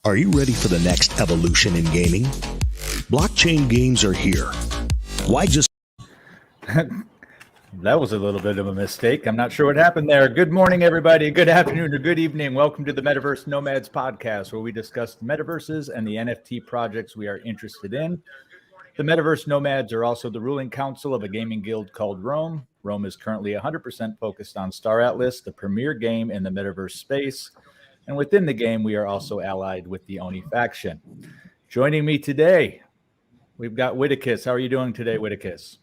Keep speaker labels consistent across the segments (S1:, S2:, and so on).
S1: Are you ready for the next evolution in gaming? Blockchain games are here. Why just...
S2: That was a little bit of a mistake. I'm not sure what happened there. Good morning, everybody. Good afternoon or good evening. Welcome to the Metaverse Nomads podcast, where we discuss metaverses and the NFT projects we are interested in. The Metaverse Nomads are also the ruling council of a gaming guild called Rome. Rome is currently 100% focused on Star Atlas, the premier game in the metaverse space. And within the game, we are also allied with the ONI Faction. Joining me today, we've got Whittakis. How are you doing today, Whittakis?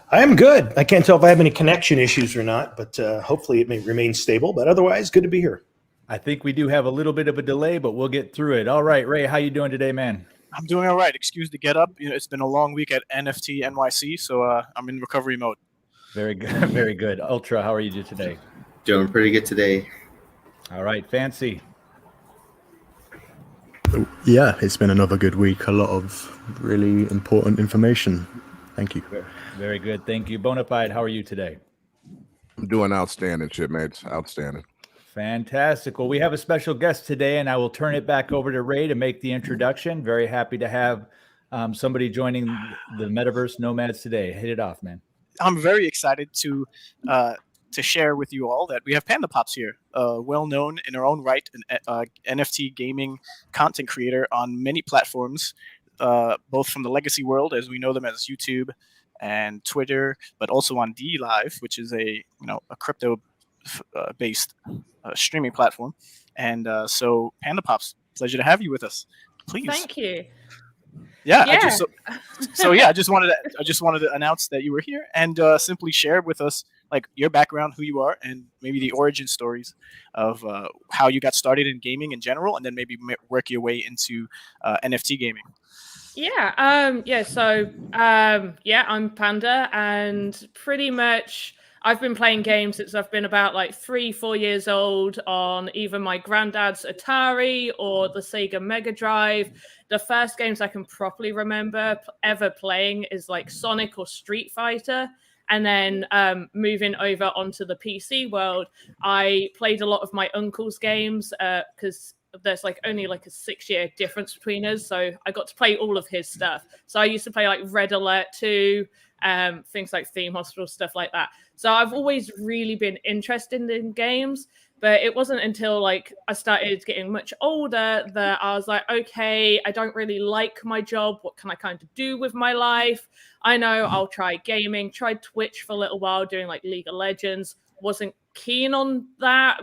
S3: I am good. I can't tell if I have any connection issues or not, but hopefully it may remain stable. But otherwise, good to be here.
S2: I think we do have a little bit of a delay, but we'll get through it. All right, Ray, how you doing today, man?
S4: I'm doing all right. Excuse the get up. It's been a long week at NFT NYC, so I'm in recovery mode.
S2: Very good. Very good. Ultra, how are you today?
S5: Doing pretty good today.
S2: All right, Fancy.
S6: Yeah, it's been another good week. A lot of really important information. Thank you.
S2: Very good. Thank you. Bonafide, how are you today?
S7: I'm doing outstanding, shipmates. Outstanding.
S2: Fantastic. Well, we have a special guest today, and I will turn it back over to Ray to make the introduction. Very happy to have somebody joining the Metaverse Nomads today. Hit it off, man.
S4: I'm very excited to share with you all that we have Panda Pops here, well known in her own right, an NFT gaming content creator on many platforms, both from the legacy world as we know them as YouTube and Twitter, but also on DLive, which is a crypto based streaming platform. And so Panda Pops, pleasure to have you with us. Please.
S8: Thank you.
S4: Yeah. I just wanted to announce that you were here and simply share with us like your background, who you are, and maybe the origin stories of how you got started in gaming in general, and then maybe work your way into NFT gaming.
S8: I'm Panda, and pretty much I've been playing games since I've been about like 3-4 years old on either my granddad's Atari or the Sega Mega Drive. The first games I can properly remember ever playing is like Sonic or Street Fighter. And then moving over onto the PC world, I played a lot of my uncle's games because there's like only like a 6-year difference between us. So I got to play all of his stuff. So I used to play like Red Alert 2, things like Theme Hospital, stuff like that. So I've always really been interested in games, but it wasn't until like I started getting much older that I was like, okay, I don't really like my job. What can I kind of do with my life? I know I'll try gaming, tried Twitch for a little while doing like League of Legends. Wasn't keen on that.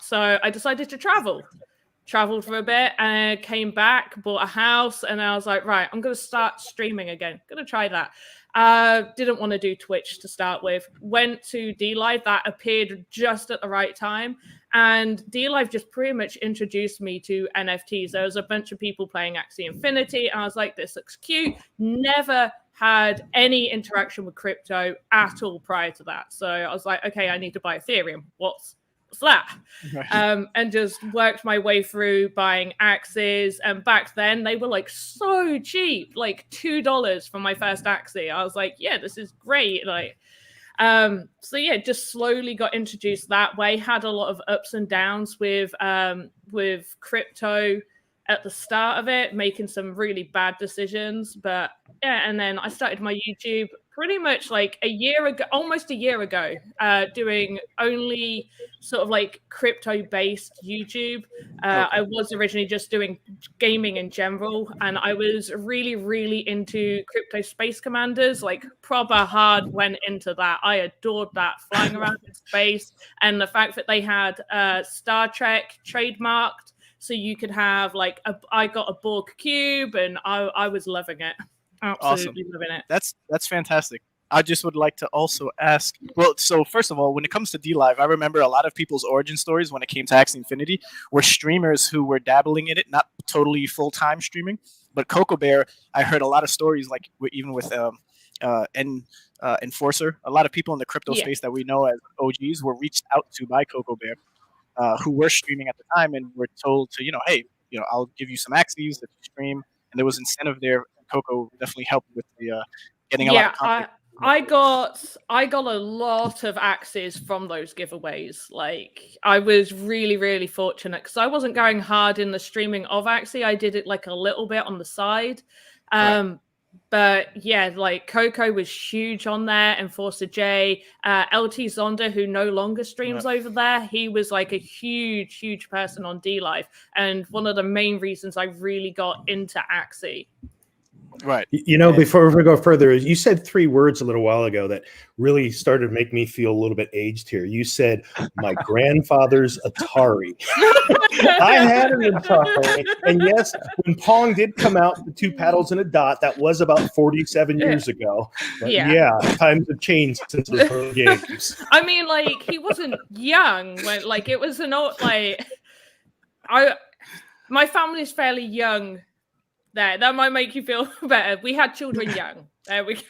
S8: So I decided to traveled for a bit and came back, bought a house, and I was like, right, I'm going to start streaming again. Going to try that. Didn't want to do Twitch to start with. Went to DLive. That appeared just at the right time. And DLive just pretty much introduced me to NFTs. There was a bunch of people playing Axie Infinity. And I was like, this looks cute. Never had any interaction with crypto at all prior to that. So I was like, okay, I need to buy Ethereum. What's that? And just worked my way through buying Axies. And back then they were like so cheap, like $2 for my first Axie. I was like, yeah, this is great. Just slowly got introduced that way. Had a lot of ups and downs with crypto at the start of it, making some really bad decisions. But yeah, and then I started my YouTube pretty much like almost a year ago, doing only sort of like crypto-based YouTube. I was originally just doing gaming in general, and I was really, really into Crypto Space Commanders, like proper hard went into that. I adored that, flying around in space, and the fact that they had Star Trek trademarked, so you could have like I got a Borg cube, and I was loving it. Absolutely awesome. Loving it.
S4: That's fantastic. I just would like to also ask, well, so first of all, when it comes to DLive, I remember a lot of people's origin stories when it came to Axie Infinity were streamers who were dabbling in it, not totally full-time streaming. But Coco Bear, I heard a lot of stories, like even with Enforcer, a lot of people in the crypto space that we know as OGs were reached out to by Coco Bear, who were streaming at the time and were told to, hey, I'll give you some Axies if you stream. And there was incentive there. Coco definitely helped with the getting a lot of content.
S8: I got a lot of axes from those giveaways. Like I was really, really fortunate because I wasn't going hard in the streaming of Axie. I did it like a little bit on the side. But yeah, like Coco was huge on there, Enforcer J, LT Zonda, who no longer streams over there. He was like a huge person on D Live, and one of the main reasons I really got into Axie.
S4: Right.
S3: Before we go further, you said 3 words a little while ago that really started to make me feel a little bit aged here. You said, my grandfather's Atari. I had an Atari. And yes, when Pong did come out, the 2 paddles and a dot, that was about 47 years ago. But yeah, times have changed since those early games.
S8: I mean, like, he wasn't young. When, like, it was an old, like, my family's fairly young. That might make you feel better. We had children young. There we go.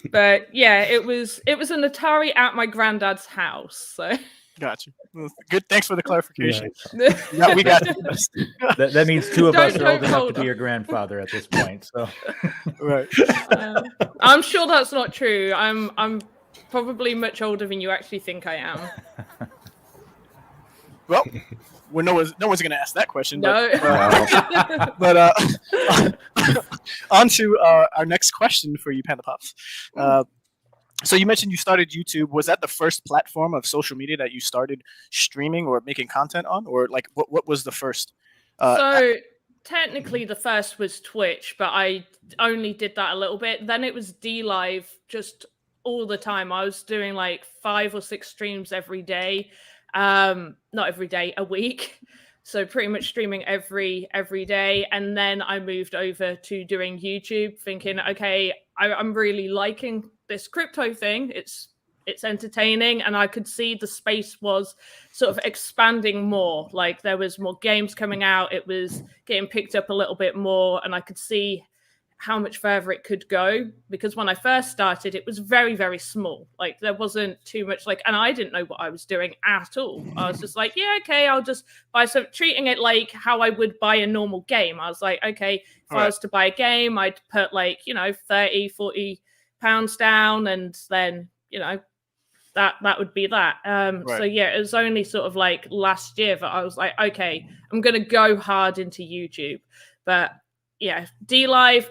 S8: But yeah, it was an Atari at my granddad's house. So
S4: Gotcha. Well, good. Thanks for the clarification.
S3: Nice.
S4: Yeah, we got you.
S2: That means 2 of us are old enough
S8: hold
S2: to be
S8: on.
S2: your grandfather at this point. So
S4: Right.
S8: I'm sure that's not true. I'm probably much older than you actually think I am.
S4: Well, no one's going to ask that question.
S8: No.
S4: But on to our next question for you, Panda Pops. So you mentioned you started YouTube. Was that the first platform of social media that you started streaming or making content on, or like what was the first?
S8: So technically, the first was Twitch, but I only did that a little bit. Then it was D Live, just all the time. I was doing like 5 or 6 streams every day. Not every day, a week. So pretty much streaming every day. And then I moved over to doing YouTube, thinking, okay, I'm really liking this crypto thing. It's entertaining, and I could see the space was sort of expanding more. Like there was more games coming out. It was getting picked up a little bit more, and I could see how much further it could go, because when I first started, it was very, very small. Like there wasn't too much, like, and I didn't know what I was doing at all. I was just like, yeah, okay, I'll just buy some, treating it like how I would buy a normal game. I was like, okay, if I was to buy a game, I'd put like, 30, 40 pounds down, and then, that would be that. So yeah, it was only sort of like last year that I was like, okay, I'm going to go hard into YouTube. But yeah, D Live,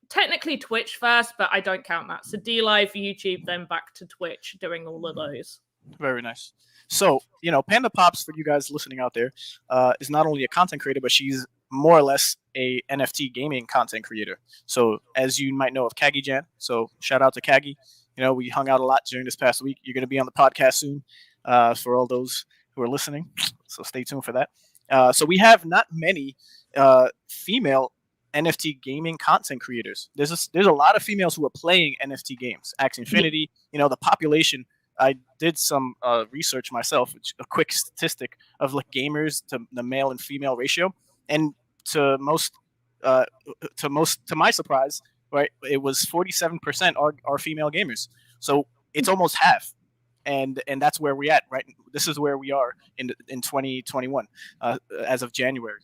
S8: technically Twitch first, but I don't count that. So D Live, YouTube, then back to Twitch, doing all of those.
S4: Very nice. So, Panda Pops, for you guys listening out there, is not only a content creator, but she's more or less a NFT gaming content creator. So, as you might know of Kagi Jan, so shout out to Kagi. We hung out a lot during this past week. You're going to be on the podcast soon for all those who are listening. So stay tuned for that. So we have not many female NFT gaming content creators. There's a lot of females who are playing NFT games. Axie Infinity, the population. I did some research myself, a quick statistic of like gamers to the male and female ratio, and to my surprise, right, it was 47% are female gamers. So it's almost half, and that's where we're at, right? This is where we are in 2021 as of January.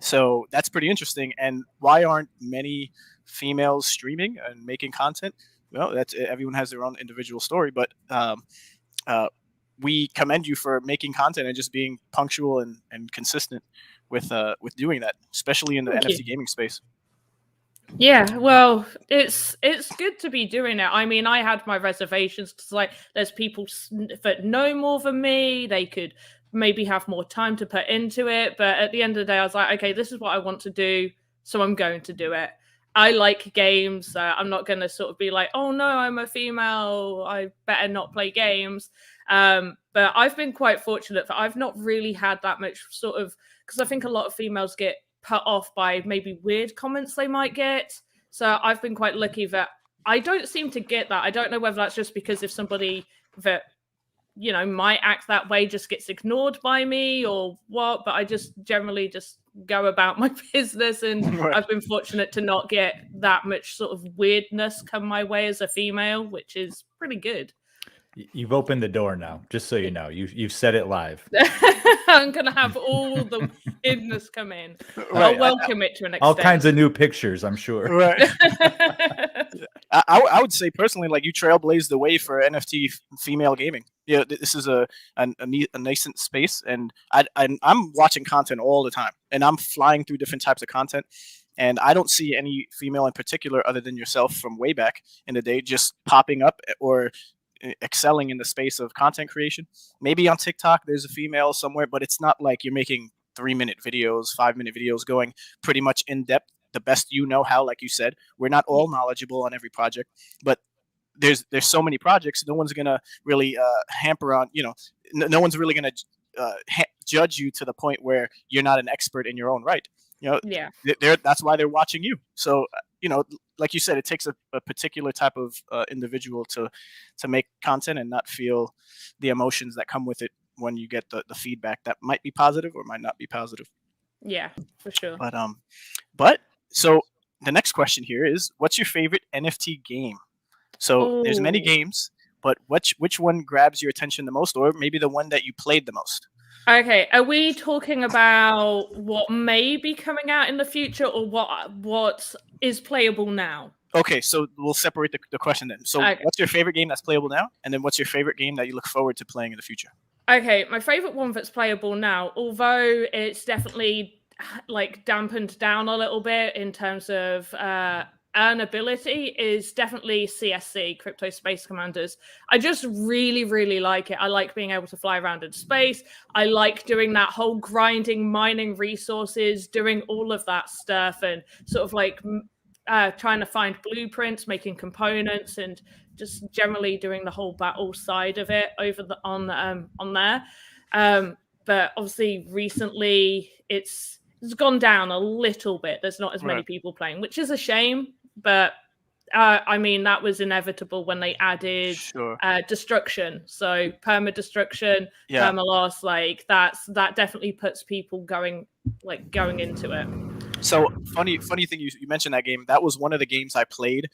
S4: So that's pretty interesting. And why aren't many females streaming and making content? Well, that's everyone has their own individual story, but we commend you for making content and just being punctual and consistent with doing that, especially in the NFT gaming space.
S8: Yeah, well, it's good to be doing it. I mean, I had my reservations because like there's people that know more than me. They could maybe have more time to put into it, but at the end of the day, I was like, okay, this is what I want to do, so I'm going to do it. I like games. I'm not going to sort of be like, oh no, I'm a female, I better not play games. But I've been quite fortunate that I've not really had that much sort of, because I think a lot of females get put off by maybe weird comments they might get. So I've been quite lucky that I don't seem to get that. I don't know whether that's just because if somebody that, might act that way just gets ignored by me or what, but I just generally just go about my business, and
S4: Right.
S8: I've been fortunate to not get that much sort of weirdness come my way as a female, which is pretty good.
S2: You've opened the door now, just so you know. You've said it live.
S8: I'm gonna have all the weirdness come in.
S4: Right.
S8: I'll welcome it to an extent.
S2: All kinds of new pictures, I'm sure.
S4: Right. I would say personally, like, you trailblazed the way for NFT female gaming. Yeah, this is a nascent space, and I'm watching content all the time, and I'm flying through different types of content, and I don't see any female in particular other than yourself from way back in the day just popping up or excelling in the space of content creation. Maybe on TikTok there's a female somewhere, but it's not like you're making 3-minute videos, 5-minute videos going pretty much in depth, the best you know how. Like you said, we're not all knowledgeable on every project, but there's so many projects. No one's gonna really hamper on, no one's really gonna judge you to the point where you're not an expert in your own right.
S8: Yeah.
S4: That's why they're watching you. So like you said, it takes a particular type of individual to make content and not feel the emotions that come with it when you get the feedback that might be positive or might not be positive.
S8: Yeah, for sure.
S4: But so the next question here is, what's your favorite NFT game? So there's many games, but which one grabs your attention the most, or maybe the one that you played the most?
S8: Okay, are we talking about what may be coming out in the future, or what is playable now?
S4: Okay, so we'll separate the question then. So what's your favorite game that's playable now? And then what's your favorite game that you look forward to playing in the future? Okay,
S8: my favorite one that's playable now, although it's definitely like dampened down a little bit in terms of earnability, is definitely CSC, Crypto Space Commanders. I just really, really like it. I like being able to fly around in space. I like doing that whole grinding, mining resources, doing all of that stuff, and sort of like trying to find blueprints, making components, and just generally doing the whole battle side of it on there. But obviously recently it's gone down a little bit. There's not as many people playing, which is a shame. But I mean, that was inevitable when they added destruction. So perma-destruction, perma-loss, like that definitely puts people going into it.
S4: So funny thing you mentioned that game. That was one of the games I played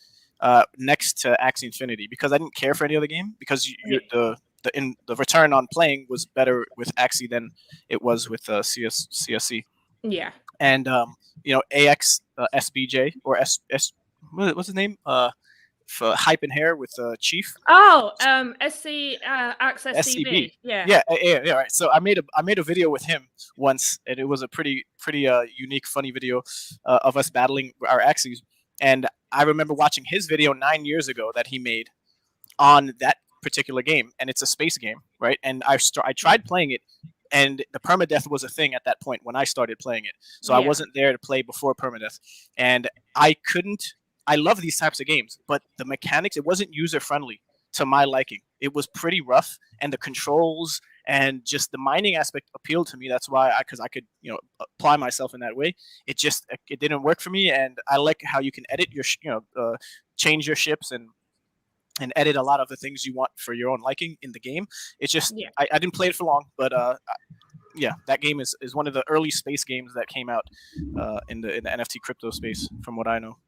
S4: next to Axie Infinity, because I didn't care for any other game, because the return on playing was better with Axie than it was with CSC.
S8: Yeah.
S4: And AX SBJ or what's his name? For Hype and Hair with Chief.
S8: Oh, SC Access
S4: SCB.
S8: Yeah.
S4: Yeah. Right. So I made a video with him once, and it was a pretty unique, funny video of us battling our Axies. And I remember watching his video 9 years ago that he made on that particular game, and it's a space game, right? And I tried playing it, and the permadeath was a thing at that point when I started playing it. So I wasn't there to play before permadeath, and I couldn't. I love these types of games, but the mechanics, it wasn't user friendly to my liking. It was pretty rough, and the controls and just the mining aspect appealed to me. That's why because I could apply myself in that way. It didn't work for me, and I like how you can edit your change your ships and edit a lot of the things you want for your own liking in the game. It's just I didn't play it for long, but that game is one of the early space games that came out in the NFT crypto space, from what I know.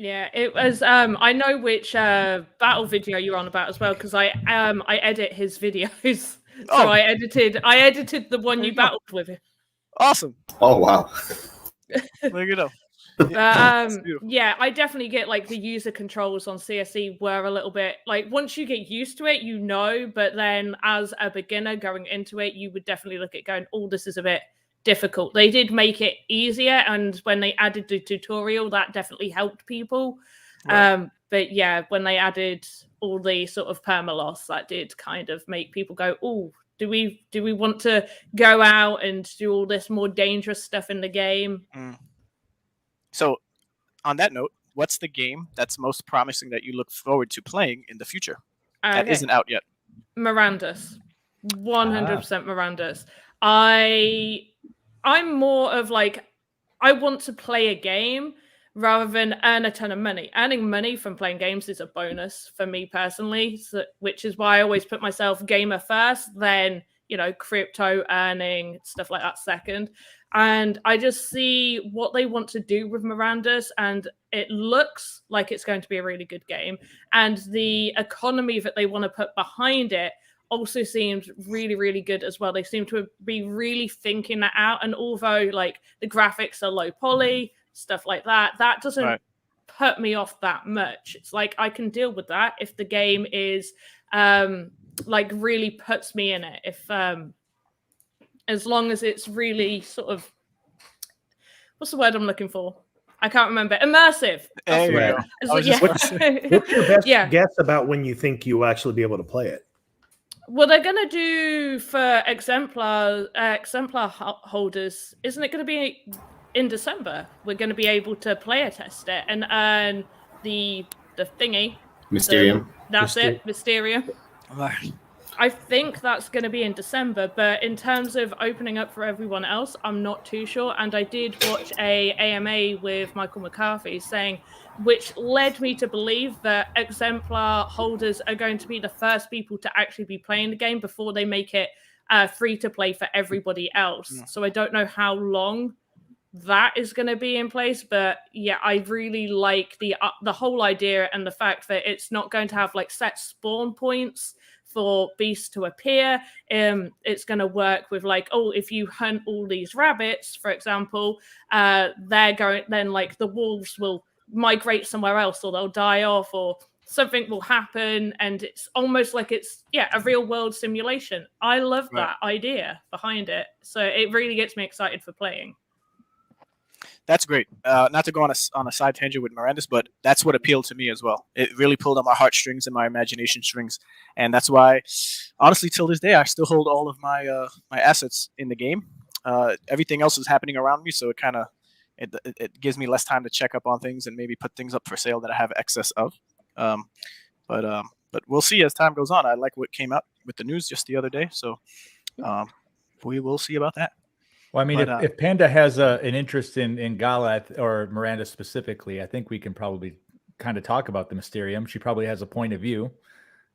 S8: Yeah, it was. I know which battle video you're on about as well, because I edit his videos. So I edited the one you battled with him.
S4: Awesome.
S5: Oh wow.
S4: There you go.
S8: Yeah, I definitely get like the user controls on CSE were a little bit like, once you get used to it, but then as a beginner going into it, you would definitely look at going, oh, this is a bit difficult. They did make it easier, and when they added the tutorial, that definitely helped people. Right. But yeah, when they added all the sort of perma-loss, that did kind of make people go, oh, do we want to go out and do all this more dangerous stuff in the game?
S4: So on that note, what's the game that's most promising that you look forward to playing in the future that isn't out yet?
S8: Mirandus. 100% Mirandus. I'm more of like, I want to play a game rather than earn a ton of money. Earning money from playing games is a bonus for me personally, which is why I always put myself gamer first, then crypto earning, stuff like that second. And I just see what they want to do with Miranda's, and it looks like it's going to be a really good game. And the economy that they want to put behind it also seems really, really good as well. They seem to be really thinking that out. And although like the graphics are low poly, stuff like that, that doesn't put me off that much. It's like I can deal with that if the game is like really puts me in it. If as long as it's really sort of, what's the word I'm looking for? I can't remember. Immersive.
S4: There you go.
S3: What's your best guess about when you think you'll actually be able to play it?
S8: Well, they're going to do for exemplar holders. Isn't it going to be in December? We're going to be able to player test it and earn the thingy.
S5: Mysterium.
S8: That's it, Mysterium. I think that's going to be in December, but in terms of opening up for everyone else, I'm not too sure. And I did watch a AMA with Michael McCarthy saying, which led me to believe that exemplar holders are going to be the first people to actually be playing the game before they make it free to play for everybody else. Yeah. So I don't know how long that is going to be in place, but yeah, I really like the whole idea and the fact that it's not going to have like set spawn points for beasts to appear. It's going to work with like, oh, if you hunt all these rabbits, for example, they're going, then like the wolves will migrate somewhere else, or they'll die off, or something will happen, and it's almost like it's a real world simulation. I love that idea behind it, so it really gets me excited for playing.
S4: That's great. Not to go on a side tangent with Miranda's, but that's what appealed to me as well. It really pulled on my heartstrings and my imagination strings, and that's why, honestly, till this day, I still hold all of my my assets in the game. Everything else is happening around me, so it gives me less time to check up on things and maybe put things up for sale that I have excess of. But we'll see as time goes on. I like what came out with the news just the other day, so we will see about that.
S2: Well, I mean, if Panda has an interest in Gala or Miranda specifically, I think we can probably kind of talk about the Mysterium. She probably has a point of view.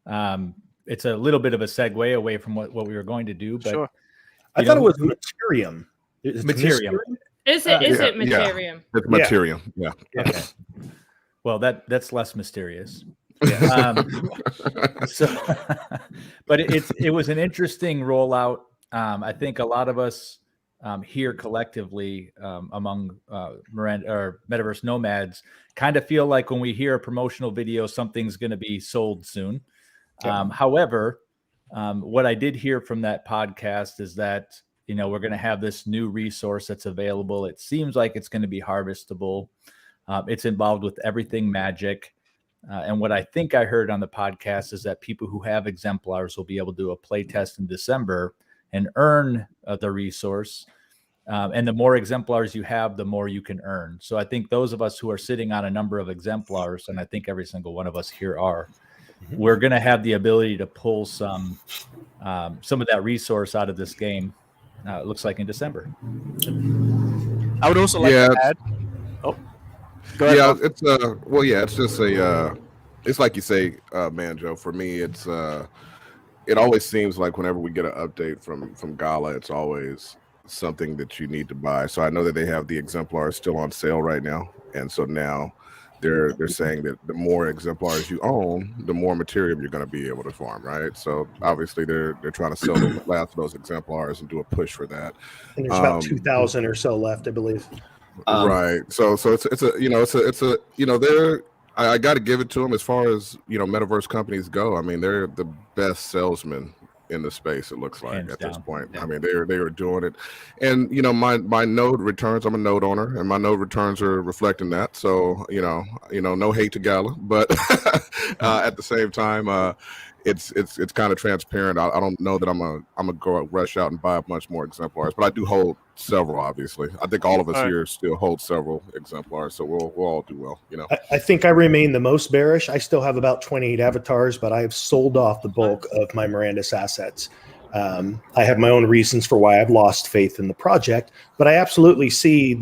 S2: It's a little bit of a segue away from what we were going to do, but
S4: sure.
S3: I thought it was Mysterium.
S2: Mysterium.
S8: Is it Mysterium?
S7: It's Mysterium. Yeah.
S2: Okay. Well, that's less mysterious.
S3: Yeah.
S2: But it was an interesting rollout. I think a lot of us here collectively among Miranda or Metaverse Nomads kind of feel like when we hear a promotional video, something's going to be sold soon. Yeah. However, what I did hear from that podcast is that, we're going to have this new resource that's available. It seems like it's going to be harvestable. It's involved with everything magic. And what I think I heard on the podcast is that people who have exemplars will be able to do a play test in December and earn the resource. And the more exemplars you have, the more you can earn. So I think those of us who are sitting on a number of exemplars, and I think every single one of us here are, we're going to have the ability to pull some of that resource out of this game. It looks like in December.
S4: I would also like to add. Oh, go ahead.
S7: Yeah, it's just it's like you say, Manjo. For me, it always seems like whenever we get an update from Gala, it's always something that you need to buy. So I know that they have the exemplars still on sale right now, and so now they're saying that the more exemplars you own, the more material you're going to be able to farm, right? So obviously they're trying to sell the last of those exemplars and do a push for that.
S3: And there's about 2,000 or so left, I believe.
S7: Right. So they're I got to give it to them as far as metaverse companies go. I mean, they're the best salesmen in the space, it looks like, at this point. Yeah. I mean, they are doing it, and my node returns. I'm a node owner, and my node returns are reflecting that. So no hate to Gala, but at the same time, it's kind of transparent. I don't know that I'm gonna go rush out and buy a bunch more exemplars, but I do hold several. Obviously, I think all of us here still hold several exemplars, so we'll all do well.
S3: I think I remain the most bearish. I still have about 28 avatars, but I have sold off the bulk of my Miranda's assets. I have my own reasons for why I've lost faith in the project, but I absolutely see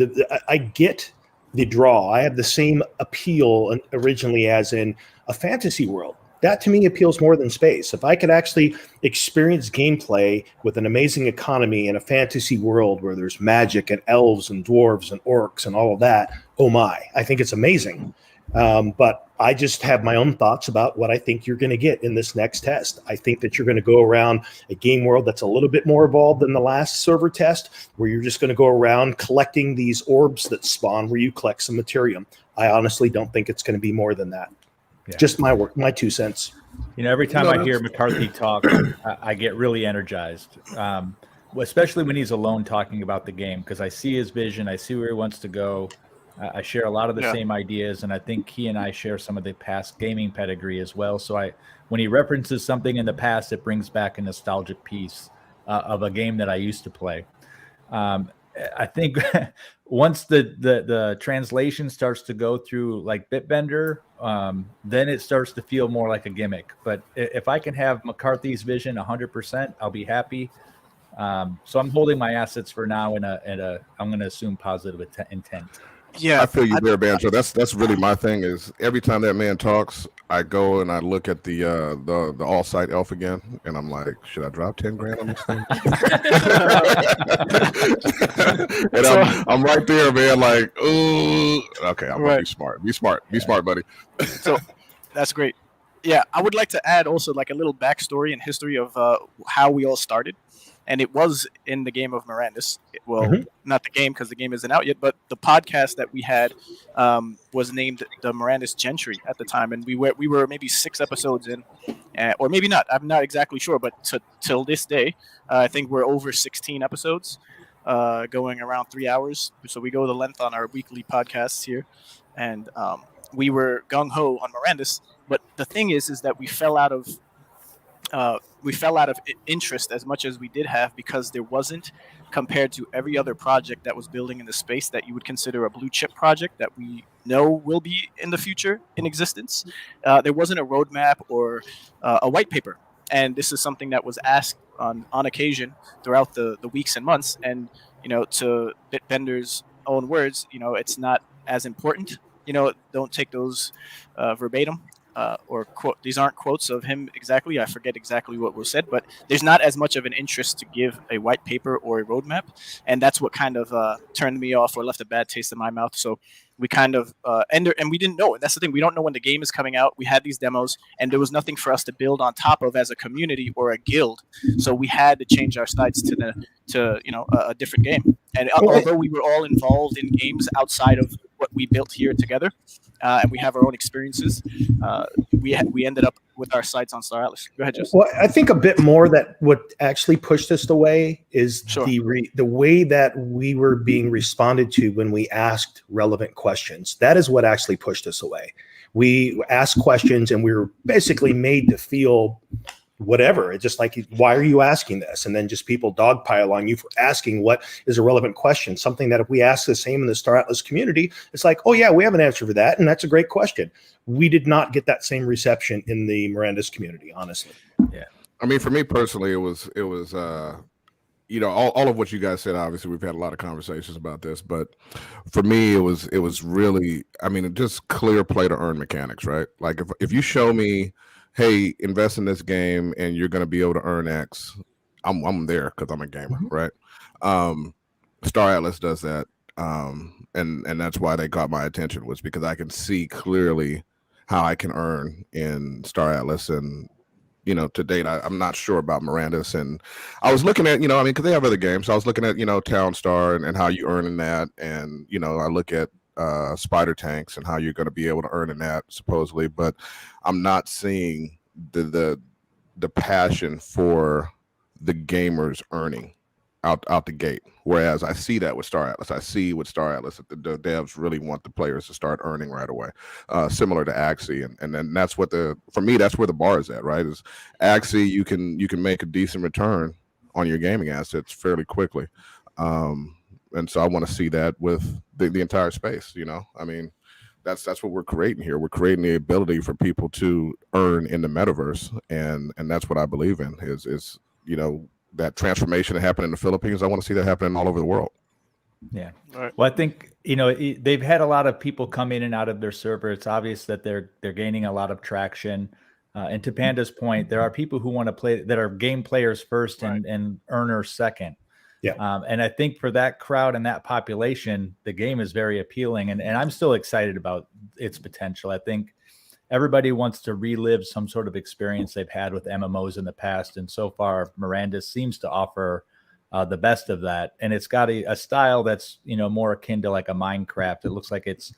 S3: I get the draw. I have the same appeal originally as in a fantasy world. That to me appeals more than space. If I could actually experience gameplay with an amazing economy in a fantasy world where there's magic and elves and dwarves and orcs and all of that, oh my, I think it's amazing. But I just have my own thoughts about what I think you're going to get in this next test. I think that you're going to go around a game world that's a little bit more evolved than the last server test, where you're just going to go around collecting these orbs that spawn where you collect some materium. I honestly don't think it's going to be more than that. Yeah. Just my 2 cents.
S2: Every time I hear McCarthy talk, I get really energized, especially when he's alone talking about the game, because I see his vision. I see where he wants to go. I share a lot of the same ideas, and I think he and I share some of the past gaming pedigree as well. So when he references something in the past, it brings back a nostalgic piece of a game that I used to play. I think once the translation starts to go through like Bitbender, then it starts to feel more like a gimmick. But if I can have McCarthy's vision 100%, I'll be happy. So I'm holding my assets for now in I'm going to assume positive intent.
S7: Yeah, I feel you there, Banjo. That's really my thing. Is every time that man talks, I go and I look at the all-site elf again, and I'm like, should I drop 10 grand on this thing? And I'm right there, man. Like, ooh, okay, I'm gonna be smart. Be smart, buddy.
S4: So that's great. Yeah, I would like to add also like a little backstory and history of how we all started. And it was in the game of Mirandus. Well, not the game because the game isn't out yet, but the podcast that we had was named the Mirandus Gentry at the time, and we were maybe 6 episodes in, or maybe not. I'm not exactly sure, but till this day, I think we're over 16 episodes, going around 3 hours. So we go the length on our weekly podcasts here, and we were gung ho on Mirandus. But the thing is that we fell out of interest as much as we did have, because there wasn't, compared to every other project that was building in the space that you would consider a blue chip project that we know will be in the future in existence, there wasn't a roadmap or a white paper. And this is something that was asked on occasion throughout the weeks and months. And, to Bitbender's own words, it's not as important. Don't take those verbatim. Or quote, these aren't quotes of him exactly. I forget exactly what was said, but there's not as much of an interest to give a white paper or a roadmap, and that's what kind of turned me off or left a bad taste in my mouth. So we kind of and we didn't know. And that's the thing. We don't know when the game is coming out. We had these demos, and there was nothing for us to build on top of as a community or a guild. So we had to change our sites to a different game. And although we were all involved in games outside of what we built here together, and we have our own experiences, we ended up with our sites on Star Atlas. Go ahead, Justin.
S3: Well, I think a bit more that what actually pushed us away is the way that we were being responded to when we asked relevant questions. That is what actually pushed us away. We asked questions and we were basically made to feel whatever. It's just like, why are you asking this? And then just people dogpile on you for asking what is a relevant question. Something that if we ask the same in the Star Atlas community, it's like, oh yeah, we have an answer for that. And that's a great question. We did not get that same reception in the Mirandus community, honestly.
S2: Yeah.
S7: I mean, for me personally, it was all of what you guys said. Obviously, we've had a lot of conversations about this, but for me, it was really, just clear play to earn mechanics, right? Like if you show me, hey, invest in this game and you're going to be able to earn X, I'm there because I'm a gamer, right? Star Atlas does that, and that's why they got my attention, was because I can see clearly how I can earn in Star Atlas. And to date, I'm not sure about Mirandus. And I was looking at, because they have other games. So I was looking at, Town Star and how you earn in that. And, I look at spider tanks and how you're going to be able to earn in that, supposedly. But I'm not seeing the passion for the gamers earning out the gate. Whereas I see that with Star Atlas. I see with Star Atlas that the devs really want the players to start earning right away, similar to Axie. And then that's what for me, that's where the bar is at, right? Is Axie, you can make a decent return on your gaming assets fairly quickly. And so I want to see that with the entire space, That's what we're creating here. We're creating the ability for people to earn in the metaverse, and that's what I believe in. Is that transformation that happened in the Philippines. I want to see that happening all over the world.
S2: Yeah. Right. Well, I think they've had a lot of people come in and out of their server. It's obvious that they're gaining a lot of traction. And to Panda's point, there are people who want to play that are game players first and earners second.
S3: Yeah.
S2: And I think for that crowd and that population, the game is very appealing. And I'm still excited about its potential. I think everybody wants to relive some sort of experience they've had with MMOs in the past. And so far, Miranda seems to offer the best of that. And it's got a style that's, more akin to like a Minecraft. It looks like it's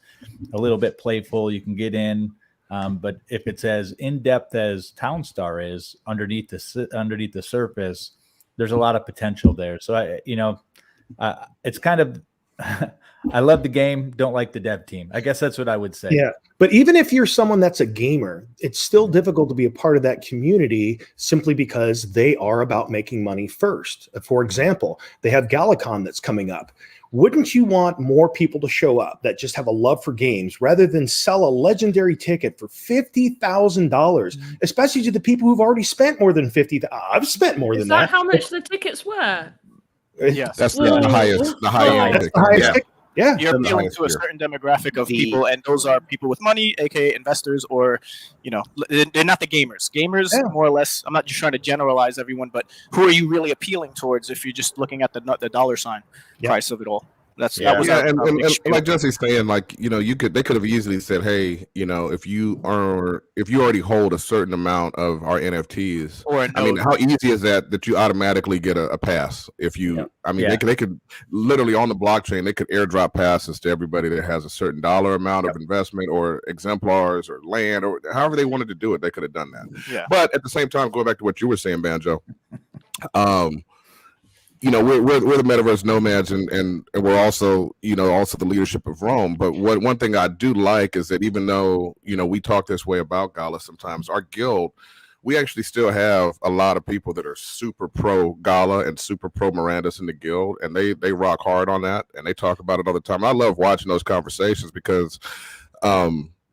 S2: a little bit playful. You can get in. But if it's as in-depth as Townstar is underneath the surface, there's a lot of potential there. So it's kind of, I love the game, don't like the dev team. I guess that's what I would say.
S3: Yeah. But even if you're someone that's a gamer, it's still difficult to be a part of that community simply because they are about making money first. For example, they have Galacon that's coming up. Wouldn't you want more people to show up that just have a love for games rather than sell a legendary ticket for $50,000, especially to the people who've already spent more than $50,000? I've spent more than that.
S8: Is that how much the tickets were?
S4: Yes.
S7: That's the highest. The highest.
S3: Yeah.
S4: You're appealing to a certain demographic of people, and those are people with money, aka investors, or they're not the gamers. Gamers, more or less. I'm not just trying to generalize everyone, but who are you really appealing towards if you're just looking at the dollar sign price of it all? That was
S7: and like Jesse's saying, like they could have easily said, hey, if you already hold a certain amount of our NFTs, I mean, how easy is that you automatically get a pass? If you, they could literally on the blockchain, they could airdrop passes to everybody that has a certain dollar amount of investment or exemplars or land or however they wanted to do it. They could have done that.
S4: Yeah.
S7: But at the same time, going back to what you were saying, Banjo. We're the Metaverse Nomads, and we're also the leadership of Rome. But one thing I do like is that even though we talk this way about Gala sometimes, our guild, we actually still have a lot of people that are super pro Gala and super pro Miranda's in the guild, and they rock hard on that, and they talk about it all the time. I love watching those conversations because,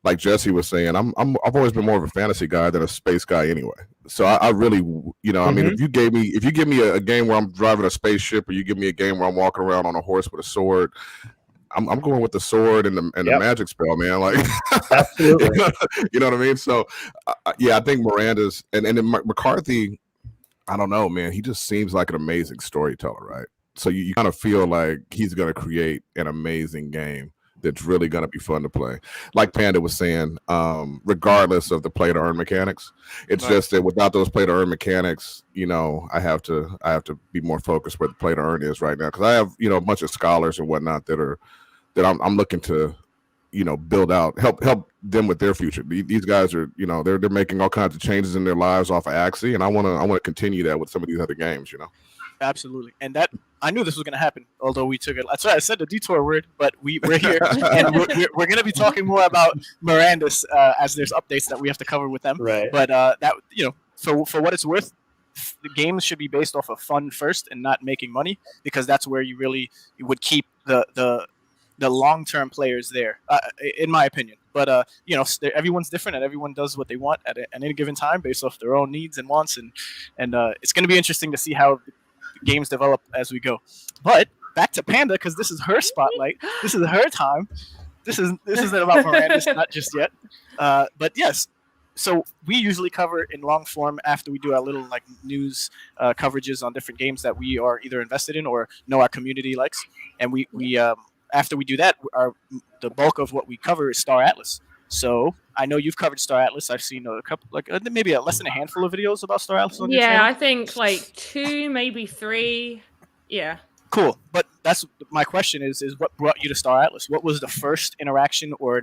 S7: like Jesse was saying, I've always been more of a fantasy guy than a space guy anyway. So I really, I mean, if you give me a game where I'm driving a spaceship, or you give me a game where I'm walking around on a horse with a sword, I'm going with the sword and the magic spell, man. Like,
S3: absolutely,
S7: you know what I mean? So, I think Miranda's and then McCarthy, I don't know, man. He just seems like an amazing storyteller, right? So you kind of feel like he's going to create an amazing game that's really going to be fun to play. Like Panda was saying, regardless of the play to earn mechanics, it's just that without those play to earn mechanics, I have to be more focused where the play to earn is right now, because I have a bunch of scholars and whatnot that I'm looking to build out, help them with their future. These guys are they're making all kinds of changes in their lives off of Axie, and I want to continue that with some of these other games.
S4: Absolutely, and that I knew this was going to happen. Although we took it, that's why I said the detour word. But we're here, and we're going to be talking more about Miranda's as there's updates that we have to cover with them.
S3: Right.
S4: But that for what it's worth, the games should be based off of fun first and not making money, because that's where you would keep the long-term players there, in my opinion. But everyone's different, and everyone does what they want at any given time based off their own needs and wants, and it's going to be interesting to see how games develop as we go. But back to Panda, because this is her spotlight. This is her time. This isn't about Miranda's, not just yet. But yes, so we usually cover in long form after we do our little news coverages on different games that we are either invested in or know our community likes. And we after we do that, the bulk of what we cover is Star Atlas. So I know you've covered Star Atlas. I've seen a couple, maybe less than a handful of videos about Star Atlas on your channel.
S8: I think 2, maybe 3. Yeah.
S4: Cool. But that's my question is what brought you to Star Atlas? What was the first interaction, or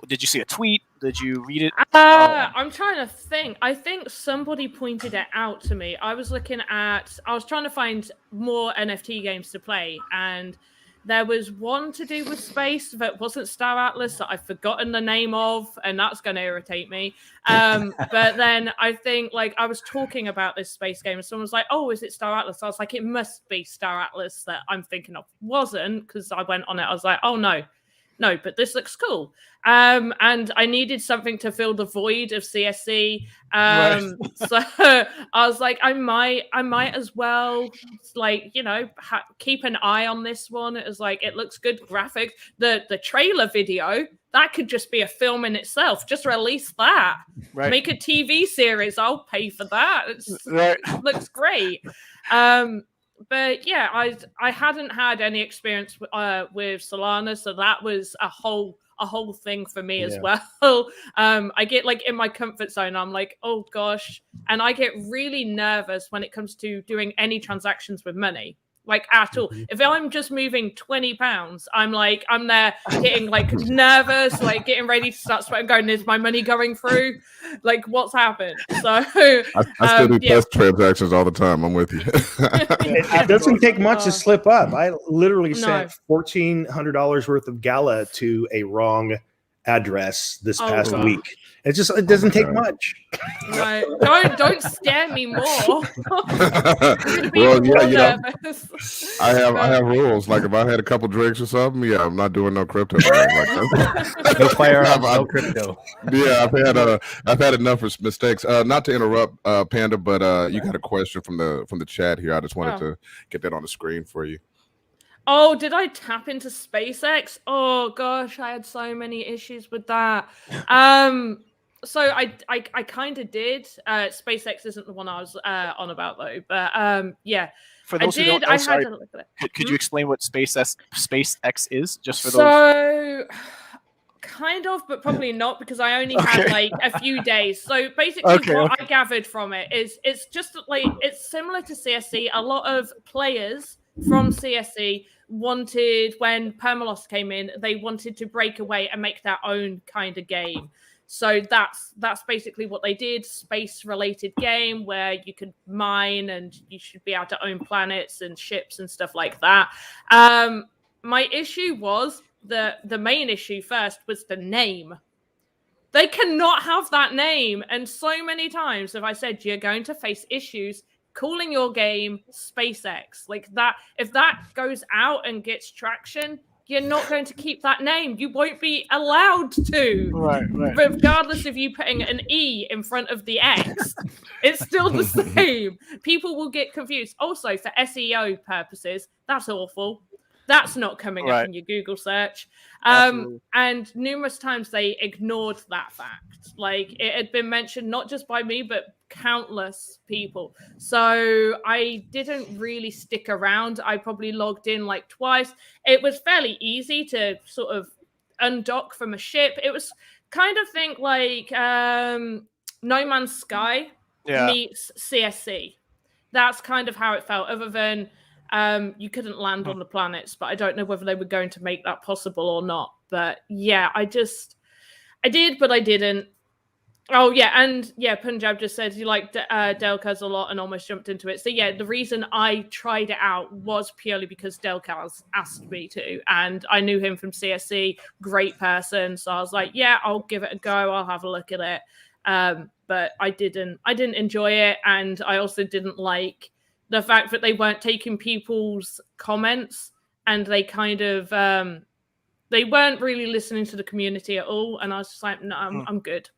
S4: did you see a tweet? Did you read it?
S8: I'm trying to think. I think somebody pointed it out to me. I was trying to find more NFT games to play, and there was one to do with space that wasn't Star Atlas that I've forgotten the name of, and that's going to irritate me. But then I think I was talking about this space game, and someone was like, "Oh, is it Star Atlas?" I was like, "It must be Star Atlas that I'm thinking of." Wasn't, because I went on it. I was like, "Oh no, no, but this looks cool. And I needed something to fill the void of CSC. So I was like, I might as well, like, you know, keep an eye on this one. It was like, it looks good graphics. The trailer video, that could just be a film in itself. Just release that.
S4: Right.
S8: Make a TV series. I'll pay for that. It looks great. But yeah, I hadn't had any experience with Solana, so that was a whole thing for me as well. I get like in my comfort zone. I'm like, oh gosh, and I get really nervous when it comes to doing any transactions with money. Like at all. If I'm just moving £20, I'm there getting like nervous, like getting ready to start sweating, going, is my money going through? Like what's happened? So
S7: I still do test transactions all the time. I'm with you.
S3: It doesn't take much to slip up. I literally sent $1,400 worth of gala to a wrong address this past week. It doesn't take much.
S8: Right. Don't scare me more.
S7: Well, yeah, I have rules. Like if I had a couple drinks or something, I'm not doing no crypto.
S2: No firearms, no crypto.
S7: Yeah, I've had enough mistakes. Not to interrupt, Panda, but you got a question from the chat here. I just wanted to get that on the screen for you.
S8: Oh, did I tap into SpaceX? Oh gosh, I had so many issues with that. So I kind of did. SpaceX isn't the one I was on about though, but yeah.
S4: For those who don't know, sorry, could you explain what SpaceX is, just for those?
S8: So, kind of, but probably not, because I only had like a few days. So basically, what I gathered from it is it's just like it's similar to CSC. A lot of players from CSC wanted, when Permalost came in, they wanted to break away and make their own kind of game. So that's basically what they did. Space-related game where you could mine and you should be able to own planets and ships and stuff like that. My issue was the main issue first was the name. They cannot have that name. And so many times have I said, you're going to face issues calling your game SpaceX. Like that, if that goes out and gets traction, you're not going to keep that name. You won't be allowed to.
S4: Right.
S8: Regardless of you putting an E in front of the X, it's still the same. People will get confused. Also, for SEO purposes, that's awful. That's not coming up in your Google search. And numerous times they ignored that fact. Like it had been mentioned not just by me, but countless people. So I didn't really stick around. I probably logged in like twice. It was fairly easy to sort of undock from a ship. It was kind of think like No Man's Sky meets CSC. That's kind of how it felt, other than you couldn't land on the planets, but I don't know whether they were going to make that possible or not. But yeah, I did, but I didn't. Oh yeah, and yeah, Punjab just said you like Delcas a lot and almost jumped into it. So yeah, the reason I tried it out was purely because Delcas asked me to, and I knew him from CSC, great person. So I was like, yeah, I'll give it a go. I'll have a look at it. But I didn't enjoy it, and I also didn't like the fact that they weren't taking people's comments, and they kind of they weren't really listening to the community at all. And I was just like, no, I'm good.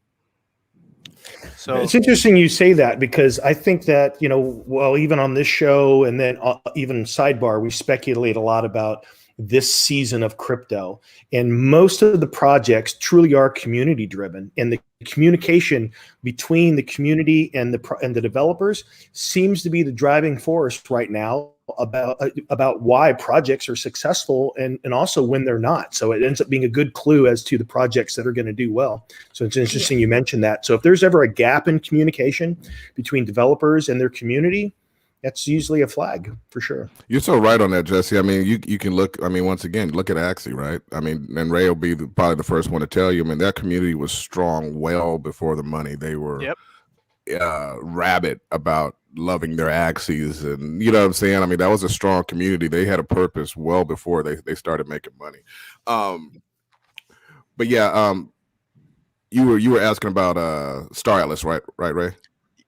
S3: So it's interesting you say that, because I think that, well, even on this show and then even Sidebar, we speculate a lot about this season of crypto, and most of the projects truly are community driven, and the communication between the community and the developers seems to be the driving force right now about why projects are successful and also when they're not. So it ends up being a good clue as to the projects that are going to do well. So it's interesting you mentioned that. So if there's ever a gap in communication between developers and their community, that's usually a flag for sure.
S7: You're so right on that, Jesse. I mean, you can look, once again, look at Axie, right? I mean, and Ray will be probably the first one to tell you, that community was strong well before the money. They were rabid about loving their Axies, and you know what I'm saying? I mean, that was a strong community. They had a purpose well before they started making money. But yeah, you were asking about Star Atlas, right, Ray?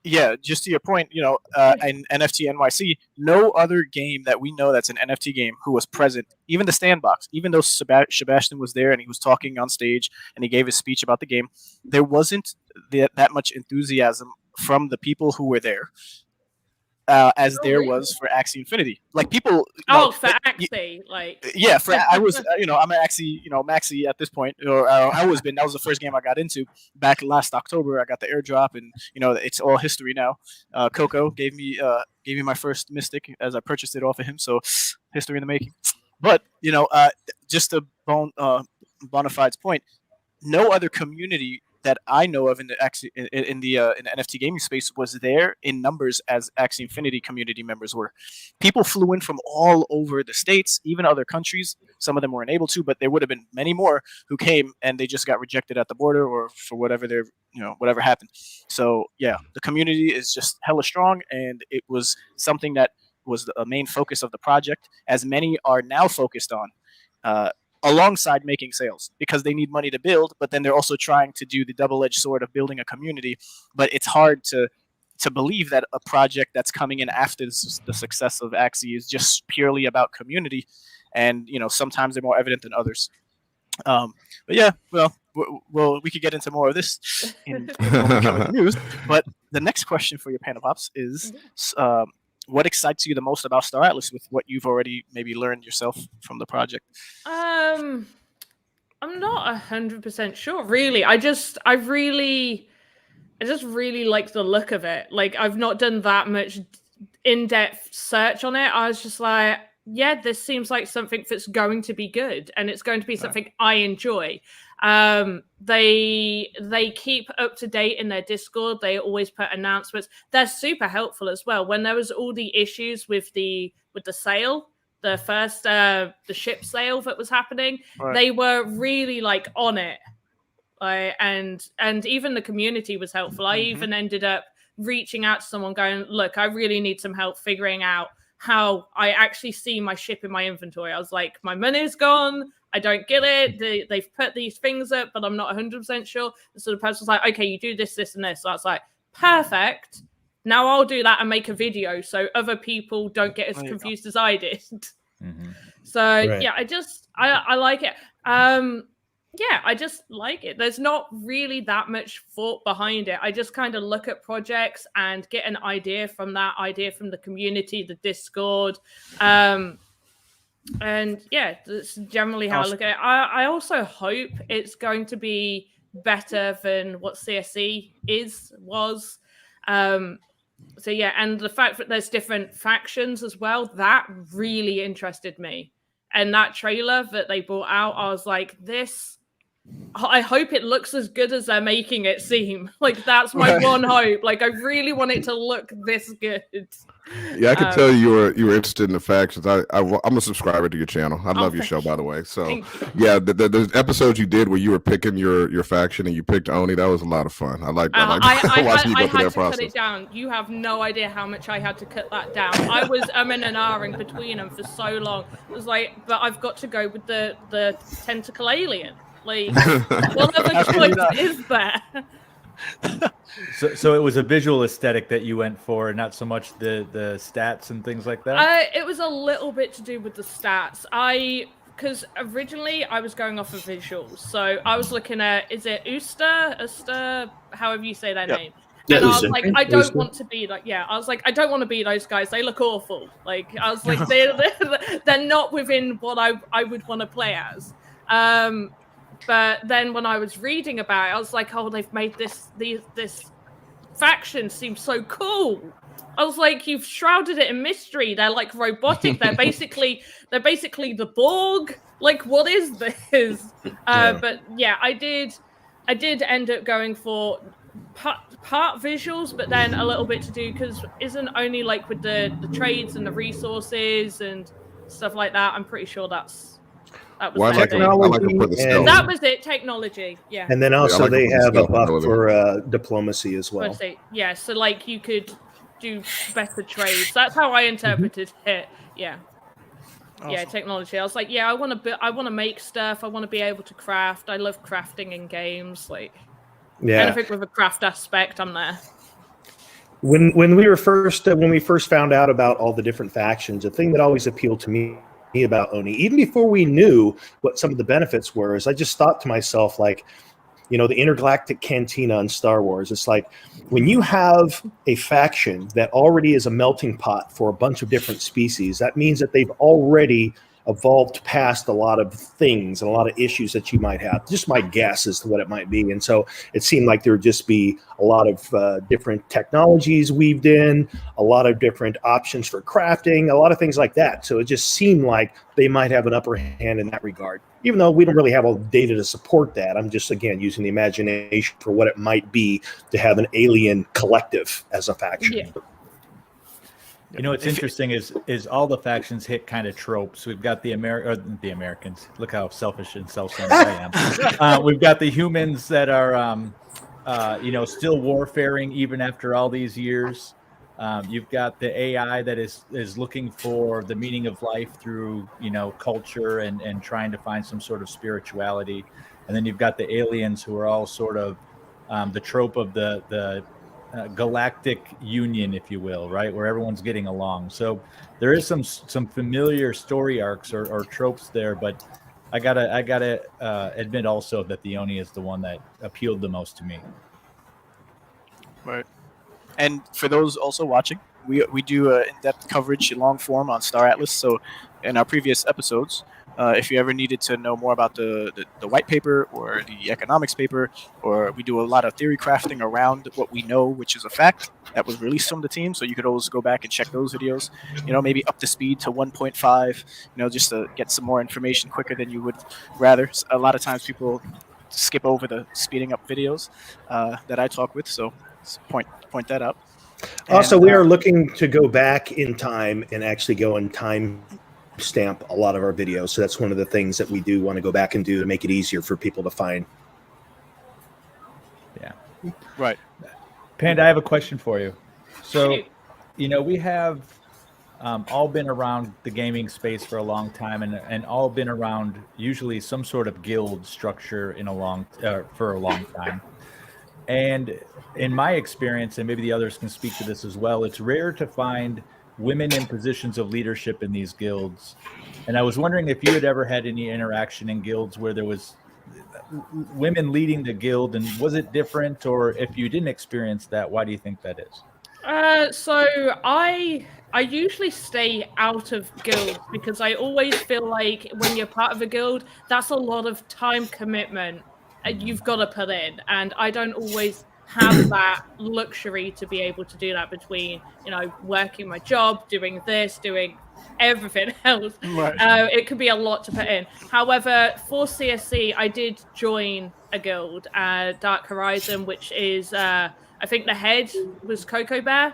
S4: Yeah, just to your point, in NFT NYC, no other game that we know that's an NFT game who was present, even the Sandbox, even though Sebastian was there and he was talking on stage and he gave his speech about the game, there wasn't that much enthusiasm from the people who were there. As there was for Axie Infinity, like people.
S8: For Axie,
S4: yeah, I was, I'm Axie, Maxi at this point, or I always been. That was the first game I got into back last October. I got the airdrop, and it's all history now. Coco gave me my first Mystic as I purchased it off of him, so history in the making. But just to Bonafide's point, no other community that I know of in the NFT gaming space was there in numbers as Axie Infinity community members were. People flew in from all over the states, even other countries. Some of them weren't able to, but there would have been many more who came and they just got rejected at the border or for whatever whatever happened. So yeah, the community is just hella strong, and it was something that was the main focus of the project, as many are now focused on. Alongside making sales, because they need money to build, but then they're also trying to do the double-edged sword of building a community. But it's hard to believe that a project that's coming in after the success of Axie is just purely about community, and sometimes they're more evident than others. But yeah, well, we could get into more of this in the news. But the next question for your panel pops is, what excites you the most about Star Atlas with what you've already maybe learned yourself from the project?
S8: I'm not 100% sure, really. I just really like the look of it. Like, I've not done that much in-depth search on it. I was just like, yeah, this seems like something that's going to be good, and it's going to be something I enjoy. They keep up to date in their Discord. They always put announcements. They're super helpful as well. When there was all the issues with the sale, the first the ship sale that was happening, they were really on it. And even the community was helpful. I even ended up reaching out to someone going, look, I really need some help figuring out how I actually see my ship in my inventory. I was like, my money's gone. I don't get it. They've put these things up, but I'm not 100% sure. So the person was like, okay, you do this, this, and this. So I was like, perfect. Now I'll do that and make a video so other people don't get as confused as I did. So yeah, I like it. Yeah, I just like it. There's not really that much thought behind it. I just kind of look at projects and get an idea from the community, the Discord. And yeah, that's generally how I look at it. I also hope it's going to be better than what CSE was. So yeah, and the fact that there's different factions as well, that really interested me. And that trailer that they brought out, I was like, I hope it looks as good as they're making it seem. Like, that's my one hope. Like, I really want it to look this good.
S7: Yeah, I can tell you were interested in the factions. I'm a subscriber to your channel. I love your show, by the way. So yeah, the episodes you did where you were picking your faction and you picked Oni, that was a lot of fun. I like watching you go through that process.
S8: Cut it down. You have no idea how much I had to cut that down. I was and ahhing between them for so long. It was like, but I've got to go with the tentacle alien. Like, what other choice is there?
S2: So it was a visual aesthetic that you went for, and not so much the stats and things like that?
S8: It was a little bit to do with the stats. Because originally I was going off of visuals. So I was looking at, is it Uster, however you say their name. And I was like, I don't want to be I don't want to be those guys. They look awful. Like, I was like, they're not within what I would want to play as. But then when I was reading about it, I was like, oh, they've made this faction seem so cool. I was like, you've shrouded it in mystery. They're like robotic. They're basically the Borg. Like, what is this? But yeah, I did end up going for part visuals, but then a little bit to do, because isn't only like with the trades and the resources and stuff like that. I'm pretty sure that was that was it. Technology, yeah.
S3: And then also they have a buff for diplomacy as well.
S8: Yeah, so like you could do better trades. That's how I interpreted it. Yeah. Awesome. Yeah, technology. I was like, yeah, I want to make stuff. I want to be able to craft. I love crafting in games. Like, anything with a craft aspect, I'm there.
S3: When we first found out about all the different factions, the thing that always appealed to me about ONI, even before we knew what some of the benefits were, is I just thought to myself, like, the intergalactic cantina in Star Wars. It's like when you have a faction that already is a melting pot for a bunch of different species, that means that they've already evolved past a lot of things and a lot of issues that you might have. Just my guess as to what it might be. And so it seemed like there would just be a lot of different technologies weaved in, a lot of different options for crafting, a lot of things like that. So it just seemed like they might have an upper hand in that regard, even though we don't really have all the data to support that. I'm just, again, using the imagination for what it might be to have an alien collective as a faction.
S8: Yeah.
S2: What's interesting is all the factions hit kind of tropes. We've got the Americans. Look how selfish and self-centered I am. We've got the humans that are, still warfaring even after all these years. You've got the AI that is looking for the meaning of life through, culture and trying to find some sort of spirituality. And then you've got the aliens who are all sort of the trope of the galactic union, if you will, right, where everyone's getting along. So there is some familiar story arcs or tropes there, but I gotta admit also that the ONI is the one that appealed the most to me.
S4: Right. And for those also watching, we do in-depth coverage, long form on Star Atlas. So in our previous episodes, if you ever needed to know more about the white paper or the economics paper, or we do a lot of theory crafting around what we know, which is a fact that was released from the team. So you could always go back and check those videos, maybe up to speed to 1.5, just to get some more information quicker than you would rather. A lot of times people skip over the speeding up videos that I talk with. So point that out.
S3: Also, we are looking to go back in time and actually go and time stamp a lot of our videos. So that's one of the things that we do want to go back and do to make it easier for people to find.
S2: Yeah.
S4: Right.
S2: Panda, I have a question for you. So, we have all been around the gaming space for a long time and all been around usually some sort of guild structure for a long time. And in my experience, and maybe the others can speak to this as well, it's rare to find women in positions of leadership in these guilds. And I was wondering if you had ever had any interaction in guilds where there was women leading the guild, and was it different? Or if you didn't experience that, why do you think that is?
S8: So I usually stay out of guilds because I always feel like when you're part of a guild, that's a lot of time commitment you've got to put in, and I don't always have that luxury to be able to do that between working my job, doing this, doing everything else.
S4: Right.
S8: It could be a lot to put in. However, for CSC, I did join a guild, Dark Horizon, which is I think the head was Coco Bear.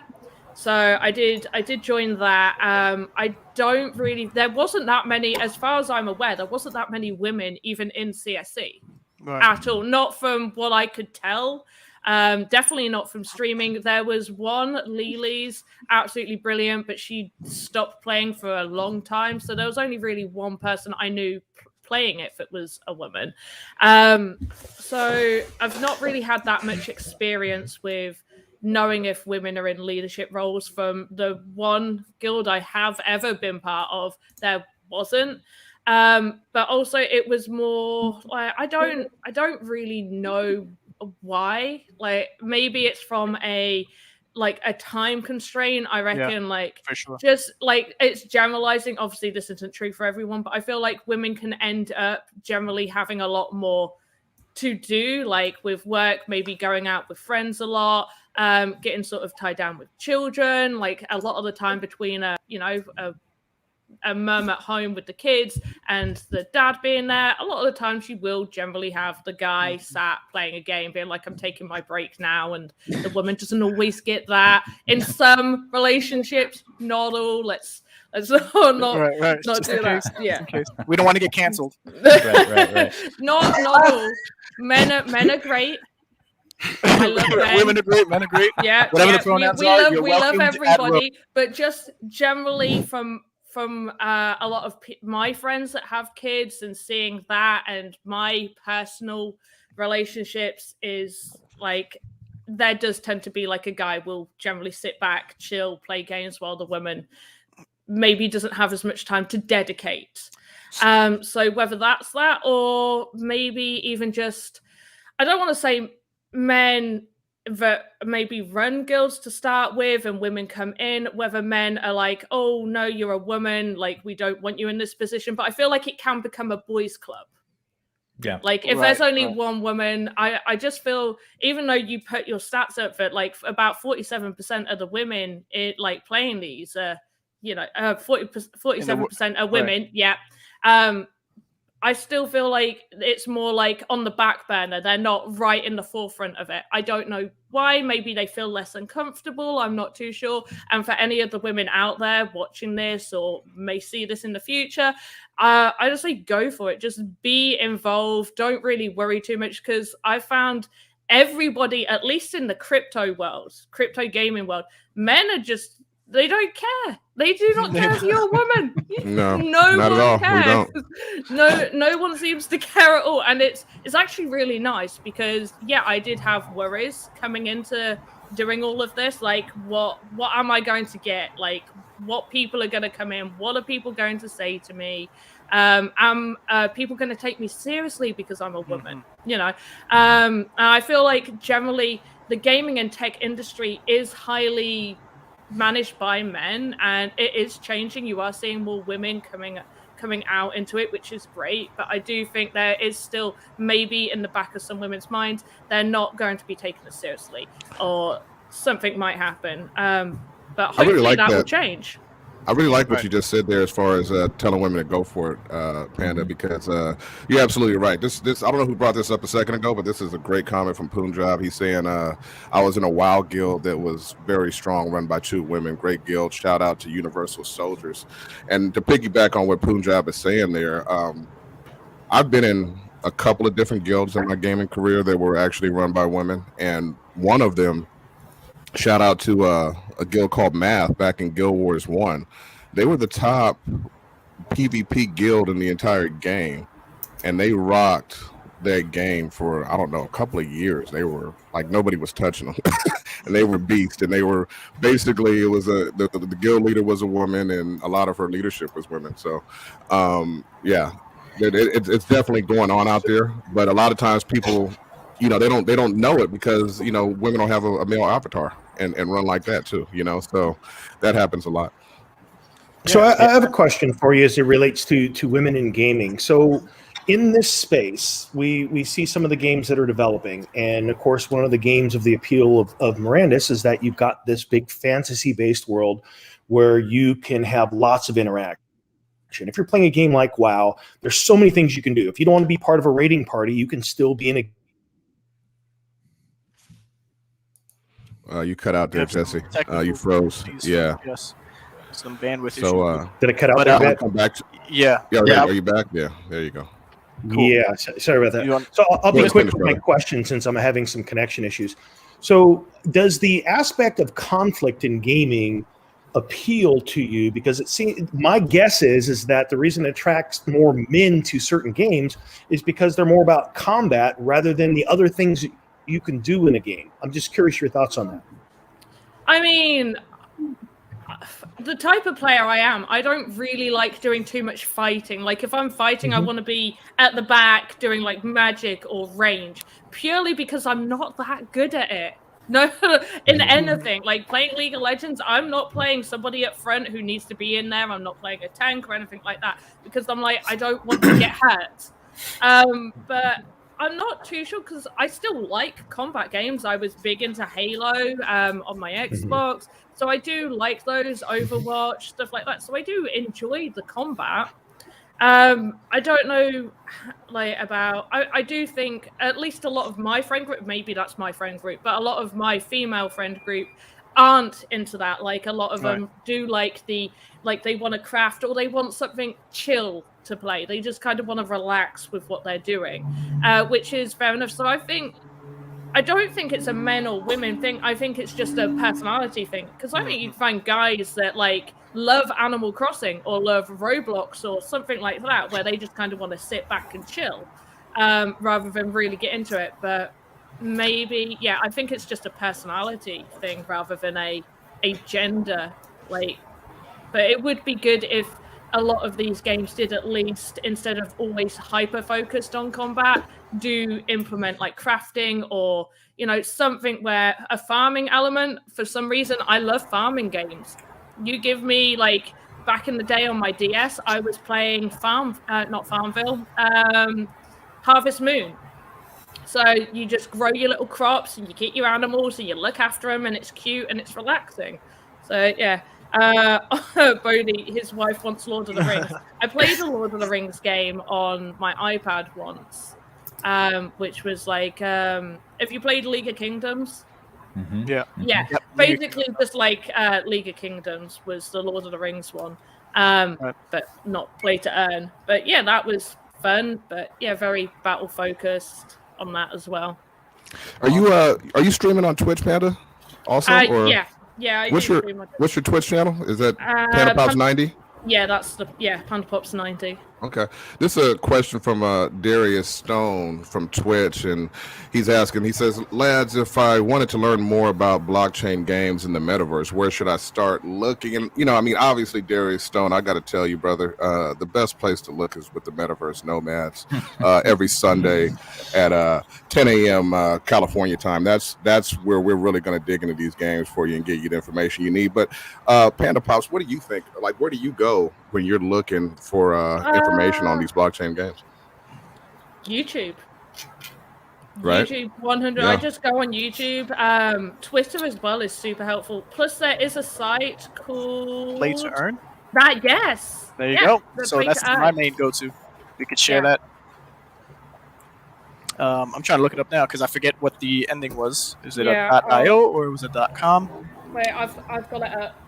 S8: So I did join that. There wasn't that many, as far as I'm aware, there wasn't that many women even in CSC at all. Not from what I could tell. Definitely not from streaming. There was one, Lily's, absolutely brilliant, but she stopped playing for a long time. So there was only really one person I knew playing it if it was a woman. So I've not really had that much experience with knowing if women are in leadership roles. From the one guild I have ever been part of, there wasn't. But also it was more like I don't really know why. Like maybe it's from a time constraint. I reckon
S4: for sure.
S8: Just like it's generalizing. Obviously this isn't true for everyone, but I feel like women can end up generally having a lot more to do, like with work, maybe going out with friends a lot, getting sort of tied down with children, like a lot of the time between a mum at home with the kids and the dad being there. A lot of the times you will generally have the guy sat playing a game being like, I'm taking my break now, and the woman doesn't always get that. In some relationships, not all. Let's not do that. Yeah,
S4: we don't want to get canceled.
S2: right.
S8: Not all. Men are great. I love men.
S4: Women are great. Men are great.
S8: Yeah,
S4: whatever the pronouns are.
S8: We love everybody, but just generally from a lot of my friends that have kids and seeing that, and my personal relationships is like there does tend to be like a guy will generally sit back, chill, play games, while the woman maybe doesn't have as much time to dedicate. So whether that's that, or maybe even just, I don't want to say men that maybe run guilds to start with and women come in, whether men are like, oh no, you're a woman, like we don't want you in this position. But I feel like it can become a boys' club.
S2: Yeah.
S8: Like if there's only one woman, I just feel, even though you put your stats up that like about 47% of the women like playing these, 47% are women. Yeah. I still feel like it's more like on the back burner. They're not right in the forefront of it. I don't know why. Maybe they feel less uncomfortable. I'm not too sure. And for any of the women out there watching this or may see this in the future, I just say go for it. Just be involved. Don't really worry too much, because I found everybody, at least in the crypto world, crypto gaming world, men are just, they don't care. They do not care if you're a woman.
S7: No,
S8: no
S7: not
S8: one
S7: at all.
S8: cares.
S7: We don't.
S8: No one seems to care at all. And it's actually really nice, because I did have worries coming into doing all of this. Like, what am I going to get? Like, what people are going to come in? What are people going to say to me? Am people going to take me seriously because I'm a woman? And I feel like generally the gaming and tech industry is highly managed by men, and it is changing. You are seeing more women coming out into it, which is great, but I do think there is still maybe in the back of some women's minds they're not going to be taken as seriously, or something might happen, but hopefully that will change.
S7: I really like what you just said there, as far as telling women to go for it, Panda, because you're absolutely right. This I don't know who brought this up a second ago, but this is a great comment from Punjab. He's saying, I was in a WoW guild that was very strong, run by 2 women. Great guild. Shout out to Universal Soldiers. And to piggyback on what Punjab is saying there, I've been in a couple of different guilds in my gaming career that were actually run by women, and one of them, shout out to a guild called Math back in Guild Wars 1. They were the top PvP guild in the entire game, and they rocked that game for, I don't know, a couple of years. They were like, nobody was touching them. And they were beasts, and they were basically, it was the guild leader was a woman, and a lot of her leadership was women. So it's definitely going on out there, but a lot of times people, they don't know it, because women don't have a male avatar and run like that too, so that happens a lot.
S3: So I have a question for you as it relates to women in gaming. So in this space, we see some of the games that are developing, and of course one of the games of the appeal of Mirandus is that you've got this big fantasy-based world where you can have lots of interaction. If you're playing a game like WoW, there's so many things you can do. If you don't want to be part of a raiding party, you can still be in a
S7: you cut out there, Jesse. You froze. Yeah.
S4: Yes. Some bandwidth issues.
S7: So
S3: did I cut out there?
S7: Come back to,
S4: yeah.
S7: Are you back? Yeah. There you go.
S3: Cool. Yeah. Sorry about that. So I'll be quick with my question, since I'm having some connection issues. So does the aspect of conflict in gaming appeal to you? Because it seems, my guess is that the reason it attracts more men to certain games is because they're more about combat rather than the other things you can do in a game. I'm just curious your thoughts on that.
S8: I mean, the type of player I am, I don't really like doing too much fighting. Like if I'm fighting, I want to be at the back doing like magic or range, purely because I'm not that good at it. No, in anything, like playing League of Legends, I'm not playing somebody up front who needs to be in there. I'm not playing a tank or anything like that, because I'm like, I don't want to get hurt. But I'm not too sure, because I still like combat games. I was big into Halo on my Xbox. So I do like those, Overwatch, stuff like that. So I do enjoy the combat. I don't know, I do think at least a lot of my friend group, maybe that's my friend group, but a lot of my female friend group aren't into that. Like a lot of them do like they want to craft, or they want something chill to play. They just kind of want to relax with what they're doing, which is fair enough. So I don't think it's a men or women thing. I think it's just a personality thing. Because I think you find guys that love Animal Crossing or love Roblox or something like that, where they just kind of want to sit back and chill, rather than really get into it. But maybe, yeah, I think it's just a personality thing rather than a gender. Like, but it would be good if a lot of these games did, at least, instead of always hyper focused on combat, do implement like crafting or, you know, something where a farming element. For some reason, I love farming games. You give me, like, back in the day on my DS, I was playing not Farmville, Harvest Moon. So you just grow your little crops and you keep your animals and you look after them, and it's cute and it's relaxing. So yeah, Bodhi, his wife wants Lord of the Rings. I played a Lord of the Rings game on my iPad once, which was like, have you played League of Kingdoms?
S2: Mm-hmm.
S4: Yeah.
S8: Yeah,
S4: Yep.
S8: basically just like League of Kingdoms was the Lord of the Rings one,
S4: Right.
S8: but not play to earn. But yeah, that was fun, but yeah, very battle focused on that as well.
S7: Are you streaming on Twitch, Panda? Also, or
S8: yeah. I
S7: what's
S8: do
S7: your
S8: stream on
S7: what's your Twitch channel? Is that
S8: Panda
S7: Pops 90?
S8: Yeah, that's Panda Pops 90.
S7: Okay. This is a question from Darius Stone from Twitch, and he's asking, he says, lads, if I wanted to learn more about blockchain games in the metaverse, where should I start looking? And, you know, I mean, obviously, Darius Stone, I got to tell you, brother, the best place to look is with the Metaverse Nomads every Sunday at 10 a.m. California time. That's where we're really going to dig into these games for you and get you the information you need. But Panda Pops, what do you think? Like, where do you go when you're looking for information on these blockchain games?
S8: YouTube.
S7: Right.
S8: YouTube 100.
S7: Yeah.
S8: I just go on YouTube. Twitter as well is super helpful. Plus, there is a site called
S4: Play to Earn.
S8: That, yes.
S4: There you go. So
S8: Play
S4: that's
S8: to Earn.
S4: my main go-to. We could share that. I'm trying to look it up now because I forget what the ending was. Is it a .io or was it .com?
S8: Wait, I've got it up.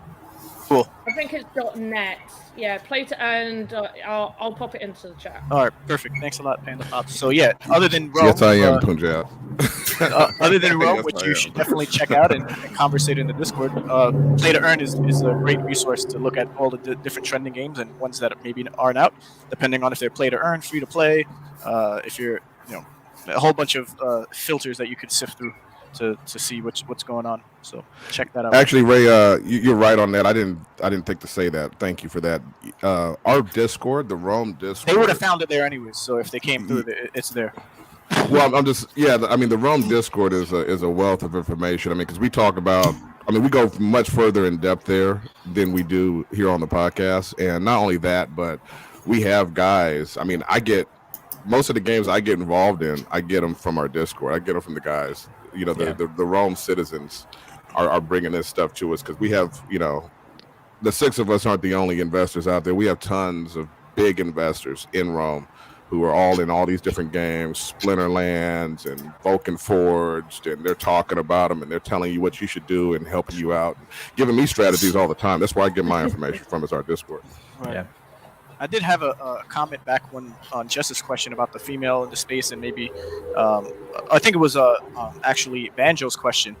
S4: Cool.
S8: I think it's .net. Yeah, Play to Earn. I'll pop it into the chat.
S4: All right, perfect. Thanks a lot, Panda Pops. So yeah, other than Rome,
S7: Yes, I am, Punjab.
S4: Other than Rome,
S7: Yes,
S4: which
S7: I
S4: you
S7: am.
S4: should definitely check out and conversate in the Discord. Play to Earn is a great resource to look at all the different trending games and ones that maybe aren't out, depending on if they're play to earn, free to play. If you're, a whole bunch of filters that you could sift through to see what's going on. So check that out.
S7: Actually, Ray, you're right on that. I didn't think to say that. Thank you for that. Our Discord, the Rome Discord,
S4: they would have found it there anyways. So if they came through, it's there.
S7: Well, I'm just I mean, the Rome Discord is a wealth of information. I mean, because we talk about, we go much further in depth there than we do here on the podcast. And not only that, but we have guys. I mean, I get most of the games I get involved in, I get them from our Discord. I get them from the guys. The Rome citizens are bringing this stuff to us because we have, the six of us aren't the only investors out there. We have tons of big investors in Rome who are all in all these different games, Splinterlands and Vulcan Forged, and they're talking about them and they're telling you what you should do and helping you out, and giving me strategies all the time. That's where I get my information from, is our Discord.
S4: Right. Yeah. I did have a comment back on Jess's question about the female in the space, and maybe I think it was actually Banjo's question,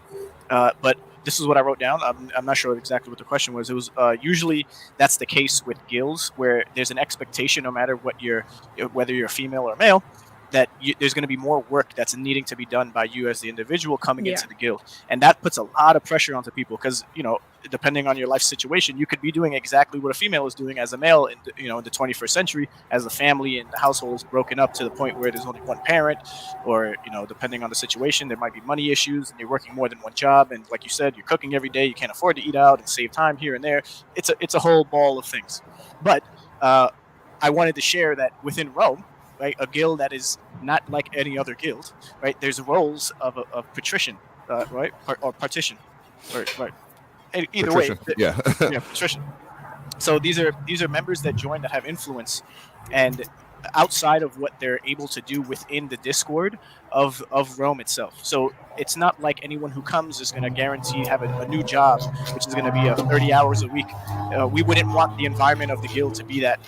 S4: but this is what I wrote down. I'm not sure exactly what the question was. It was usually that's the case with guilds where there's an expectation, no matter whether you're a female or male, that there's going to be more work that's needing to be done by you as the individual coming into the guild, and that puts a lot of pressure onto people because depending on your life situation, you could be doing exactly what a female is doing as a male in the 21st century, as the family and the household is broken up to the point where there's only one parent, or depending on the situation, there might be money issues and you're working more than one job, and like you said, you're cooking every day, you can't afford to eat out and save time here and there. It's a whole ball of things. But I wanted to share that within Rome, right, a guild that is not like any other guild, right? There's roles of patrician, right, or partition, right. Either
S7: patrician.
S4: Way,
S7: yeah,
S4: patrician. So these are members that join that have influence, and outside of what they're able to do within the Discord of Rome itself. So it's not like anyone who comes is going to guarantee have a new job, which is going to be 30 hours a week. We wouldn't want the environment of the guild to be that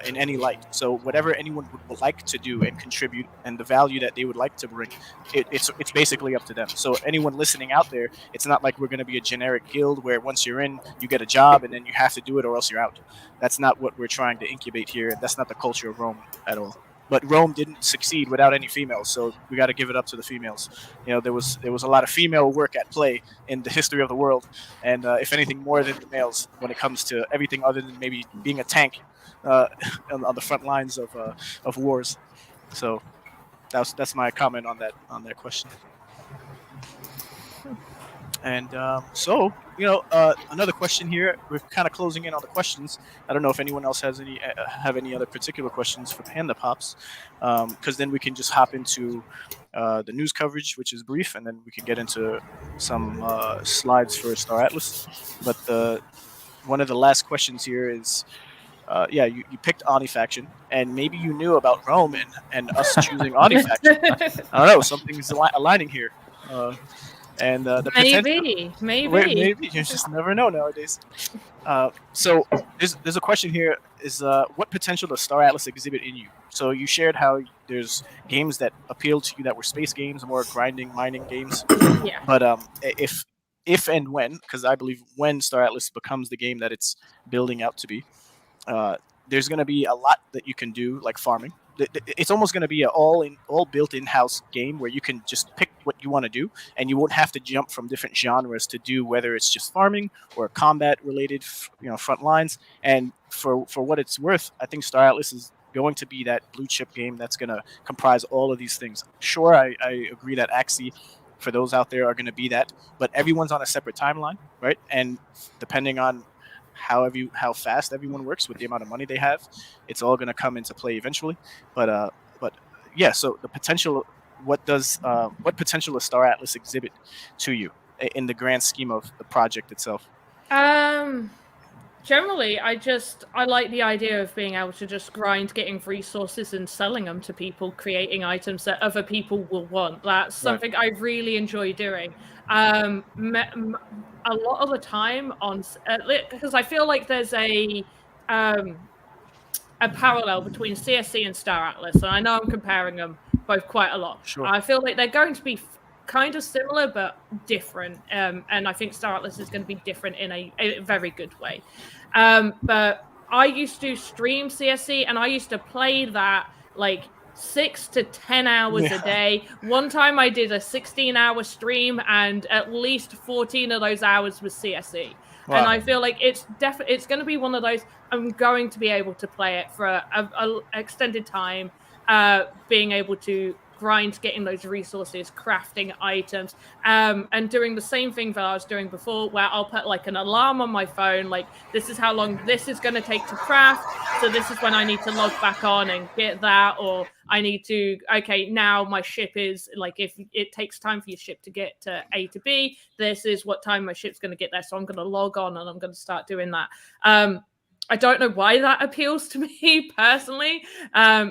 S4: in any light. So whatever anyone would like to do and contribute, and the value that they would like to bring, it's basically up to them. So anyone listening out there, it's not like we're going to be a generic guild where once you're in, you get a job and then you have to do it or else you're out. That's not what we're trying to incubate here. That's not the culture of Rome at all. but Rome didn't succeed without any females, so we got to give it up to the females. There was a lot of female work at play in the history of the world, and if anything, more than the males when it comes to everything other than maybe being a tank on the front lines of wars. So that's my comment on that question. And so, another question here. We're kind of closing in on the questions. I don't know if anyone else has have any other particular questions for Panda Pops, because then we can just hop into the news coverage, which is brief, and then we can get into some slides for Star Atlas. But one of the last questions here is, you picked ONI Faction, and maybe you knew about Rome and us choosing ONI Faction. I don't know, something's aligning here. And the maybe you just never know nowadays. So there's a question here: is what potential does Star Atlas exhibit in you? So you shared how there's games that appeal to you that were space games, more grinding, mining games.
S8: Yeah.
S4: But if and when, because I believe when Star Atlas becomes the game that it's building out to be, there's going to be a lot that you can do, like farming. It's almost going to be an all built in-house game where you can just pick what you want to do, and you won't have to jump from different genres to do whether it's just farming or combat related, front lines. And for what it's worth, I think Star Atlas is going to be that blue chip game that's going to comprise all of these things. Sure, I agree that Axie, for those out there, are going to be that, but everyone's on a separate timeline, right? And depending on how fast everyone works with the amount of money they have, it's all going to come into play eventually. But yeah, so the potential, what potential does Star Atlas exhibit to you in the grand scheme of the project itself?
S8: Generally, I like the idea of being able to just grind, getting resources and selling them to people, creating items that other people will want. That's something I really enjoy doing. A lot of the time because I feel like there's a parallel between CSC and Star Atlas, and I know I'm comparing them both quite a lot.
S4: Sure.
S8: I feel like they're going to be kind of similar but different, and I think Star Atlas is going to be different in a very good way. But I used to stream CSC, and I used to play that like 6 to 10 hours a day. One time I did a 16-hour stream, and at least 14 of those hours was CSE. Wow. And I feel like it's going to be one of those. I'm going to be able to play it for a extended time, being able to grind, getting those resources, crafting items, and doing the same thing that I was doing before, where I'll put like an alarm on my phone, like this is how long this is going to take to craft, so this is when I need to log back on and get that, or I need to, okay, now my ship is, like, if it takes time for your ship to get to A to B, this is what time my ship's going to get there, so I'm going to log on and I'm going to start doing that. I don't know why that appeals to me personally.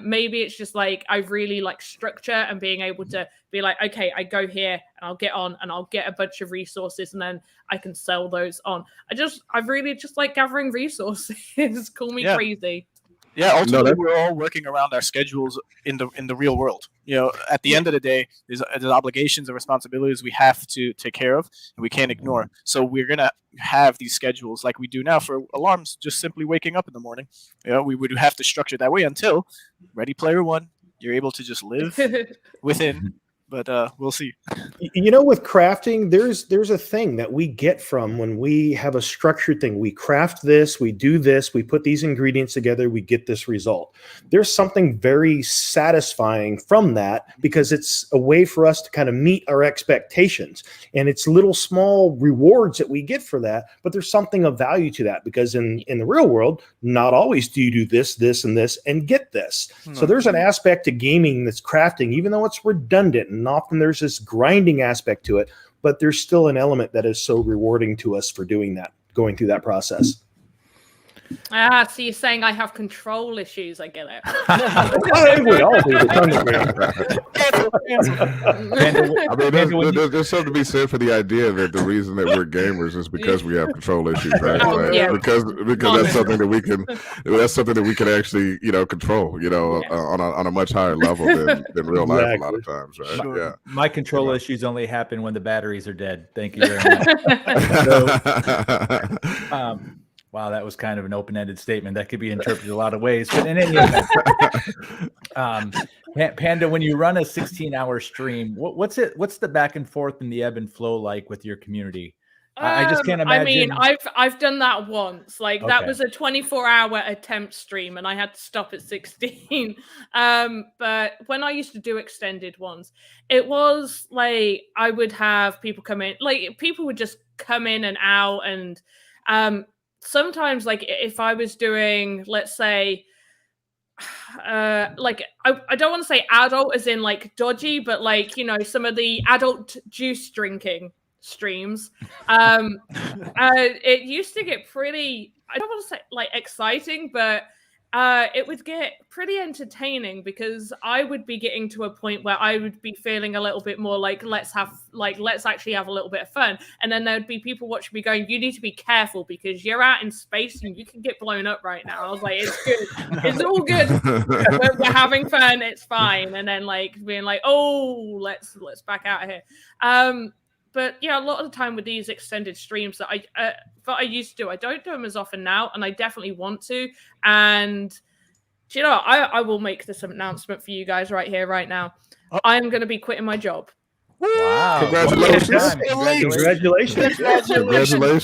S8: Maybe it's just like I really like structure and being able to be like, okay, I go here and I'll get on and I'll get a bunch of resources and then I can sell those on. I really just like gathering resources. Call me crazy.
S4: Yeah, ultimately, we're all working around our schedules in the real world. At the end of the day, there's obligations and responsibilities we have to take care of, and we can't ignore. So we're gonna have these schedules like we do now for alarms, just simply waking up in the morning. We would have to structure it that way until Ready Player One, you're able to just live within. But we'll see.
S3: With crafting, there's a thing that we get from when we have a structured thing. We craft this, we do this, we put these ingredients together, we get this result. There's something very satisfying from that because it's a way for us to kind of meet our expectations. And it's little small rewards that we get for that, but there's something of value to that because in the real world, not always do you do this, this, and this and get this. So there's an aspect to gaming that's crafting, even though it's redundant. And often there's this grinding aspect to it, but there's still an element that is so rewarding to us for doing that, going through that process.
S8: So you're saying I have control issues. I get it.
S3: We all do.
S7: There's something to be said for the idea that the reason that we're gamers is because we have control issues, right? Because that's something that we can. That's something that we can actually, control. On a much higher level than real life a lot of times, right?
S2: Sure.
S7: Yeah.
S2: My control issues only happen when the batteries are dead. Thank you very much. Wow, that was kind of an open-ended statement that could be interpreted a lot of ways. But in any event, Panda, when you run a 16-hour stream, what's the back and forth and the ebb and flow like with your community? I just can't imagine.
S8: I mean, I've done that once. Like that
S2: Okay.
S8: was a 24-hour attempt stream, and I had to stop at 16. But when I used to do extended ones, it was like I would have people come in. Like people would just come in and out, and sometimes, like if I was doing, let's say, like I don't want to say adult as in like dodgy, but like, you know, some of the adult juice drinking streams, it used to get pretty, I don't want to say like exciting, but it would get pretty entertaining because I would be getting to a point where I would be feeling a little bit more like let's actually have a little bit of fun, and then there'd be people watching me going, you need to be careful because you're out in space and you can get blown up right now. I was like, it's good, it's all good, we're having fun, it's fine. And then like being like, oh, let's back out of here. But yeah, a lot of the time with these extended streams that I used to do, I don't do them as often now, and I definitely want to. And do you know, I will make this announcement for you guys right here, right now. I'm going to be quitting my job.
S2: Wow!
S7: Congratulations!
S4: Congratulations!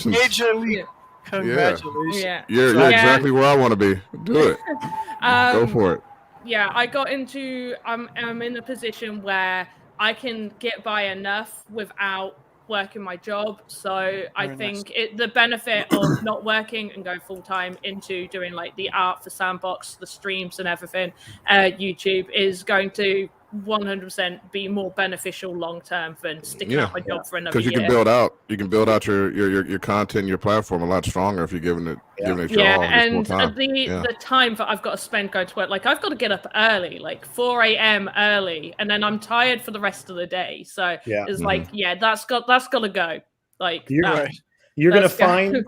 S7: Major
S4: league. Congratulations!
S8: Yeah.
S7: You're exactly where I want to be. Do it. Go for it.
S8: Yeah, I got into. I'm in a position where I can get by enough without working my job. So I think the benefit of not working and going full time into doing like the art for Sandbox, the streams and everything, YouTube is going to 100% be more beneficial long term than sticking out my job for another year.
S7: Because you can build out your content, your platform a lot stronger if you're giving it your all.
S8: And the time that I've got to spend going to work, like I've got to get up early, like 4 a.m. early, and then I'm tired for the rest of the day. So it's like, that's got to go. Like
S3: you're gonna find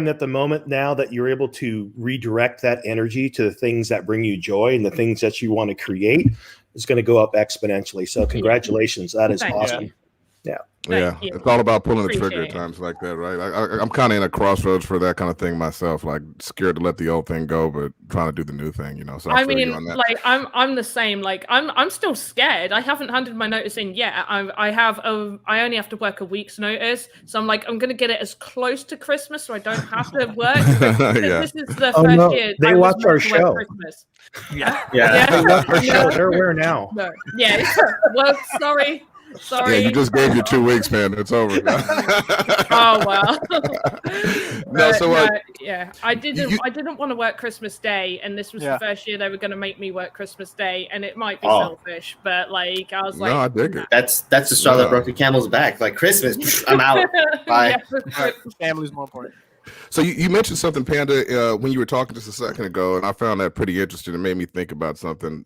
S3: that the moment now that you're able to redirect that energy to the things that bring you joy and the things that you want to create is going to go up exponentially. So congratulations. That is awesome.
S7: Yeah, it's all about pulling the trigger at times like that, right? I'm kind of in a crossroads for that kind of thing myself, like scared to let the old thing go, but trying to do the new thing, you know. So I mean,
S8: like I'm the same. Like I'm still scared. I haven't handed my notice in yet. I only have to work a week's notice, so I'm like I'm gonna get it as close to Christmas so I don't have to work. This is the first year
S3: they watch our show.
S8: They
S3: watch our show. They're aware now.
S8: No. Yeah. Well, sorry.
S7: Yeah, you just gave your 2 weeks, man. It's over.
S8: Oh well. I didn't want to work Christmas Day, and this was the first year they were going to make me work Christmas Day, and it might be selfish, but like I was like,
S7: no, I dig it.
S5: That's the straw that broke the camel's back. Like Christmas, I'm out. Bye.
S4: Family's more important.
S7: So you mentioned something, Panda, when you were talking just a second ago, and I found that pretty interesting. It made me think about something.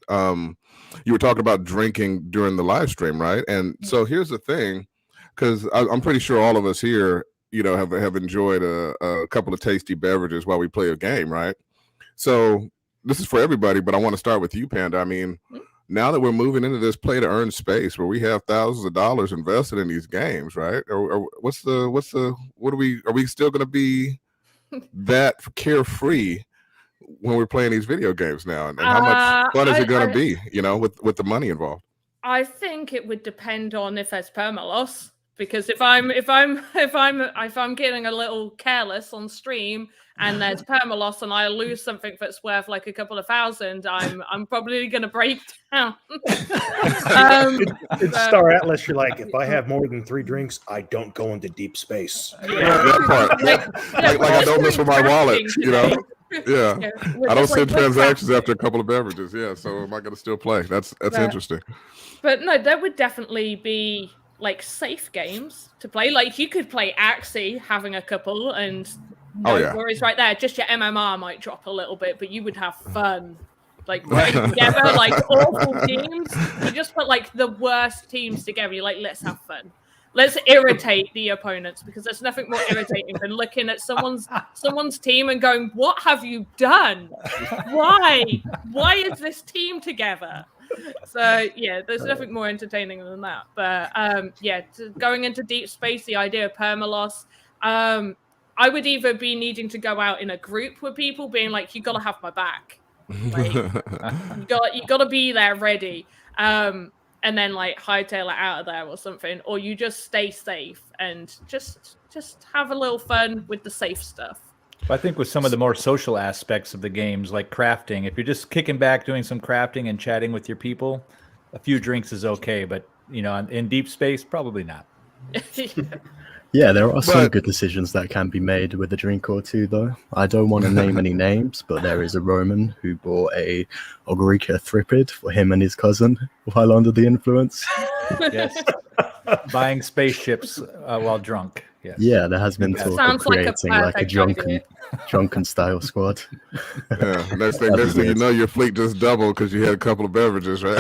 S7: You were talking about drinking during the live stream, right? And so here's the thing, because I'm pretty sure all of us here, you know, have enjoyed a couple of tasty beverages while we play a game, right? So this is for everybody, but I want to start with you, Panda. I mean, now that we're moving into this play to earn space where we have thousands of dollars invested in these games, right? Or are we still going to be that carefree when we're playing these video games now? And how much fun is it going to be, you know, with the money involved?
S8: I think it would depend on if there's permaloss. Because if I'm getting a little careless on stream and there's permaloss and I lose something that's worth like a couple of thousand, I'm probably gonna break down.
S3: It's Star Atlas. You're like, if I have more than 3 drinks, I don't go into deep space.
S7: That part. Like I don't mess with my wallet, you know. Yeah, I don't send transactions after a couple of beverages. Yeah, so am I gonna still play? That's interesting.
S8: But no, there would definitely be like safe games to play. Like you could play Axie having a couple and no worries right there. Just your MMR might drop a little bit, but you would have fun. Like putting together like awful teams. You just put like the worst teams together. You're like, let's have fun. Let's irritate the opponents, because there's nothing more irritating than looking at someone's team and going, what have you done? Why is this team together? So yeah, there's nothing more entertaining than that. But going into deep space, the idea of permaloss, I would either be needing to go out in a group with people, being like, "You got to have my back, like you got to be there ready," and then like hightail it out of there or something, or you just stay safe and just have a little fun with the safe stuff.
S2: I think with some of the more social aspects of the games, like crafting, if you're just kicking back, doing some crafting and chatting with your people, a few drinks is okay. But, in deep space, probably not.
S6: Yeah, there are some good decisions that can be made with a drink or two, though. I don't want to name any names, but there is a Roman who bought a Ogrica Thripid for him and his cousin while under the influence.
S2: Yes. Buying spaceships while drunk. Yes.
S6: Yeah, there has been talk of creating like a drunken style squad.
S7: Yeah, next thing you know, your fleet just doubled because you had a couple of beverages, right?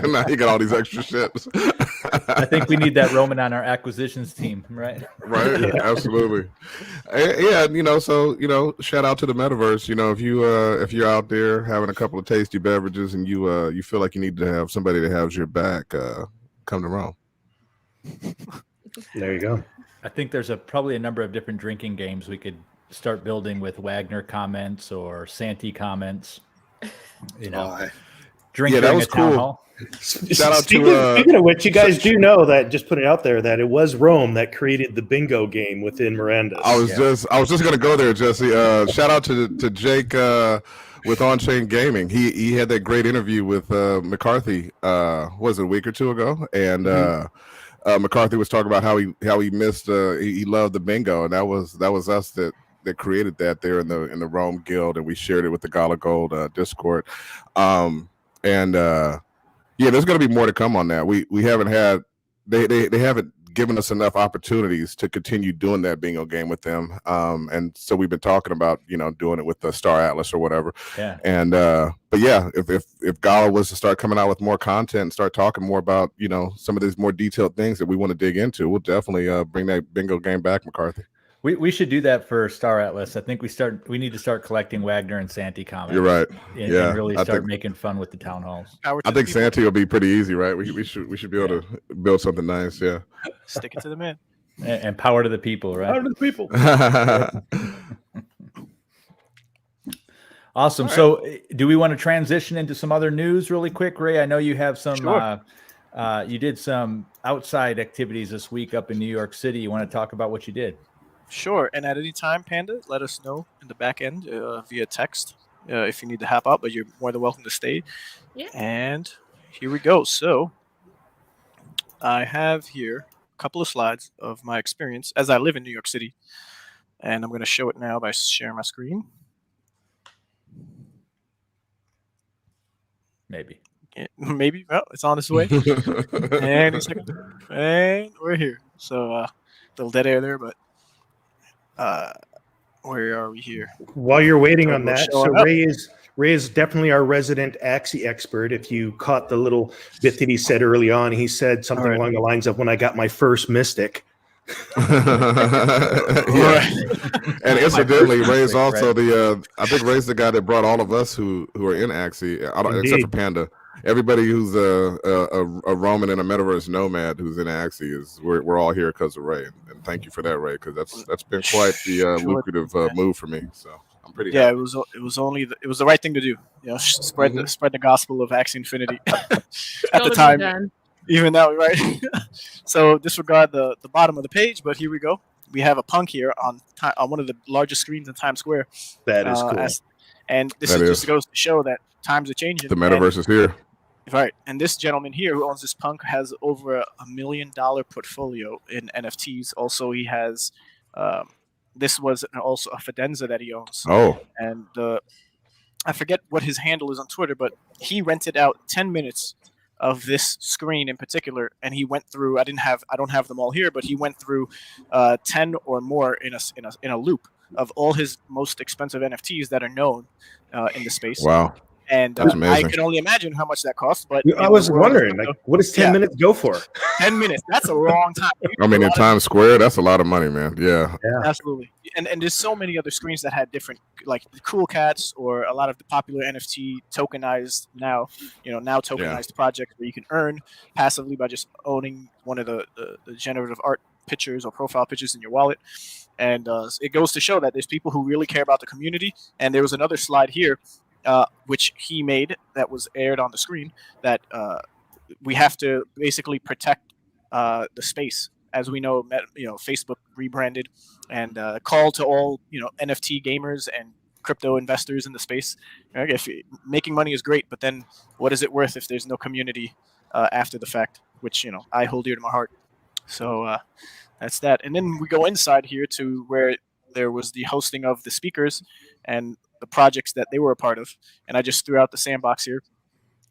S7: Now you got all these extra ships.
S2: I think we need that Roman on our acquisitions team, right?
S7: Right, yeah. Absolutely. Yeah, so shout out to the Metaverse. If you're out there having a couple of tasty beverages and you feel like you need to have somebody that has your back, come to Rome.
S3: There you go.
S2: I think there's probably a number of different drinking games we could start building with Wagner comments or Santee comments. Drinking
S7: that was
S2: a town
S7: cool.
S2: hall.
S7: Shout out
S3: speaking of which, you guys do know that, just put it out there, that it was Rome that created the bingo game within Miranda.
S7: I was just gonna go there, Jesse. Shout out to Jake with On-Chain Gaming. He had that great interview with McCarthy. Was it a week or two ago? And McCarthy was talking about how he missed he loved the bingo, and that was us that created that there in the Rome Guild, and we shared it with the Gala Gold Discord. Yeah, there's going to be more to come on that. We haven't had they haven't given us enough opportunities to continue doing that bingo game with them. And so we've been talking about doing it with the Star Atlas or whatever.
S2: Yeah.
S7: And but yeah, if Gala was to start coming out with more content and start talking more about some of these more detailed things that we want to dig into, we'll definitely bring that bingo game back, McCarthy.
S2: We should do that for Star Atlas. I think we need to start collecting Wagner and Santee comments.
S7: You're right.
S2: And really start making fun with the town halls.
S7: I think Santee will be pretty easy, right? We should be able to build something nice. Yeah.
S4: Stick it to the man.
S2: And power to the people, right?
S3: Power to the people.
S2: Awesome. Right. So do we want to transition into some other news really quick, Ray? I know you have some you did some outside activities this week up in New York City. You want to talk about what you did?
S4: Sure, and at any time, Panda, let us know in the back end via text if you need to hop out, but you're more than welcome to stay.
S8: Yeah.
S4: And here we go. So I have here a couple of slides of my experience as I live in New York City, and I'm going to show it now by sharing my screen.
S2: Maybe.
S4: Yeah, maybe. Well, it's on its way. And a second. And we're here. So little dead air there, but where are we here?
S3: While you're waiting on that, so Ray is definitely our resident Axie expert. If you caught the little bit that he said early on, he said something along the lines of, "When I got my first Mystic."
S7: Yeah. And incidentally, Ray's also I think Ray's the guy that brought all of us who are in Axie, except for Panda. Everybody who's a Roman and a Metaverse Nomad who's in Axie we're all here because of Ray, and thank you for that, Ray, because that's been quite the lucrative move for me. So I'm pretty happy.
S4: It was the right thing to do. Spread the gospel of Axie Infinity at the time. Even now, right? So disregard the bottom of the page, but here we go. We have a punk here on one of the largest screens in Times Square.
S3: That is cool.
S4: And this just goes to show that times are changing.
S7: The Metaverse is here.
S4: Right. And this gentleman here who owns this punk has over $1 million portfolio in NFTs. Also, he has this was also a Fidenza that he owns.
S7: Oh.
S4: And I forget what his handle is on Twitter, but he rented out 10 minutes of this screen in particular, and he went through. I don't have them all here, but he went through 10 or more in a loop of all his most expensive NFTs that are known in the space.
S7: Wow.
S4: And I can only imagine how much that costs. But
S3: I was wondering, what does 10 minutes go for?
S4: 10 minutes. That's a long time.
S7: I mean, in Times Square, that's a lot of money, man. Yeah.
S4: Absolutely. And there's so many other screens that had different, like Cool Cats or a lot of the popular NFT tokenized tokenized projects where you can earn passively by just owning one of the generative art pictures or profile pictures in your wallet. And it goes to show that there's people who really care about the community. And there was another slide here, which he made that was aired on the screen, that we have to basically protect the space. As we know, Facebook rebranded, and call to all NFT gamers and crypto investors in the space. If making money is great, but then what is it worth if there's no community after the fact? Which I hold dear to my heart. So that's that. And then we go inside here to where there was the hosting of the speakers and the projects that they were a part of. And I just threw out the sandbox here.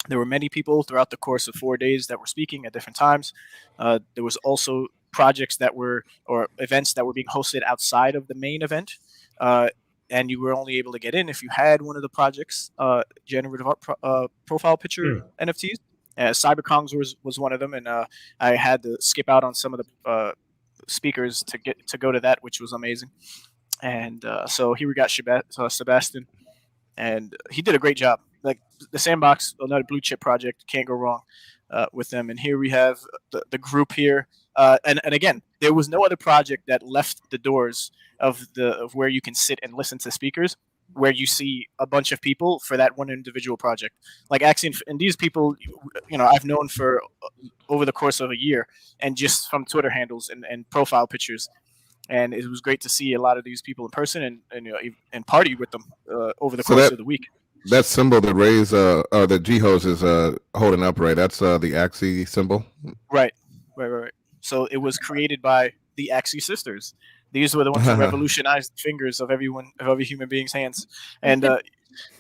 S4: There were many people throughout the course of 4 days that were speaking at different times. There was also projects that were, or events that were being hosted outside of the main event. And you were only able to get in if you had one of the projects, generative art profile picture NFTs. CyberKongs was one of them, and I had to skip out on some of the speakers to go to that, which was amazing. And so here we got Sebastian, and he did a great job. Like the Sandbox, another blue chip project, can't go wrong with them. And here we have the group here, and again, there was no other project that left the doors of where you can sit and listen to speakers, where you see a bunch of people for that one individual project. Like Axiom, and these people, I've known for over the course of a year, and just from Twitter handles and profile pictures. And it was great to see a lot of these people in person and party with them over the course of the week.
S7: That symbol that Ray's that G-Hose is holding up, right? That's the Axie symbol.
S4: Right. So it was created by the Axie sisters. These were the ones who revolutionized the fingers of every human being's hands. And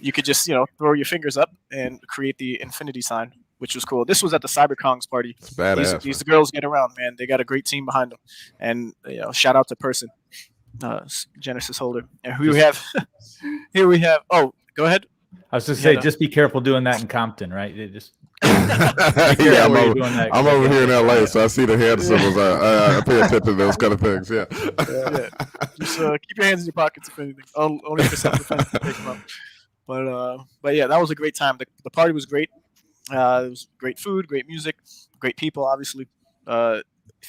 S4: you could just throw your fingers up and create the infinity sign, which was cool. This was at the CyberKongs party.
S7: It's badass.
S4: These girls get around, man. They got a great team behind them. And shout out to Person, Genesis holder. And who we have here we have. Oh, go ahead.
S2: I was just say, just be careful doing that in Compton, right?
S7: Yeah, I'm over here in LA, so I see the hand symbols. I pay attention to those kind of things. Yeah.
S4: Just keep your hands in your pockets if anything. Only for self-defense to take them up. But yeah, that was a great time. The party was great. It was great food, great music, great people. Obviously, for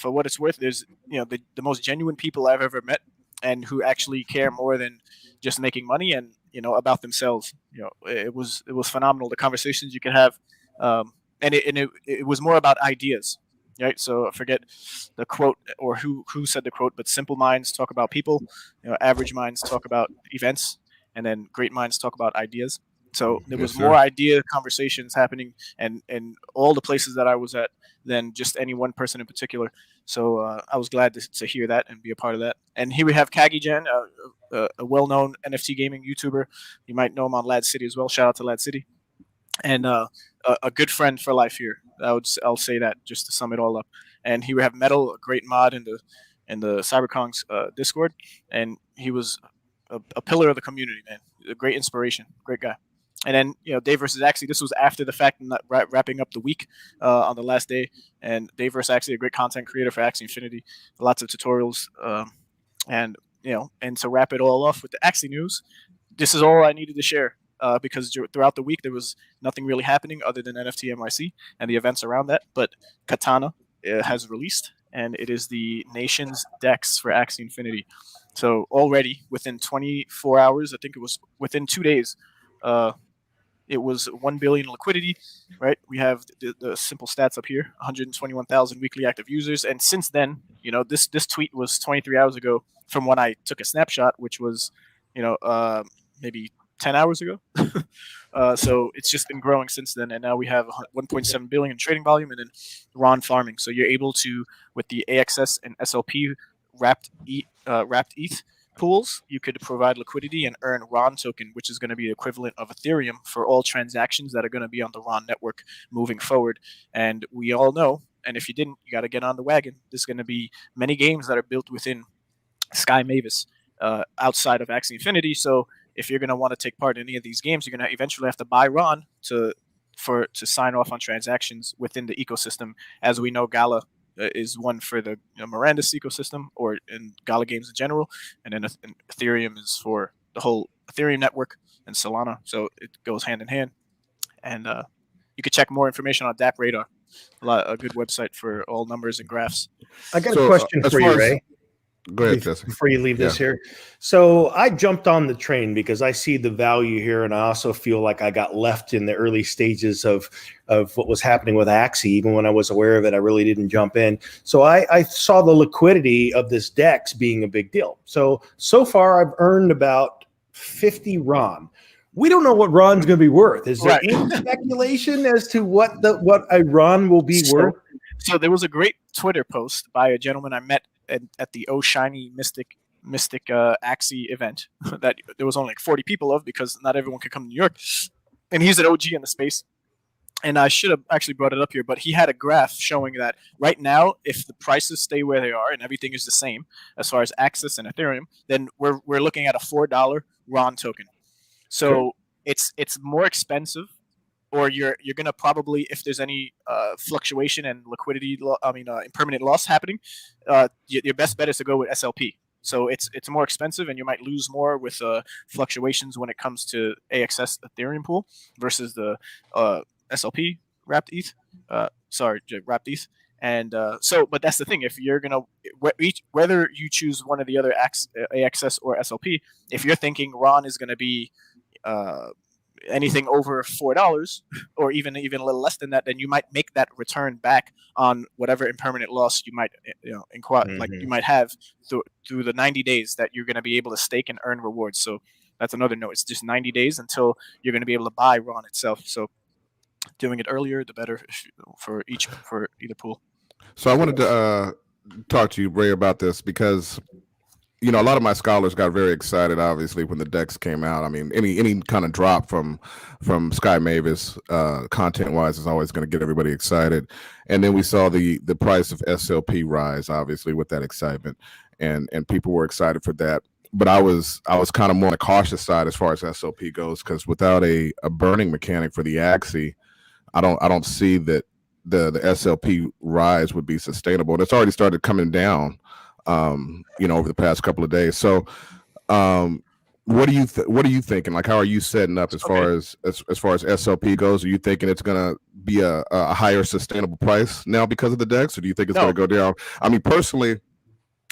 S4: what it's worth, there's the most genuine people I've ever met, and who actually care more than just making money and about themselves. It was phenomenal, the conversations you could have, and it was more about ideas, right? So I forget the quote or who said the quote, but simple minds talk about people, average minds talk about events, and then great minds talk about ideas. So there was more idea conversations happening and all the places that I was at than just any one person in particular. So I was glad to hear that and be a part of that. And here we have Kagijan, a well-known NFT gaming YouTuber. You might know him on Lad City as well. Shout out to Lad City. And a good friend for life here. I'll say that just to sum it all up. And here we have Metal, a great mod in the CyberKongs Discord. And he was a pillar of the community, man. A great inspiration. Great guy. And then, Dave versus Axie, this was after the fact, and wrapping up the week on the last day. And Dave versus Axie, a great content creator for Axie Infinity, lots of tutorials. And to wrap it all off with the Axie news, this is all I needed to share because throughout the week, there was nothing really happening other than NFT NYC and the events around that. But Katana has released, and it is the nation's DEX for Axie Infinity. So already within 24 hours, I think it was within 2 days, it was 1 billion liquidity, right? We have the simple stats up here: 121,000 weekly active users. And since then, this tweet was 23 hours ago from when I took a snapshot, which was, maybe 10 hours ago. So it's just been growing since then. And now we have 1.7 billion trading volume and then RON farming. So you're able to, with the AXS and SLP wrapped ETH pools, you could provide liquidity and earn RON token, which is going to be the equivalent of Ethereum for all transactions that are going to be on the RON network moving forward. And we all know, and if you didn't, you got to get on the wagon. There's going to be many games that are built within Sky Mavis outside of Axie Infinity. So if you're going to want to take part in any of these games, you're going to eventually have to buy RON to sign off on transactions within the ecosystem. As we know, Gala is one for the Mirandus ecosystem, or in Gala games in general, and then Ethereum is for the whole Ethereum network, and Solana. So it goes hand in hand. And you can check more information on DApp Radar, a good website for all numbers and graphs.
S3: I got a question for you, Ray.
S7: Go ahead, Jesse.
S3: Before you leave this here. So I jumped on the train because I see the value here, and I also feel like I got left in the early stages of what was happening with Axie. Even when I was aware of it, I really didn't jump in. So I saw the liquidity of this DEX being a big deal. So far I've earned about 50 RON. We don't know what RON's going to be worth. Is there any speculation as to what a RON will be worth?
S4: So there was a great Twitter post by a gentleman I met at the Oh Shiny Mystic Axie event that there was only like 40 people of, because not everyone could come to New York. And he's an OG in the space. And I should have actually brought it up here, but he had a graph showing that right now, if the prices stay where they are and everything is the same as far as Axis and Ethereum, then we're looking at a $4 RON token. So it's more expensive, or you're gonna probably, if there's any fluctuation and liquidity, impermanent loss happening, your best bet is to go with SLP. So it's more expensive, and you might lose more with fluctuations when it comes to AXS Ethereum pool versus the SLP wrapped ETH. Wrapped ETH. And but that's the thing. If you're gonna, whether you choose one of the other AXS or SLP, if you're thinking RON is gonna be anything over $4, or even a little less than that, then you might make that return back on whatever impermanent loss you might like you might have through the 90 days that you're going to be able to stake and earn rewards. So that's another note. It's just 90 days until you're going to be able to buy RON itself. So doing it earlier, the better for either pool.
S7: So I wanted to talk to you, Ray, about this, because a lot of my scholars got very excited, obviously, when the DEX came out. I mean, any kind of drop from Sky Mavis, content-wise, is always going to get everybody excited. And then we saw the price of SLP rise, obviously, with that excitement, and people were excited for that. But I was kind of more on the cautious side as far as SLP goes, because without a burning mechanic for the Axie, I don't see that the SLP rise would be sustainable. And it's already started coming down over the past couple of days. So what are you thinking? Like, how are you setting up as far as SLP goes? Are you thinking it's gonna be a higher sustainable price now because of the DEX, or do you think it's gonna go down? I mean, personally,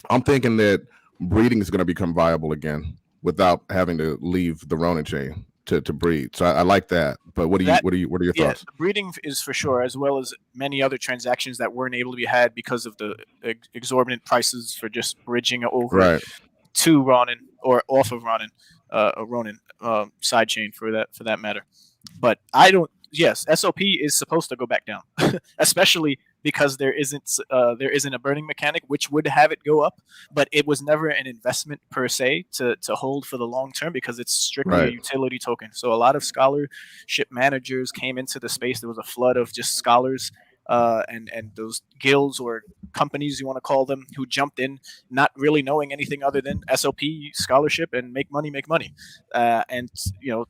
S7: I'm thinking that breeding is gonna become viable again without having to leave the Ronin chain to breed. So I like that. But what are your thoughts?
S4: Breeding is for sure, as well as many other transactions that weren't able to be had because of the exorbitant prices for just bridging over to Ronin or off of Ronin, Ronin sidechain for that matter. But SLP is supposed to go back down, especially because there isn't a burning mechanic, which would have it go up, but it was never an investment per se to hold for the long term, because it's strictly a utility token. So a lot of scholarship managers came into the space. There was a flood of just scholars and those guilds or companies, you want to call them, who jumped in not really knowing anything other than SLP scholarship and make money. And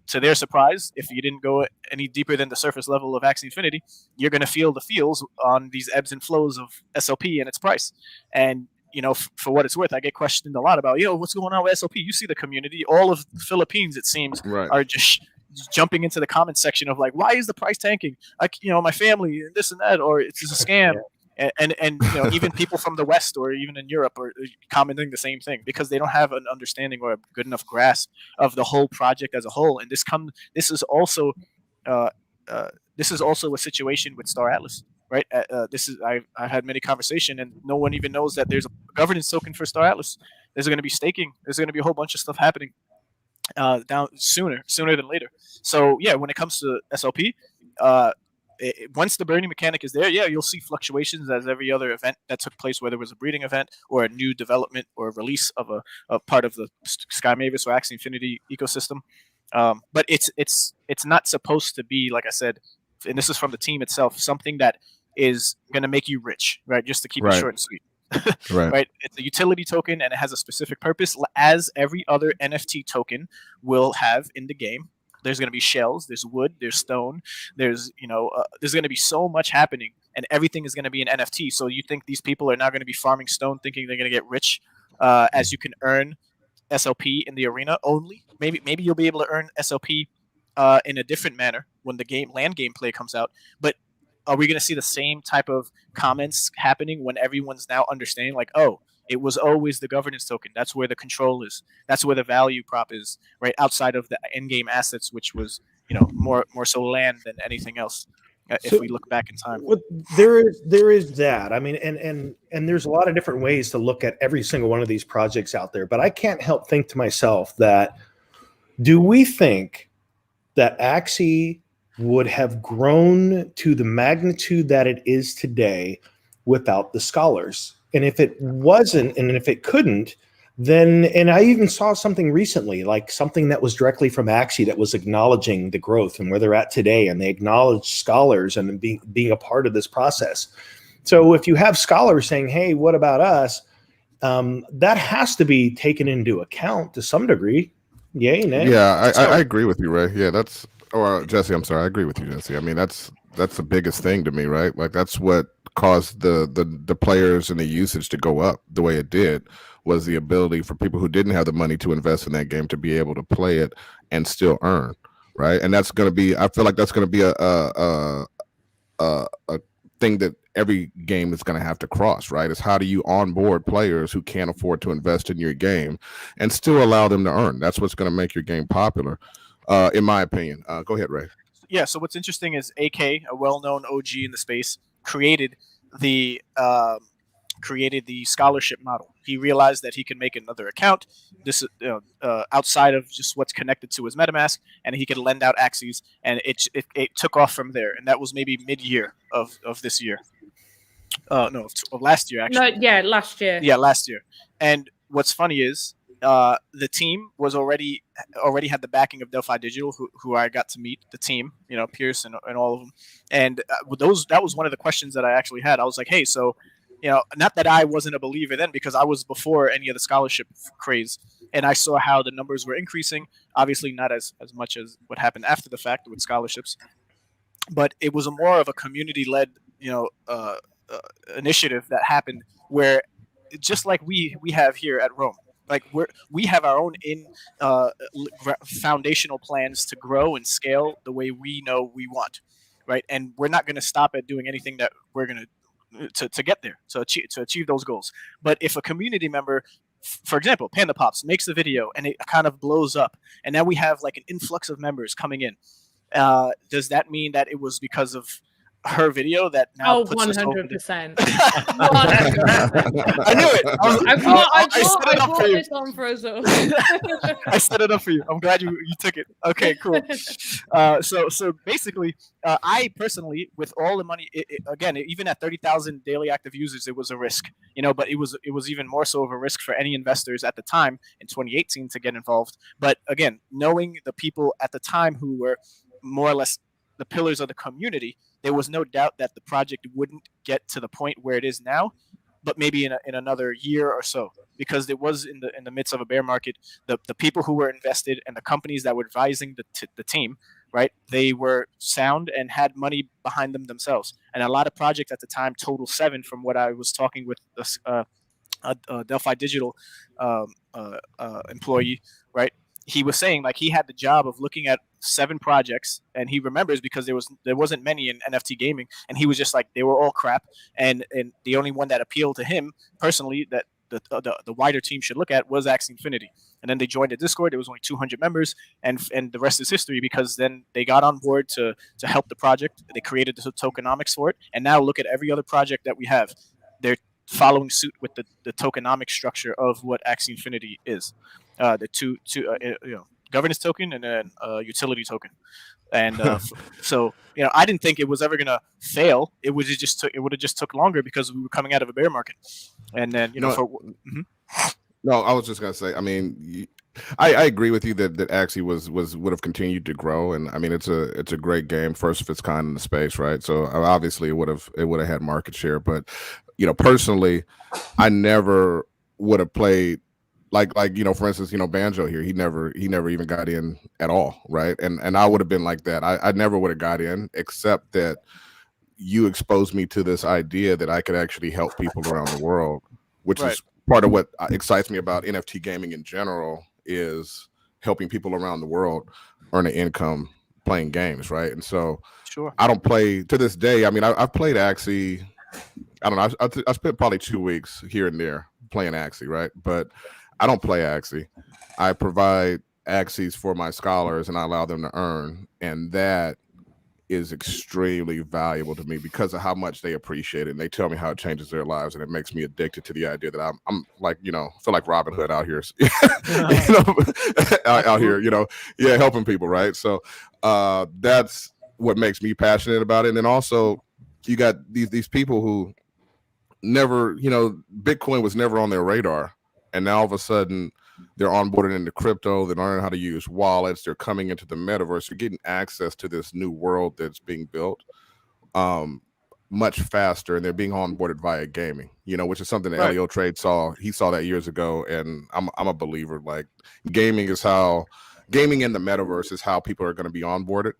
S4: to their surprise, if you didn't go any deeper than the surface level of Axie Infinity, you're going to feel the feels on these ebbs and flows of SLP and its price. And for what it's worth, I get questioned a lot about, what's going on with SLP? You see the community, all of the Philippines, it seems, are just jumping into the comment section of like, why is the price tanking? My family and this and that, or it's just a scam. And even people from the West or even in Europe are commenting the same thing, because they don't have an understanding or a good enough grasp of the whole project as a whole. And this is also a situation with Star Atlas, right? I've had many conversations, and no one even knows that there's a governance token for Star Atlas. There's going to be staking. There's going to be a whole bunch of stuff happening down sooner than later. So when it comes to SLP, once the burning mechanic is there, you'll see fluctuations as every other event that took place, whether it was a breeding event or a new development or a release of a part of the Sky Mavis or Axie Infinity ecosystem. But it's not supposed to be, like I said, and this is from the team itself, something that is going to make you rich, right? Just to keep it short and sweet. Right. It's a utility token, and it has a specific purpose, as every other NFT token will have in the game. There's going to be shells, there's wood, there's stone, there's going to be so much happening, and everything is going to be an NFT. So you think these people are now going to be farming stone, thinking they're going to get rich, as you can earn SLP in the arena only? Maybe you'll be able to earn SLP in a different manner when the land gameplay comes out. But are we going to see the same type of comments happening when everyone's now understanding, like, It was always the governance token. That's where the control is. That's where the value prop is, right? Outside of the in-game assets, which was, more so land than anything else. If we look back in time,
S3: there is that. I mean, and there's a lot of different ways to look at every single one of these projects out there. But I can't help think to myself that, do we think that Axie would have grown to the magnitude that it is today without the scholars? And if it wasn't, and if it couldn't, then, and I even saw something recently, like something that was directly from Axie that was acknowledging the growth and where they're at today, and they acknowledged scholars and being a part of this process. So if you have scholars saying, hey, what about us? That has to be taken into account to some degree. Yay, nay?
S7: Yeah, I agree with you, Ray. Yeah, Jesse, I'm sorry. I agree with you, Jesse. I mean, that's the biggest thing to me, right? Like, that's what caused the players and the usage to go up the way it did, was the ability for people who didn't have the money to invest in that game to be able to play it and still earn, right? And that's going to be, I feel like that's going to be a thing that every game is going to have to cross, right? Is how do you onboard players who can't afford to invest in your game and still allow them to earn? That's what's going to make your game popular, in my opinion. Go ahead, Ray.
S4: Yeah, so what's interesting is AK, a well-known OG in the space, created the scholarship model. He realized that he could make another account, this outside of just what's connected to his MetaMask, and he could lend out Axies, and it took off from there. And that was maybe mid-year of this year. Of last year, actually.
S8: No, yeah, last year.
S4: Yeah, last year. And what's funny is the team was already had the backing of Delphi Digital, who I got to meet, the team, Pierce and all of them. And that was one of the questions that I actually had. I was like, hey, so, not that I wasn't a believer then, because I was before any of the scholarship craze, and I saw how the numbers were increasing. Obviously not as much as what happened after the fact with scholarships, but it was more of a community-led, initiative that happened, where just like we have here at Rome, like we have our own foundational plans to grow and scale the way we know we want, right? And we're not going to stop at doing anything that we're going to get there, to achieve those goals. But if a community member, for example, Panda Pops, makes the video and it kind of blows up, and now we have like an influx of members coming in, does that mean that it was because of her video that now puts
S8: 100%.
S4: I knew it.
S8: I brought this on for us all.
S4: I set it up for you. I'm glad you took it. Okay, cool. So basically, I personally, with all the money, again, even at 30,000 daily active users, it was a risk, but it was even more so of a risk for any investors at the time in 2018 to get involved. But again, knowing the people at the time who were more or less the pillars of the community, there was no doubt that the project wouldn't get to the point where it is now, but maybe in another year or so, because it was in the midst of a bear market. The people who were invested and the companies that were advising the team, right, they were sound and had money behind them themselves. And a lot of projects at the time, total 7, from what I was talking with a Delphi Digital employee, right? He was saying, like, he had the job of looking at 7 projects, and he remembers because there wasn't many in NFT gaming, and he was just like, they were all crap, and the only one that appealed to him personally that the wider team should look at was Axie Infinity. And then they joined the Discord. There was only 200 members, and the rest is history, because then they got on board to help the project. They created the tokenomics for it, and now look at every other project that we have. They're following suit with the tokenomic structure of what Axie Infinity is. The two governance token and then utility token, and so I didn't think it was ever gonna fail. It would have just took longer because we were coming out of a bear market, and then
S7: No, I was just gonna say. I mean, I agree with you that Axie would have continued to grow, and I mean it's a great game, first of its kind in the space, right? So obviously it would have had market share, but personally, I never would have played. Like for instance, Banjo here, he never even got in at all, right? And I would have been like that. I never would have got in, except that you exposed me to this idea that I could actually help people around the world, which is part of what excites me about NFT gaming in general, is helping people around the world earn an income playing games, right? And so I don't play to this day. I mean, I've played Axie. I don't know. I spent probably 2 weeks here and there, playing Axie, right? But I don't play Axie. I provide Axies for my scholars, and I allow them to earn, and that is extremely valuable to me because of how much they appreciate it, and they tell me how it changes their lives, and it makes me addicted to the idea that I'm like, feel like Robin Hood out here, out here, helping people, right? So that's what makes me passionate about it. And then also you got these people who never, Bitcoin was never on their radar, and now all of a sudden they're onboarded into crypto. They're learning how to use wallets. They're coming into the metaverse. You're getting access to this new world that's being built much faster, and they're being onboarded via gaming, which is something that
S4: Right.
S7: Elio Trade saw. He saw that years ago, and I'm a believer. Like, gaming in the metaverse is how people are going to be onboarded.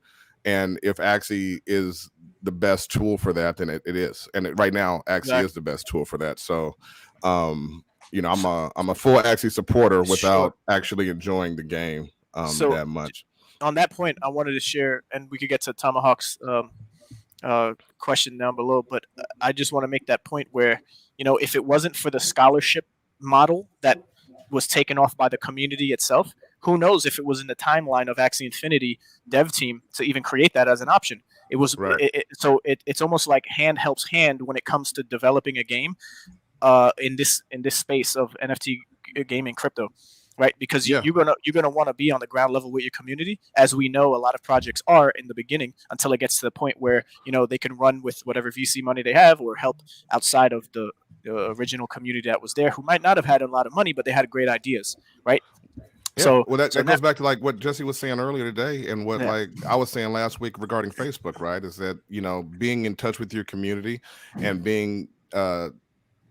S7: And if Axie is the best tool for that, then it is. And right now, Axie is the best tool for that. So, I'm a full Axie supporter without actually enjoying the game that much.
S4: On that point, I wanted to share, and we could get to Tomahawk's question down below, but I just want to make that point where, if it wasn't for the scholarship model that was taken off by the community itself, who knows if it was in the timeline of Axie Infinity dev team to even create that as an option. It was it's almost like hand helps hand when it comes to developing a game in this space of NFT gaming crypto, right? Because you're gonna want to be on the ground level with your community, as we know a lot of projects are in the beginning, until it gets to the point where they can run with whatever VC money they have or help outside of the original community that was there, who might not have had a lot of money, but they had great ideas, right?
S7: Yeah.
S4: So
S7: that goes back to like what Jesse was saying earlier today, and what like I was saying last week regarding Facebook, right? Is that being in touch with your community and being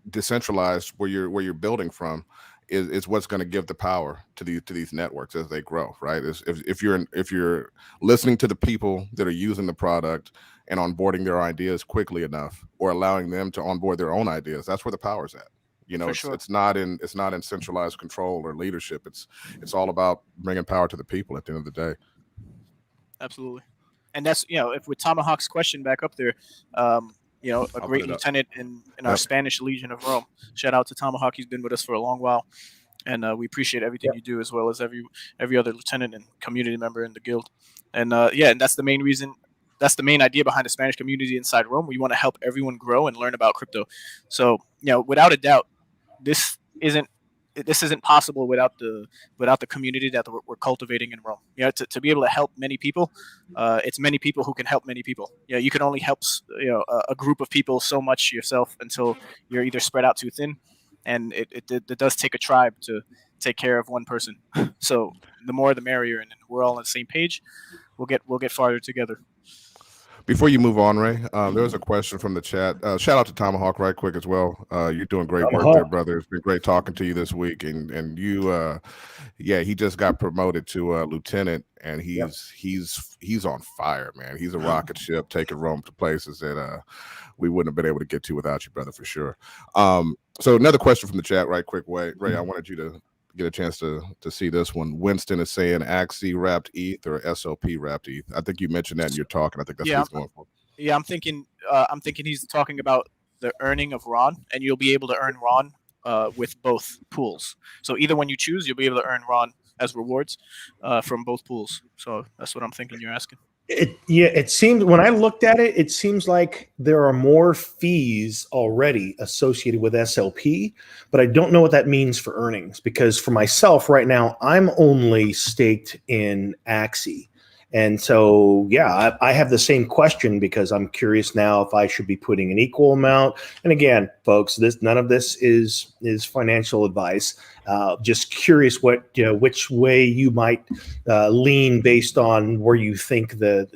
S7: decentralized where you're building from is what's going to give the power to these networks as they grow, right? If you're listening to the people that are using the product and onboarding their ideas quickly enough, or allowing them to onboard their own ideas, that's where the power's at. It's not in centralized control or leadership. It's all about bringing power to the people at the end of the day.
S4: Absolutely. And that's, if with Tomahawk's question back up there, a great lieutenant in our Spanish Legion of Rome. Shout out to Tomahawk. He's been with us for a long while, and we appreciate everything you do, as well as every other lieutenant and community member in the guild. And and that's the main reason. That's the main idea behind the Spanish community inside Rome. We want to help everyone grow and learn about crypto. So, without a doubt, this isn't possible without the community that we're cultivating in Rome. To be able to help many people, it's many people who can help many people. You can only help a group of people so much yourself until you're either spread out too thin, and it does take a tribe to take care of one person. So the more the merrier, and we're all on the same page. We'll get farther together.
S7: Before you move on, Ray, there was a question from the chat. Shout out to Tomahawk right quick as well. You're doing great work there, brother. It's been great talking to you this week. And you, he just got promoted to lieutenant, and he's on fire, man. He's a rocket ship taking Rome to places that we wouldn't have been able to get to without you, brother, for sure. So another question from the chat right quick, Ray. I wanted you to get a chance to see this one. Winston is saying Axie wrapped ETH or SOP wrapped ETH. I think you mentioned that in your talk, and I think that's what he's going for.
S4: Yeah, I'm thinking he's talking about the earning of Ron, and you'll be able to earn Ron with both pools. So either when you choose, you'll be able to earn Ron as rewards from both pools. So that's what I'm thinking you're asking.
S3: It seems, when I looked at it, it seems like there are more fees already associated with SLP, but I don't know what that means for earnings, because for myself right now, I'm only staked in Axie. And so, I have the same question, because I'm curious now if I should be putting an equal amount. And again, folks, none of this is financial advice. Just curious which way you might lean based on where you think the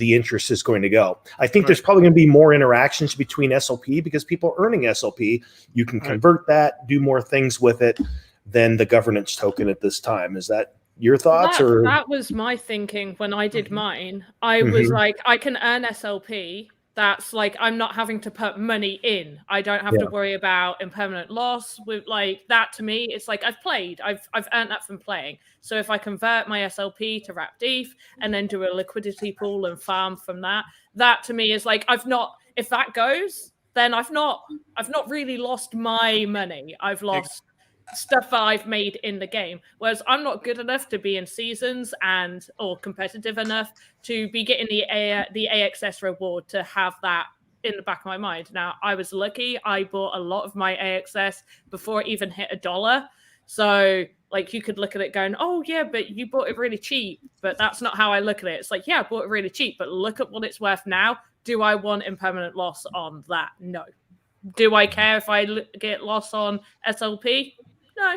S3: interest is going to go. I think there's probably going to be more interactions between SLP, because people are earning SLP. You can convert that, do more things with it than the governance token at this time. Is that your thoughts?
S8: That was my thinking when I did mine. I was like, I can earn SLP. That's like, I'm not having to put money in. I don't have to worry about impermanent loss. With like that, to me, it's like I've played. I've earned that from playing. So if I convert my SLP to wrapped ETH and then do a liquidity pool and farm from that, that to me is like, if that goes, then I've not really lost my money. I've lost stuff that I've made in the game. Whereas I'm not good enough to be in seasons or competitive enough to be getting the AXS reward to have that in the back of my mind. Now, I was lucky. I bought a lot of my AXS before it even hit $1. So like you could look at it going, oh yeah, but you bought it really cheap. But that's not how I look at it. It's like, yeah, I bought it really cheap, but look at what it's worth now. Do I want impermanent loss on that? No. Do I care if I get loss on SLP? No.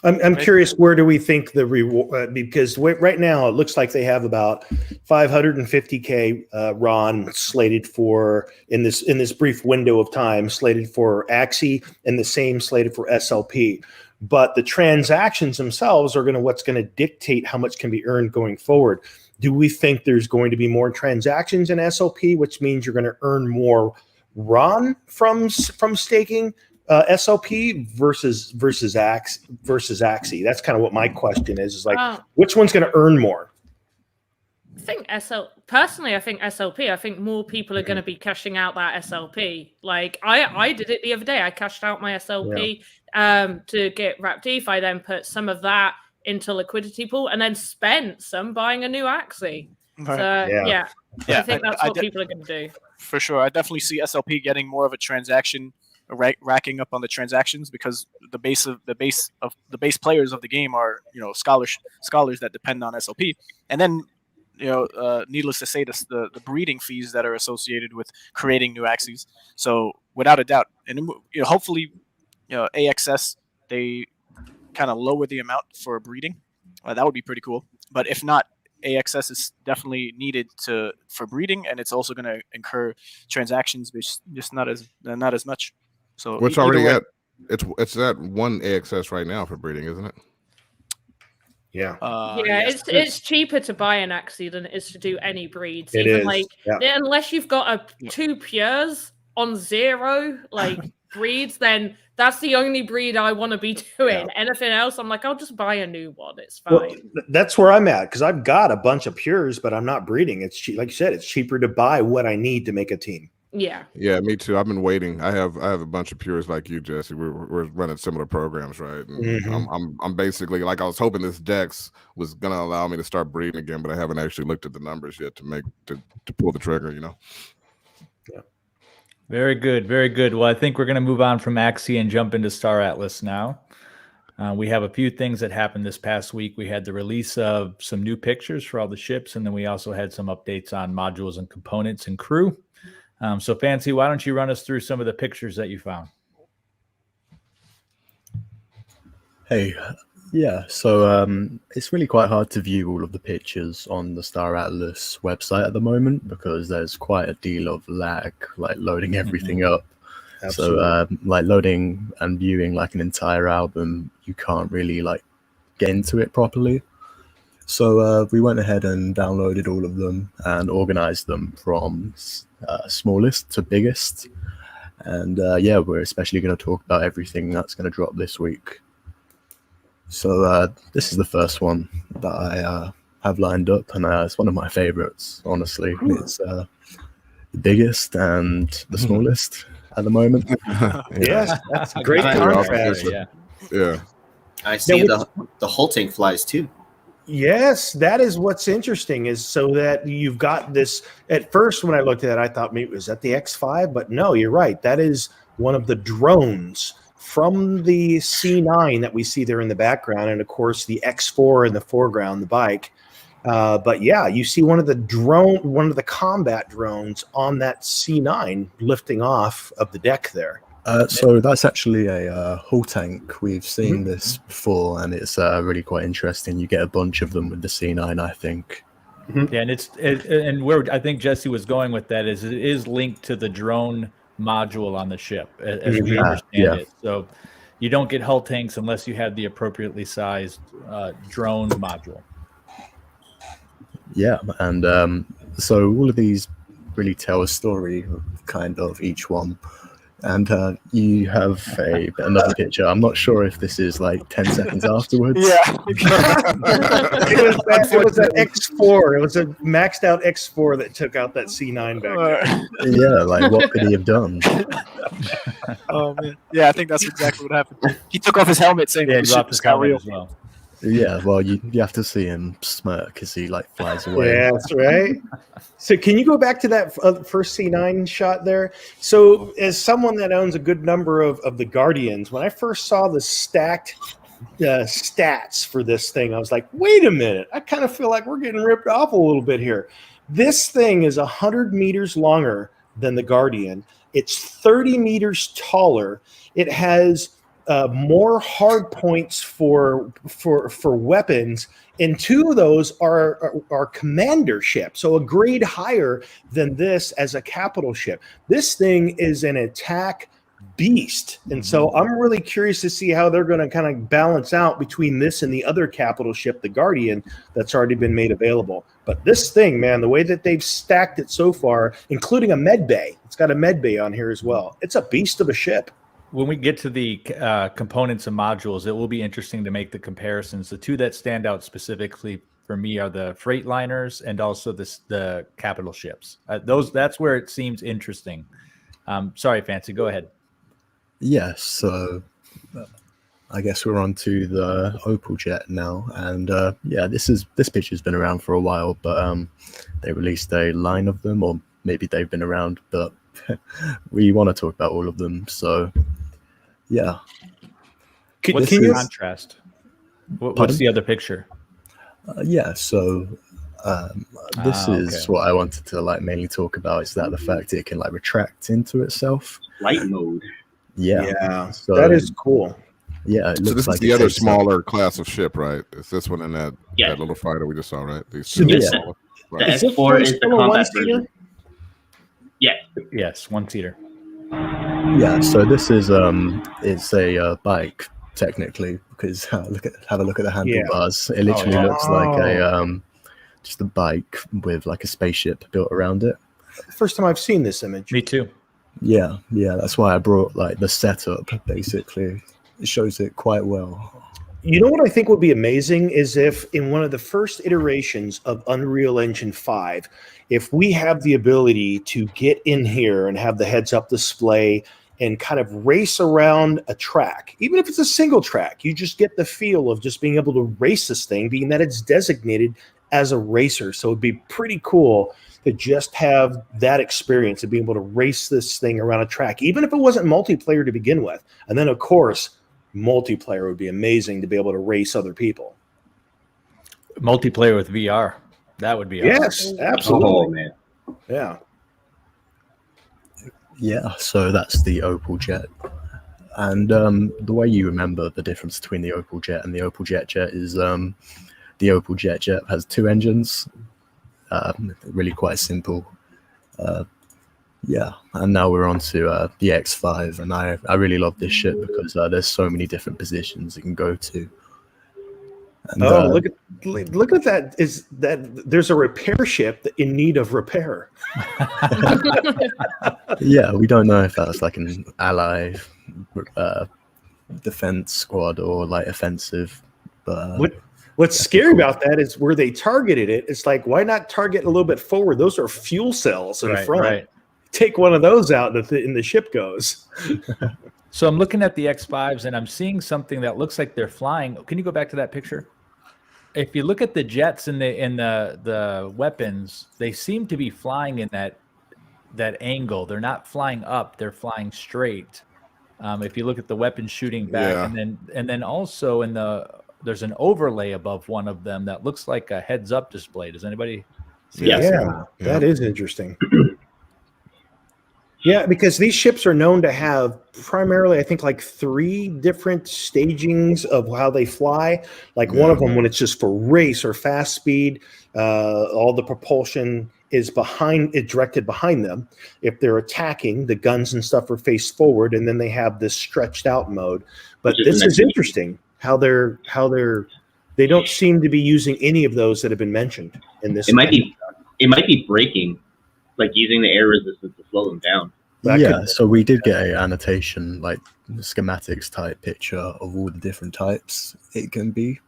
S3: I'm curious, where do we think the reward? Because right now it looks like they have about 550K RON slated for in this brief window of time, slated for Axie, and the same slated for SLP. But the transactions themselves are what's going to dictate how much can be earned going forward. Do we think there's going to be more transactions in SLP, which means you're going to earn more RON from staking SLP versus Axie? That's kind of what my question is like, which one's going to earn more?
S8: I think personally, I think SLP. I think more people are going to be cashing out that SLP. Like I did it the other day. I cashed out my SLP to get Wrap DeFi, then put some of that into liquidity pool, and then spent some buying a new Axie. Right. So I think that's what people are going to do.
S4: For sure, I definitely see SLP getting more of a transaction, racking up on the transactions, because the base players of the game are scholars that depend on SLP, and then needless to say, the breeding fees that are associated with creating new Axies. So without a doubt, and hopefully, AXS, they kind of lower the amount for breeding. That would be pretty cool. But if not, AXS is definitely needed for breeding, and it's also going to incur transactions, which just not as much. So
S7: what's already at it's at 1 AXS right now for breeding, isn't it?
S3: Yeah.
S8: Yes. It's cheaper to buy an Axie than it is to do any breeds.
S3: It
S8: Even
S3: is.
S8: Unless you've got two pures on 0 breeds, then that's the only breed I want to be doing. Anything else, I'm like, I'll just buy a new one. It's fine.
S3: Well, that's where I'm at, because I've got a bunch of pures, but I'm not breeding. It's cheap, like you said, it's cheaper to buy what I need to make a team.
S8: Yeah,
S7: me too. I've been waiting. I have a bunch of pures like you, Jesse. We're running similar programs, right? And I'm basically, like, I was hoping this Dex was gonna allow me to start breeding again, but I haven't actually looked at the numbers yet to pull the trigger. Yeah.
S2: Very good, very good. Well, I think we're going to move on from Axie and jump into Star Atlas now. We have a few things that happened this past week. We had the release of some new pictures for all the ships, and then we also had some updates on modules and components and crew. So Fancy, why don't you run us through some of the pictures that you found?
S6: Hey, yeah, so it's really quite hard to view all of the pictures on the Star Atlas website at the moment, because there's quite a deal of lag, like loading everything up. Absolutely. So like loading and viewing like an entire album, you can't really like get into it properly. So we went ahead and downloaded all of them and organized them from smallest to biggest. And we're especially going to talk about everything that's going to drop this week. So this is the first one that I have lined up, and it's one of my favorites, honestly. It's the biggest and the smallest at the moment.
S3: Yes, that's a great contrast.
S7: Yeah.
S5: I see the halting flies too.
S3: Yes, that is what's interesting, is so that you've got this. At first, when I looked at it, I thought maybe was that the X5, but no, you're right. That is one of the drones from the C9 that we see there in the background, and of course the X4 in the foreground, the bike. But yeah, you see one of the combat drones on that C9 lifting off of the deck there.
S6: So that's actually a hull tank. We've seen this before, and it's really quite interesting. You get a bunch of them with the C9, I think.
S2: Yeah, and where I think Jesse was going with that is it is linked to the drone module on the ship, as we understand it. So you don't get hull tanks unless you have the appropriately sized drone module.
S6: Yeah, and so all of these really tell a story, kind of each one. And you have another picture. I'm not sure if this is like 10 seconds afterwards.
S4: Yeah.
S3: it was that X4. It was a maxed out X4 that took out that C9 back there.
S6: Yeah, like what could he have done?
S4: Oh man. Yeah, I think that's exactly what happened. He took off his helmet saying
S2: Yeah,
S4: the
S2: he
S4: ship
S2: dropped
S4: was
S2: his helmet
S4: real.
S2: as well.
S6: Yeah, well, you have to see him smirk as he like flies away.
S3: Yeah, that's right. So can you go back to that first C9 shot there? So as someone that owns a good number of the Guardians, when I first saw the stacked stats for this thing, I was like, wait a minute. I kind of feel like we're getting ripped off a little bit here. This thing is 100 meters longer than the Guardian. It's 30 meters taller. It has more hard points for weapons, and 2 of those are commander ships, so a grade higher than this as a capital ship. This thing is an attack beast, and so I'm really curious to see how they're going to kind of balance out between this and the other capital ship, the Guardian, that's already been made available. But this thing, man, the way that they've stacked it so far, including a med bay, it's got a med bay on here as well. It's a beast of a ship.
S2: When we get to the components and modules, it will be interesting to make the comparisons. The 2 that stand out specifically for me are the freight liners and also the capital ships. That's where it seems interesting. Sorry, Fancy, go ahead.
S6: Yeah, so I guess we're on to the Opel Jet now, and yeah, this picture's been around for a while, but they released a line of them, or maybe they've been around, but we want to talk about all of them. So yeah,
S2: What's the contrast? What's the other picture?
S6: Yeah, so this is what I wanted to like mainly talk about, is that the fact it can like retract into itself.
S5: Light mode.
S3: Yeah,
S6: so
S3: that is cool.
S6: Yeah,
S7: so this is the other smaller class of ship, right? Is this one in that little fighter we just saw, right? These
S3: So
S7: two
S3: the
S7: right.
S5: X4 is the combat version. Yeah.
S2: Yes, 1-seater.
S6: Yeah, so this is it's a bike technically, because have a look at the handlebars. It literally looks like a just a bike with like a spaceship built around it.
S3: First time I've seen this image.
S2: Me too.
S6: Yeah, that's why I brought like the setup. Basically, it shows it quite well.
S3: You know what I think would be amazing is if in one of the first iterations of Unreal Engine 5, if we have the ability to get in here and have the heads-up display and kind of race around a track, even if it's a single track, you just get the feel of just being able to race this thing, being that it's designated as a racer. So it'd be pretty cool to just have that experience of being able to race this thing around a track, even if it wasn't multiplayer to begin with. And then, of course, multiplayer would be amazing to be able to race other people.
S2: Multiplayer with VR. That would be awesome.
S3: Yes, absolutely.
S5: Oh, man.
S3: Yeah.
S6: Yeah, so that's the Opel Jet. And the way you remember the difference between the Opel Jet and the Opel Jet is the Opel Jet has 2 engines. Really quite simple. Yeah, and now we're on to the X5, and I really love this ship because there's so many different positions it can go to. And,
S3: look at that! Is that there's a repair ship in need of repair?
S6: Yeah, we don't know if that's like an ally defense squad or like offensive. But
S3: what's scary about that is where they targeted it. It's like, why not target a little bit forward? Those are fuel cells in front.
S2: Right.
S3: Take one of those out, and the ship goes.
S2: So I'm looking at the X5s and I'm seeing something that looks like they're flying. Can you go back to that picture? If you look at the jets and the weapons, they seem to be flying in that angle. They're not flying up; they're flying straight. If you look at the weapons shooting back, and then also there's an overlay above one of them that looks like a heads-up display. Does anybody see that?
S3: Yeah, that is interesting. Yeah, because these ships are known to have primarily, I think, like 3 different stagings of how they fly. Like one of them, when it's just for race or fast speed, all the propulsion is directed behind them. If they're attacking, the guns and stuff are faced forward, and then they have this stretched out mode. But this is interesting how they don't seem to be using any of those that have been mentioned in this.
S5: It might be braking, like using the air resistance to slow them down.
S3: That
S6: So we did get a annotation, like schematics type picture of all the different types it can be.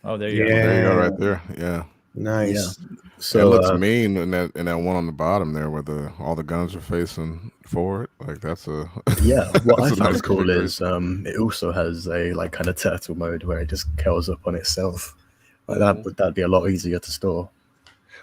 S2: Oh, there you
S3: Yeah.
S2: go.
S7: There you go, right there. Yeah.
S3: Nice.
S6: Yeah.
S7: So it looks mean in that one on the bottom there where all the guns are facing forward. Like that's a
S6: What I
S7: that's a
S6: found
S7: nice
S6: cool is
S7: configuration.
S6: it also has a like kind of turtle mode where it just curls up on itself. Like that'd be a lot easier to store.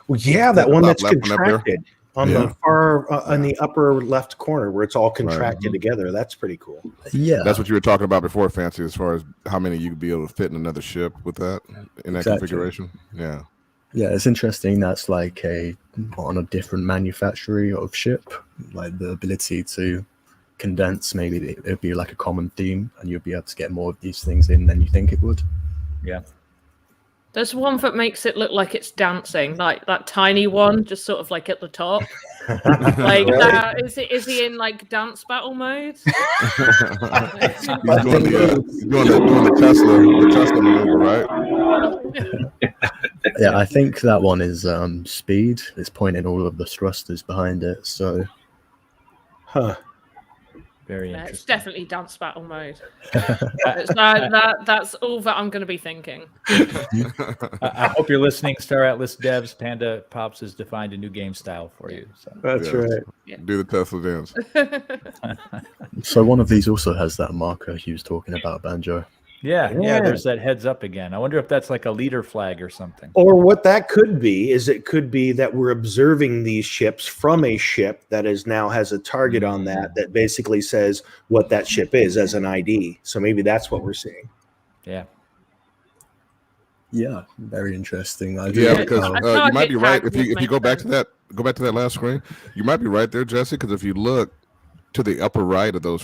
S3: Well, yeah, that one that's
S7: left one up there.
S3: contracted on
S7: Yeah.
S3: the far on the upper left corner where it's all contracted
S7: Right.
S3: together. That's pretty cool.
S6: Yeah,
S7: That's what you were talking about before, Fancy, as far as how many you could be able to fit in another ship with that in that
S6: Exactly.
S7: configuration. Yeah.
S6: Yeah, it's interesting. That's like on a different manufacturer of ship, like the ability to condense. Maybe it'd be like a common theme, and you'll be able to get more of these things in than you think it would.
S2: Yeah.
S8: There's one that makes it look like it's dancing, like that tiny one, just sort of like at the top. Like that. Is he in like dance battle mode?
S7: He's doing the Tesla maneuver, right?
S6: Yeah, I think that one is speed. It's pointing all of the thrusters behind it. So,
S2: Very
S8: Yeah, it's
S2: interesting.
S8: definitely dance battle mode. That's all that I'm going to be thinking.
S2: I hope you're listening, Star Atlas devs. Panda Pops has defined a new game style for you. So.
S3: That's right.
S7: Do the Tesla dance.
S6: so one of these also has that marker he was talking about, Banjo.
S2: Yeah, there's that heads up again. I wonder if that's like a leader flag or something.
S3: Or what that could be is it could be that we're observing these ships from a ship that now has a target on that basically says what that ship is as an ID. So maybe that's what we're seeing.
S2: Yeah.
S6: Yeah, very interesting.
S7: Because you might be right if you go back to that last screen. You might be right there, Jesse. Because if you look to the upper right of those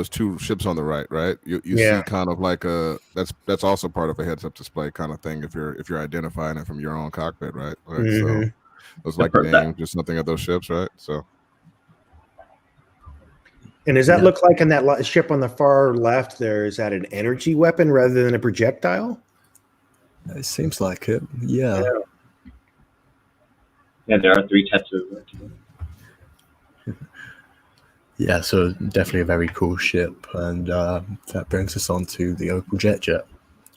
S7: two ships on the right, you see kind of like that's also part of a heads up display kind of thing if you're identifying it from your own cockpit, right? So it's like the name, just something of those ships, right? So.
S3: And does that look like in that ship on the far left there, is that an energy weapon rather than a projectile?
S6: It seems like it. Yeah.
S9: Yeah, there are 3 types of.
S6: Yeah, so definitely a very cool ship, and that brings us on to the Opel Jet.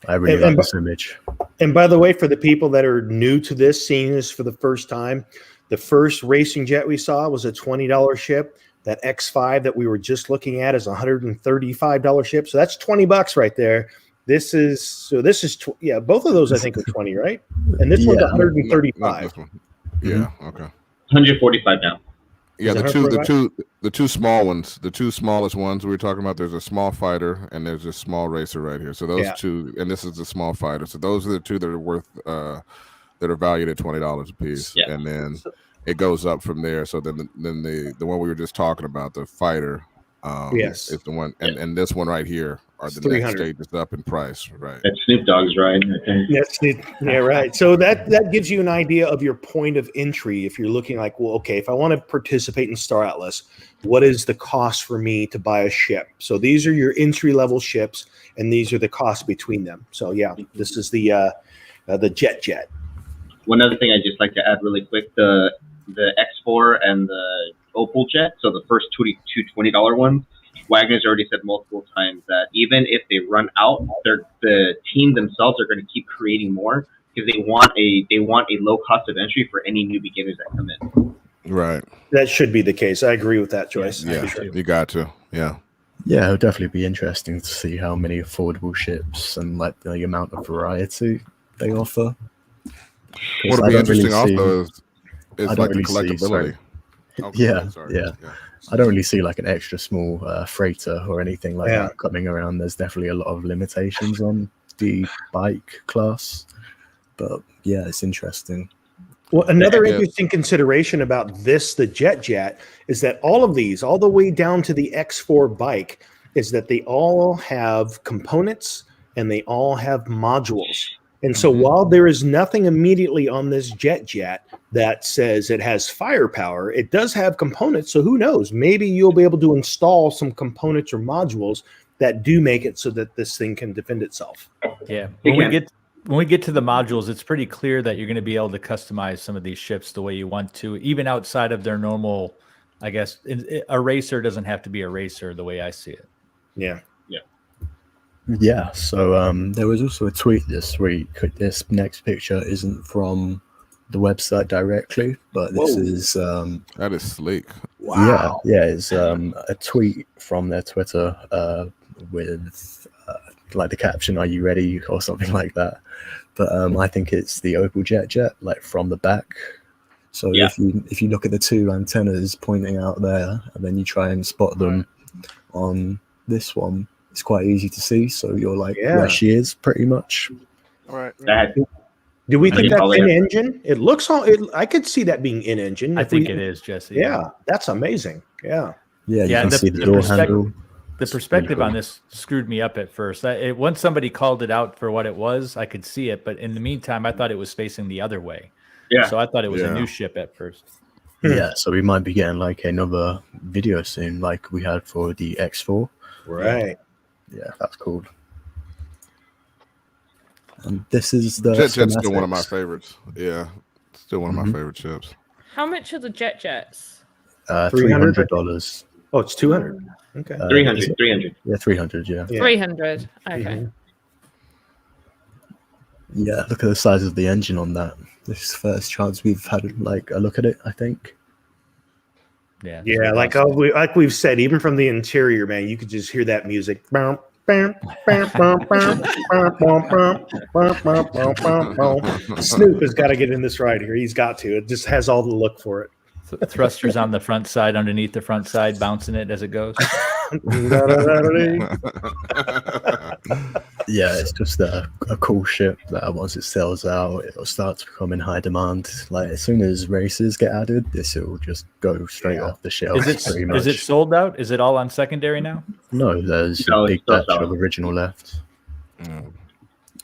S6: I really like this image.
S3: And by the way, for the people that are new to this, seeing this for the first time, the first racing jet we saw was a $20 ship. That X5 that we were just looking at is a $135 ship. So that's $20 right there. Both of those I think are 20, right? And this one's 135.
S7: This one. Yeah, okay.
S9: 145 now.
S7: Yeah, the two small ones, the two smallest ones we were talking about. There's a small fighter and there's a small racer right here. So those two, and this is the small fighter. So those are the two that are worth that are valued at $20 a piece.
S9: Yeah.
S7: And then it goes up from there. So then the one we were just talking about, the fighter, is the one, and this one right here are the next stages up in price, right?
S9: That's Snoop Dogg's ride.
S3: Yeah, right. So that gives you an idea of your point of entry. If you're looking like, well, okay, if I want to participate in Star Atlas, what is the cost for me to buy a ship? So these are your entry level ships, and these are the costs between them. So yeah, this is the Jet.
S9: One other thing I'd just like to add really quick: the X4 and the Opel Jet. So the first two $20 ones. Wagner's already said multiple times that even if they run out, the team themselves are going to keep creating more because they want a low cost of entry for any new beginners that come in.
S7: Right.
S3: That should be the case. I agree with that, Joyce.
S7: Yeah, you got to. Yeah.
S6: Yeah, it'll definitely be interesting to see how many affordable ships and like the amount of variety they offer.
S7: What'll be interesting also is like the collectability.
S6: Yeah. I don't really see like an extra small freighter or anything like that coming around. There's definitely a lot of limitations on the bike class, but yeah, it's interesting.
S3: Well, another interesting consideration about the Jet, is that all of these, all the way down to the X4 bike, is that they all have components and they all have modules. And so while there is nothing immediately on this Jet that says it has firepower, it does have components. So who knows? Maybe you'll be able to install some components or modules that do make it so that this thing can defend itself.
S2: Yeah. When we get to the modules, it's pretty clear that you're going to be able to customize some of these ships the way you want to, even outside of their normal I guess a racer doesn't have to be a racer the way I see it.
S3: Yeah.
S6: Yeah, so there was also a tweet this week. This next picture isn't from the website directly, but this is
S7: that is sleek.
S3: Wow.
S6: Yeah, it's a tweet from their Twitter with like the caption "Are you ready?" or something like that. But I think it's the Opel Jet, like from the back. So if you look at the two antennas pointing out there, and then you try and spot them on this one, it's quite easy to see. So you're like where she is, pretty much.
S4: Right.
S3: Do we think that's in engine? It looks all. I could see that being in engine.
S2: I think it is, Jesse.
S3: Yeah, that's amazing. Yeah.
S6: Yeah, you can see the door handle.
S2: The perspective on this screwed me up at first. Once somebody called it out for what it was, I could see it. But in the meantime, I thought it was facing the other way.
S9: Yeah.
S2: So I thought it was a new ship at first.
S6: Yeah, so we might be getting like another video soon, like we had for the X4.
S3: Right.
S6: Yeah, that's cool. This is the
S7: Jet's still one of my favorites. Yeah, still one of my favorite ships.
S8: How much are the jets?
S6: $300.
S3: Oh, it's 200. Okay.
S9: 300.
S6: Yeah, 300. Yeah.
S8: 300. Okay.
S6: Yeah, look at the size of the engine on that. This is the first chance we've had like a look at it, I think.
S3: Yeah, like we've said, even from the interior, man, you could just hear that music. Snoop has got to get in this ride here. He's got to. It just has all the look for it.
S2: Thrusters on the front side, underneath the front side, bouncing it as it goes.
S6: Yeah, it's just a cool ship that once it sells out, it'll start to become in high demand. Like as soon as races get added, this will just go straight off the shelf.
S2: Is it sold out? Is it all on secondary now?
S6: No, there's a big batch of original left.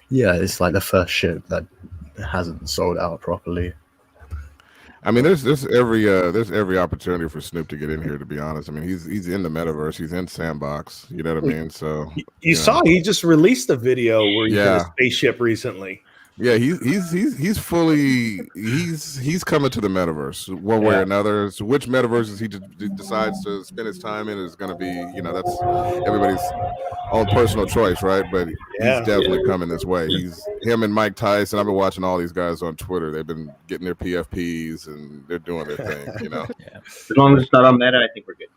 S6: Yeah, it's like the first ship that hasn't sold out properly.
S7: I mean, there's every opportunity for Snoop to get in here. To be honest, I mean, he's in the metaverse, he's in Sandbox. You know what I mean? So
S3: you saw he just released a video where he did a spaceship recently.
S7: Yeah, he's fully he's coming to the metaverse one way or another. So which metaverses he decides to spend his time in is going to be, that's everybody's own personal choice, right? But he's definitely coming this way. Him and Mike Tyson. I've been watching all these guys on Twitter. They've been getting their PFPs and they're doing their thing.
S9: As long as it's not on Meta, I think we're good.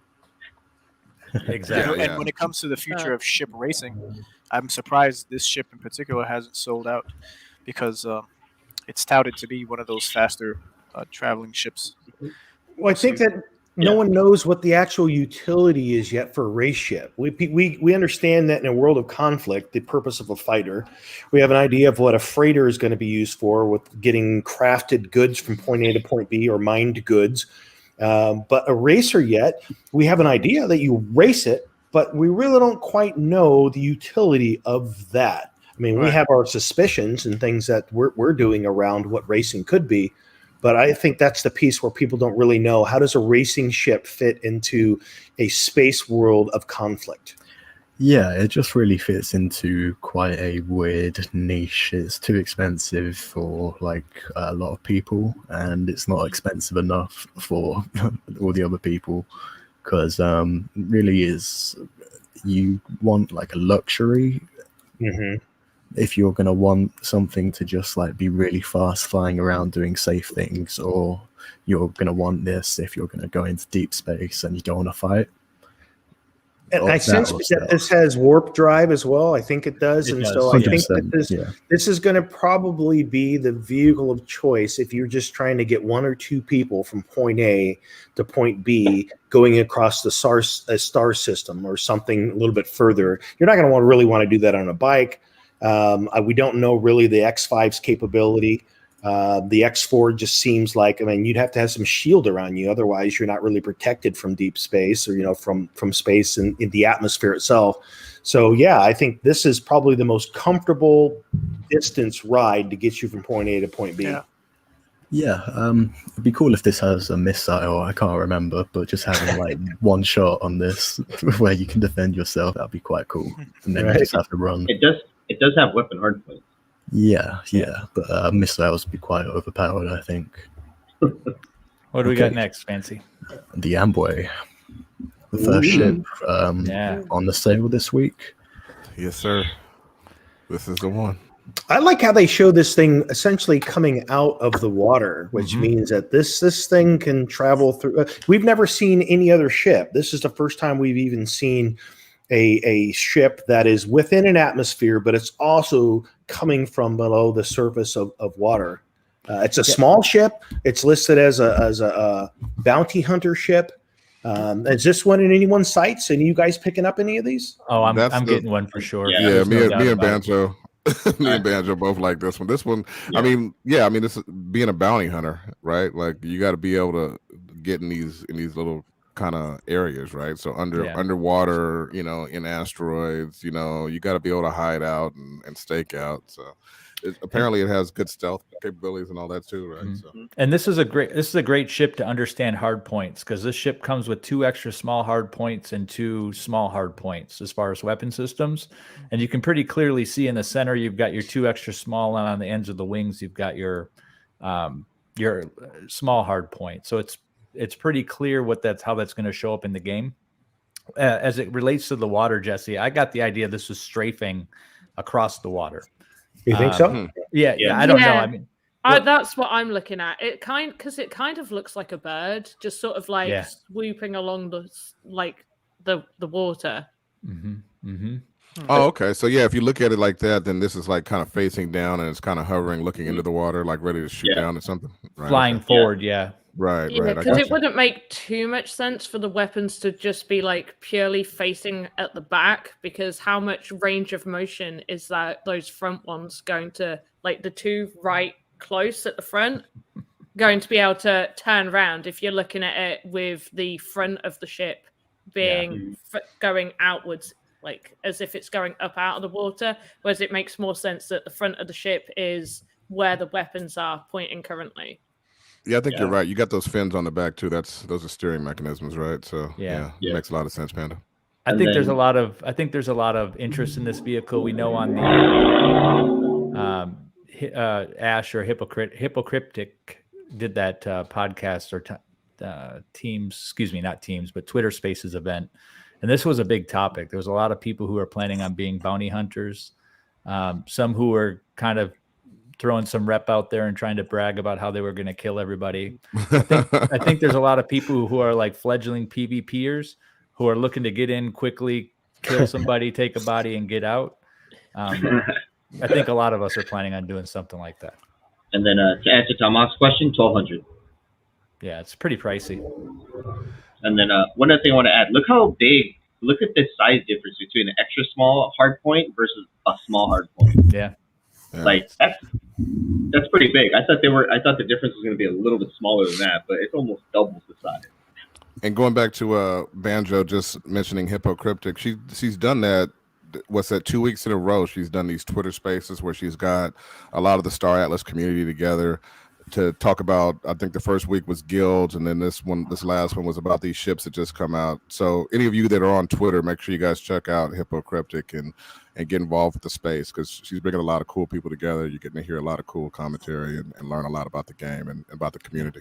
S2: Exactly.
S4: And when it comes to the future of ship racing, I'm surprised this ship in particular hasn't sold out, because it's touted to be one of those faster traveling ships.
S3: Well, I think that no one knows what the actual utility is yet for a race ship. We understand that in a world of conflict, the purpose of a fighter, we have an idea of what a freighter is going to be used for, with getting crafted goods from point A to point B, or mined goods. But a racer yet, we have an idea that you race it, but we really don't quite know the utility of that. I mean, we have our suspicions and things that we're doing around what racing could be, but I think that's the piece where people don't really know. How does a racing ship fit into a space world of conflict?
S6: Yeah, it just really fits into quite a weird niche. It's too expensive for like a lot of people, and it's not expensive enough for all the other people, because really is, you want like a luxury. If you're going to want something to just like be really fast flying around doing safe things, or you're going to want this if you're going to go into deep space and you don't want to fight.
S3: And I sense that this has warp drive as well. I think it does. And so I think that this is going to probably be the vehicle of choice if you're just trying to get one or two people from point A to point B going across the star system or something a little bit further. You're not going to really want to do that on a bike. We don't know really the X5's capability. The X4 just seems like, you'd have to have some shield around you. Otherwise, you're not really protected from deep space, or, from space and in the atmosphere itself. So, yeah, I think this is probably the most comfortable distance ride to get you from point A to point B.
S6: Yeah, it'd be cool if this has a missile. I can't remember, but just having like one shot on this where you can defend yourself, that'd be quite cool. And then you just have to run.
S9: It does have weapon hardpoints.
S6: Yeah, but missiles would be quite overpowered, I think.
S2: What do we got next, Fancy?
S6: The Amboy, the first ship on the sale this week.
S7: Yes, sir. This is the one.
S3: I like how they show this thing essentially coming out of the water, which means that this thing can travel through. We've never seen any other ship. This is the first time we've even seen a ship that is within an atmosphere, but it's also coming from below the surface of water. It's a small ship. It's listed as a bounty hunter ship. Is this one in anyone's sights? Any of you guys picking up any of these?
S2: Oh, I'm getting one for sure.
S7: Yeah, me and Banjo. Me and Banjo both like this one. This one, I mean, this is being a bounty hunter, right? Like you got to be able to get in these little kind of areas, right? So underwater, in asteroids, you got to be able to hide out and stake out. So apparently it has good stealth capabilities and all that too, right? So.
S2: And this is a great ship to understand hard points, because this ship comes with 2 extra small hard points and 2 small hard points as far as weapon systems. And you can pretty clearly see in the center you've got your 2 extra small, and on the ends of the wings you've got your small hard point. So it's pretty clear how that's going to show up in the game. As it relates to the water, Jesse, I got the idea this was strafing across the water.
S3: You think so?
S2: Yeah. I don't know. I mean,
S8: that's what I'm looking at. It kind of looks like a bird, just sort of like swooping along the water.
S7: Oh, okay. So if you look at it like that, then this is like kind of facing down and it's kind of hovering, looking into the water, like ready to shoot down or something. Right?
S2: Flying forward,
S7: Right.
S8: Because it wouldn't make too much sense for the weapons to just be like purely facing at the back, because how much range of motion is that those front ones going to, like the 2 right close at the front, going to be able to turn around if you're looking at it with the front of the ship being going outwards, like as if it's going up out of the water, whereas it makes more sense that the front of the ship is where the weapons are pointing currently.
S7: Yeah, I think you're right. You got those fins on the back too. Those are steering mechanisms, right? So it makes a lot of sense, Panda.
S2: I think there's a lot of interest in this vehicle. We know on the Ash or Hypocryptic did that podcast or Twitter Spaces event, and this was a big topic. There was a lot of people who are planning on being bounty hunters, some who were kind of throwing some rep out there and trying to brag about how they were going to kill everybody. I think there's a lot of people who are like fledgling PvPers who are looking to get in quickly, kill somebody, take a body, and get out. I think a lot of us are planning on doing something like that.
S9: And then to answer Tomas' question, 1,200.
S2: Yeah, it's pretty pricey.
S9: And then one other thing I want to add: look at the size difference between an extra small hard point versus a small hard point.
S2: Yeah.
S9: Like that's pretty big. I thought the difference was going to be a little bit smaller than that, but it's almost double the size.
S7: And going back to Banjo just mentioning Hypocryptic, she's done that. What's that? 2 weeks in a row, she's done these Twitter Spaces where she's got a lot of the Star Atlas community together to talk about. I think the first week was guilds, and then this last one was about these ships that just come out. So any of you that are on Twitter, make sure you guys check out Hypocryptic and get involved with the space, because she's bringing a lot of cool people together. You're getting to hear a lot of cool commentary and learn a lot about the game and about the community.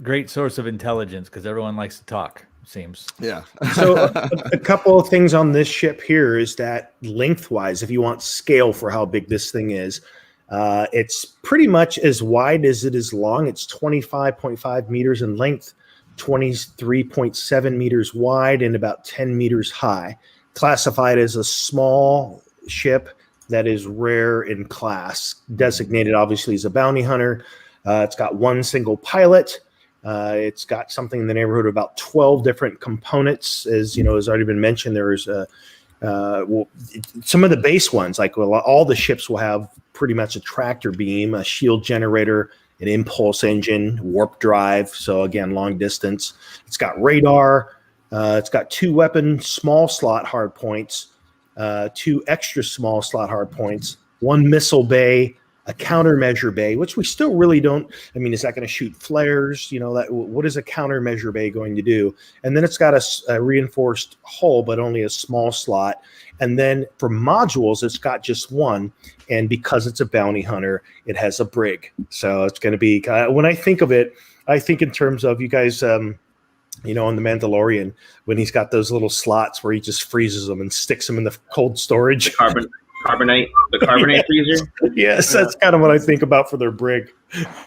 S2: Great source of intelligence, because everyone likes to talk, it seems.
S7: Yeah.
S3: So a couple of things on this ship here is that lengthwise, if you want scale for how big this thing is, it's pretty much as wide as it is long. It's 25.5 meters in length, 23.7 meters wide, and about 10 meters high. Classified as a small ship that is rare in class. Designated, obviously, as a bounty hunter. It's got 1 single pilot. It's got something in the neighborhood of about 12 different components. As you know, has already been mentioned, there's some of the base ones, like all the ships will have pretty much a tractor beam, a shield generator, an impulse engine, warp drive. So again, long distance. It's got radar. It's got 2 weapon small slot hard points, 2 extra small slot hard points, 1 missile bay, a countermeasure bay, which we still really don't. I mean, is that going to shoot flares? What is a countermeasure bay going to do? And then it's got a reinforced hull, but only a small slot. And then for modules, it's got just 1. And because it's a bounty hunter, it has a brig. So it's going to be, when I think of it, I think in terms of you guys, on the Mandalorian, when he's got those little slots where he just freezes them and sticks them in the cold storage.
S9: The carbonate freezer.
S3: Yes, that's kind of what I think about for their brig.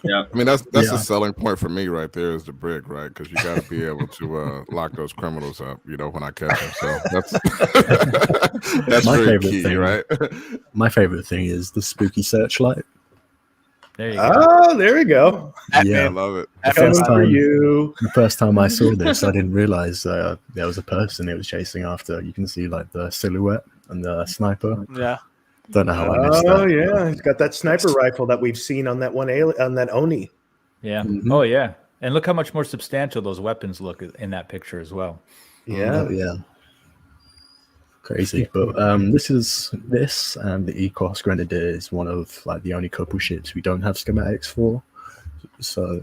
S9: Yeah,
S7: I mean that's the selling point for me right there is the brig, right? Because you got to be able to lock those criminals up, when I catch them. So that's
S6: my
S7: very
S6: favorite
S7: key,
S6: thing,
S7: right?
S6: My favorite thing is the spooky searchlight.
S2: There you go.
S3: Oh, there we go.
S6: Yeah,
S7: I love it.
S6: The first time I saw this, I didn't realize there was a person it was chasing after. You can see like the silhouette and the sniper.
S4: Yeah.
S6: Don't know how I missed that.
S3: Oh yeah, he's got that sniper rifle that we've seen on that on that Oni.
S2: Yeah.
S6: Mhm.
S2: Oh yeah. And look how much more substantial those weapons look in that picture as well.
S3: Yeah.
S6: Yeah. Crazy. But this and the Ecos Grenadier is one of like the only couple ships we don't have schematics for. So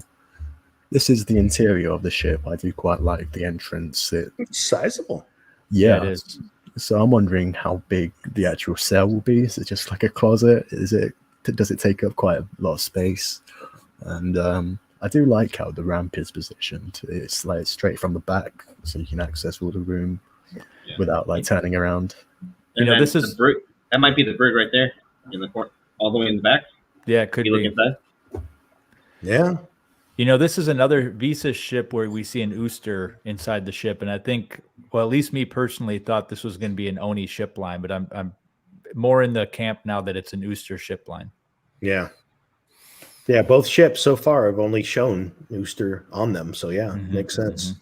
S6: this is the interior of the ship. I do quite like the entrance.
S3: It's sizable.
S2: Yeah, it is.
S6: So I'm wondering how big the actual cell will be. Is it just like a closet? Does it take up quite a lot of space? And I do like how the ramp is positioned. It's like straight from the back, so you can access all the room without like turning around.
S2: This is
S9: that might be the brig right there in the corner, all the way in the back.
S2: Yeah, it could
S9: you
S2: be.
S9: look inside.
S3: Yeah.
S2: This is another Visa ship where we see an Ooster inside the ship, and I think, well, at least me personally thought this was going to be an Oni ship line, but I'm more in the camp now that it's an Ooster ship line.
S3: Yeah. Yeah, both ships so far have only shown Ooster on them, so makes sense.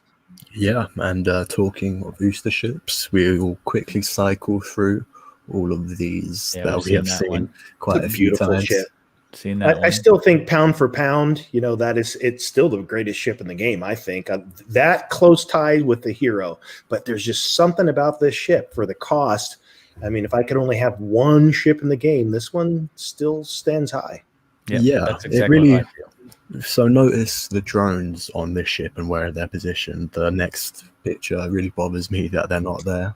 S6: Yeah, and talking of Ooster ships, we will quickly cycle through all of these that we have seen quite a few times.
S3: Ship.
S2: Seen that
S3: I still think pound for pound, it's still the greatest ship in the game. I think that close tied with the Hero, but there's just something about this ship for the cost. I mean, if I could only have one ship in the game, this one still stands high.
S6: Yeah,
S2: that's exactly what I feel.
S6: So notice the drones on this ship and where they're positioned. The next picture really bothers me that they're not there.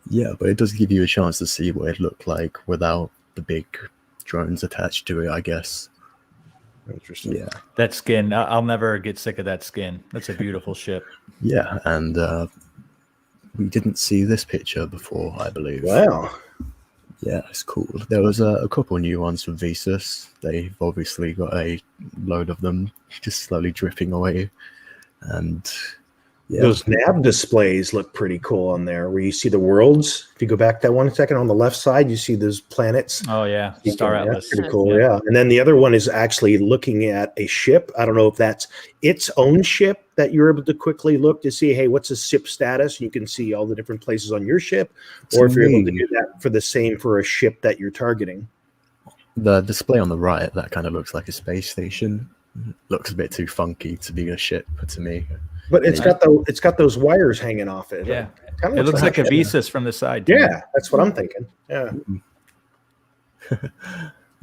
S6: Yeah, but it does give you a chance to see what it looked like without the big drones attached to it, I guess.
S3: Interesting.
S6: Yeah.
S2: That skin, I'll never get sick of that skin. That's a beautiful ship.
S6: Yeah, and we didn't see this picture before, I believe.
S3: Wow.
S6: Yeah, it's cool. There was a couple new ones from Visus. They've obviously got a load of them just slowly dripping away. And
S3: those nav displays look pretty cool on there, where you see the worlds. If you go back that 1 second on the left side, you see those planets.
S2: Oh yeah, Star Atlas.
S3: Pretty cool. Yeah. And then the other one is actually looking at a ship. I don't know if that's its own ship that you're able to quickly look to see, hey, what's the ship status? You can see all the different places on your ship, or if you're able to do that for a ship that you're targeting.
S6: The display on the right, that kind of looks like a space station. Looks a bit too funky to be a ship to me.
S3: But it's got those wires hanging off it.
S2: Yeah,
S3: it
S2: looks like a Visus from the side.
S3: Yeah, that's what I'm thinking. Yeah.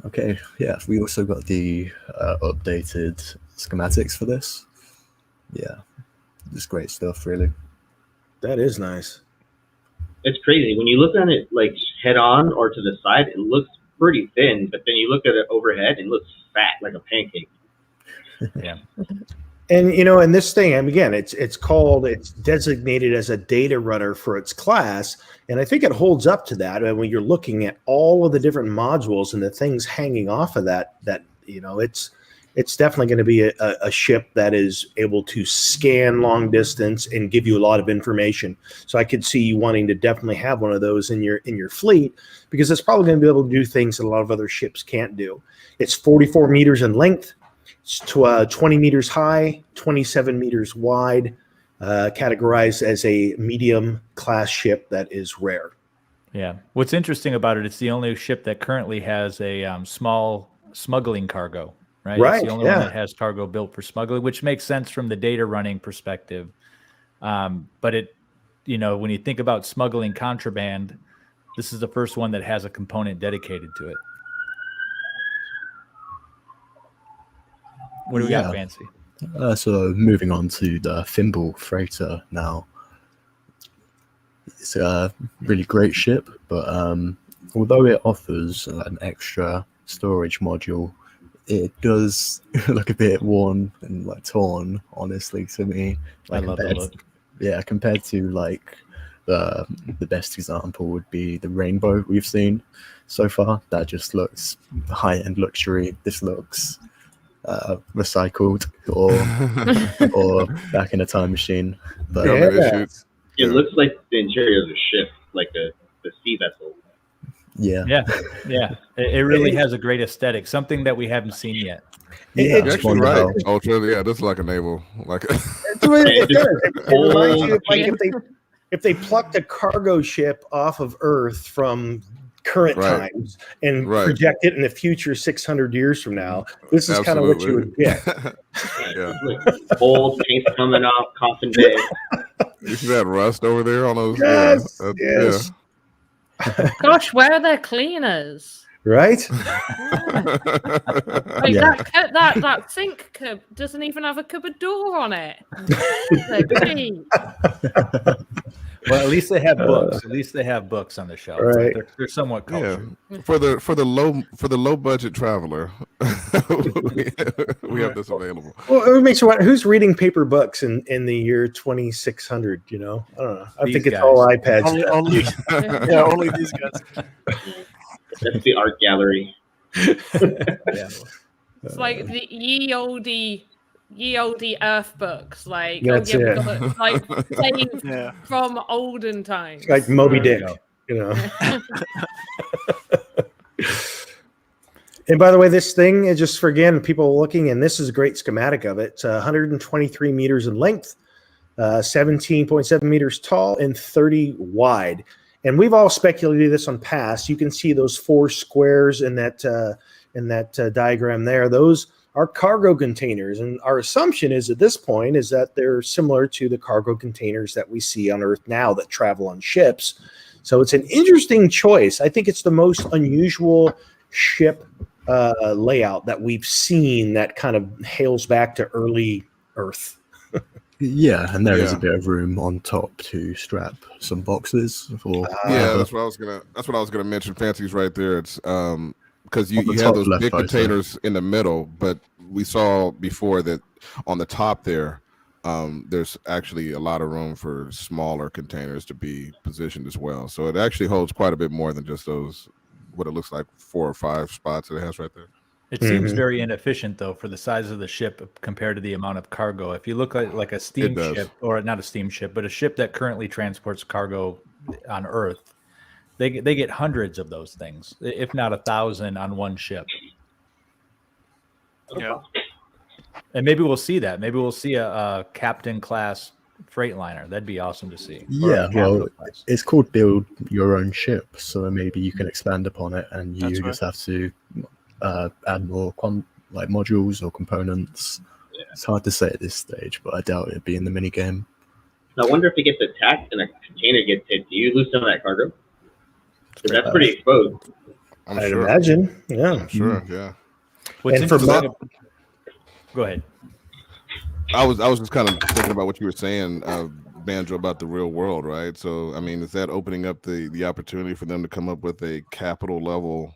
S6: Okay. Yeah, we also got the updated schematics for this. Yeah, it's great stuff, really.
S3: That is nice.
S9: It's crazy when you look at it like head on or to the side. It looks pretty thin, but then you look at it overhead, and it looks fat like a pancake.
S2: Yeah.
S3: And and this thing, and again, it's designated as a data runner for its class, and I think it holds up to that. And when you're looking at all of the different modules and the things hanging off of that, it's definitely going to be a ship that is able to scan long distance and give you a lot of information. So I could see you wanting to definitely have one of those in your fleet, because it's probably going to be able to do things that a lot of other ships can't do. It's 44 meters in length. It's 20 meters high, 27 meters wide, categorized as a medium class ship that is rare.
S2: Yeah. What's interesting about it, it's the only ship that currently has a small smuggling cargo, right?
S3: Right.
S2: It's the only one that has cargo built for smuggling, which makes sense from the data running perspective. But it, when you think about smuggling contraband, this is the first one that has a component dedicated to it. What do we got, Fancy?
S6: So moving on to the Thimble freighter now. It's a really great ship, but although it offers an extra storage module, it does look a bit worn and like torn, honestly, to me. Like
S2: I love the look.
S6: Compared to like the best example would be the rainbow we've seen so far. That just looks high-end luxury. This looks recycled or back in a time machine. But
S9: it looks like the interior of a ship, like the sea vessel.
S6: Yeah.
S2: It really has a great aesthetic, something that we haven't seen yet.
S7: You're actually right, Ultra. Yeah, this is like a naval. Like
S3: it does. It reminds you of, like, if they plucked a cargo ship off of Earth from current times and project it in the future 600 years from now, this is kind of what you would get.
S9: Old paint coming off, coffin bay.
S7: You see that rust over there on those?
S3: Yes.
S7: Yes.
S8: Gosh, where are their cleaners?
S3: Right?
S8: Like that sink doesn't even have a cupboard door on it.
S2: Well, at least they have books. At least they have books on the shelf.
S3: Right.
S2: They're somewhat cultured.
S7: Yeah. For the low budget traveler, we have this available.
S3: Well, it makes you wonder, who's reading paper books in the year 2600? You know, I don't know. I think it's all iPads.
S4: Only these guys.
S9: That's the art gallery.
S8: It's like the ye olde Earth books, like
S3: that's it.
S8: Like saved from olden times,
S3: like Moby Dick, you know. And by the way, this thing is just for, again, people looking, and this is a great schematic of it. It's 123 meters in length, 17.7 meters tall, and 30 wide. And we've all speculated this on past. You can see those 4 squares in that diagram there. Those are cargo containers, and our assumption is at this point is that they're similar to the cargo containers that we see on Earth now that travel on ships. So it's an interesting choice. I think it's the most unusual ship layout that we've seen that kind of hails back to early Earth.
S6: Yeah, and there is a bit of room on top to strap some boxes for.
S7: That's what I was gonna mention. Fancy's right there. It's because you have those big containers in the middle, but we saw before that on the top there, there's actually a lot of room for smaller containers to be positioned as well. So it actually holds quite a bit more than just those, what it looks like 4 or 5 spots that it has right there.
S2: It seems very inefficient, though, for the size of the ship compared to the amount of cargo. If you look at like a steamship, or not a steamship, but a ship that currently transports cargo on Earth, they get hundreds of those things, if not 1,000 on one ship.
S4: Yeah.
S2: And maybe we'll see that. Maybe we'll see a captain class freightliner. That'd be awesome to see.
S6: Yeah, well, it's called Build Your Own Ship, so maybe you can expand upon it, and you just have to add more like modules or components. Yeah. It's hard to say at this stage, but I doubt it'd be in the mini game.
S9: I wonder if it gets attacked and a container gets hit. Do you lose some of that cargo? Because that's pretty exposed.
S3: I'd imagine. Yeah.
S7: I'm sure. Yeah.
S2: What's Go ahead.
S7: I was just kind of thinking about what you were saying, Banjo, about the real world, right? So, I mean, is that opening up the opportunity for them to come up with a capital level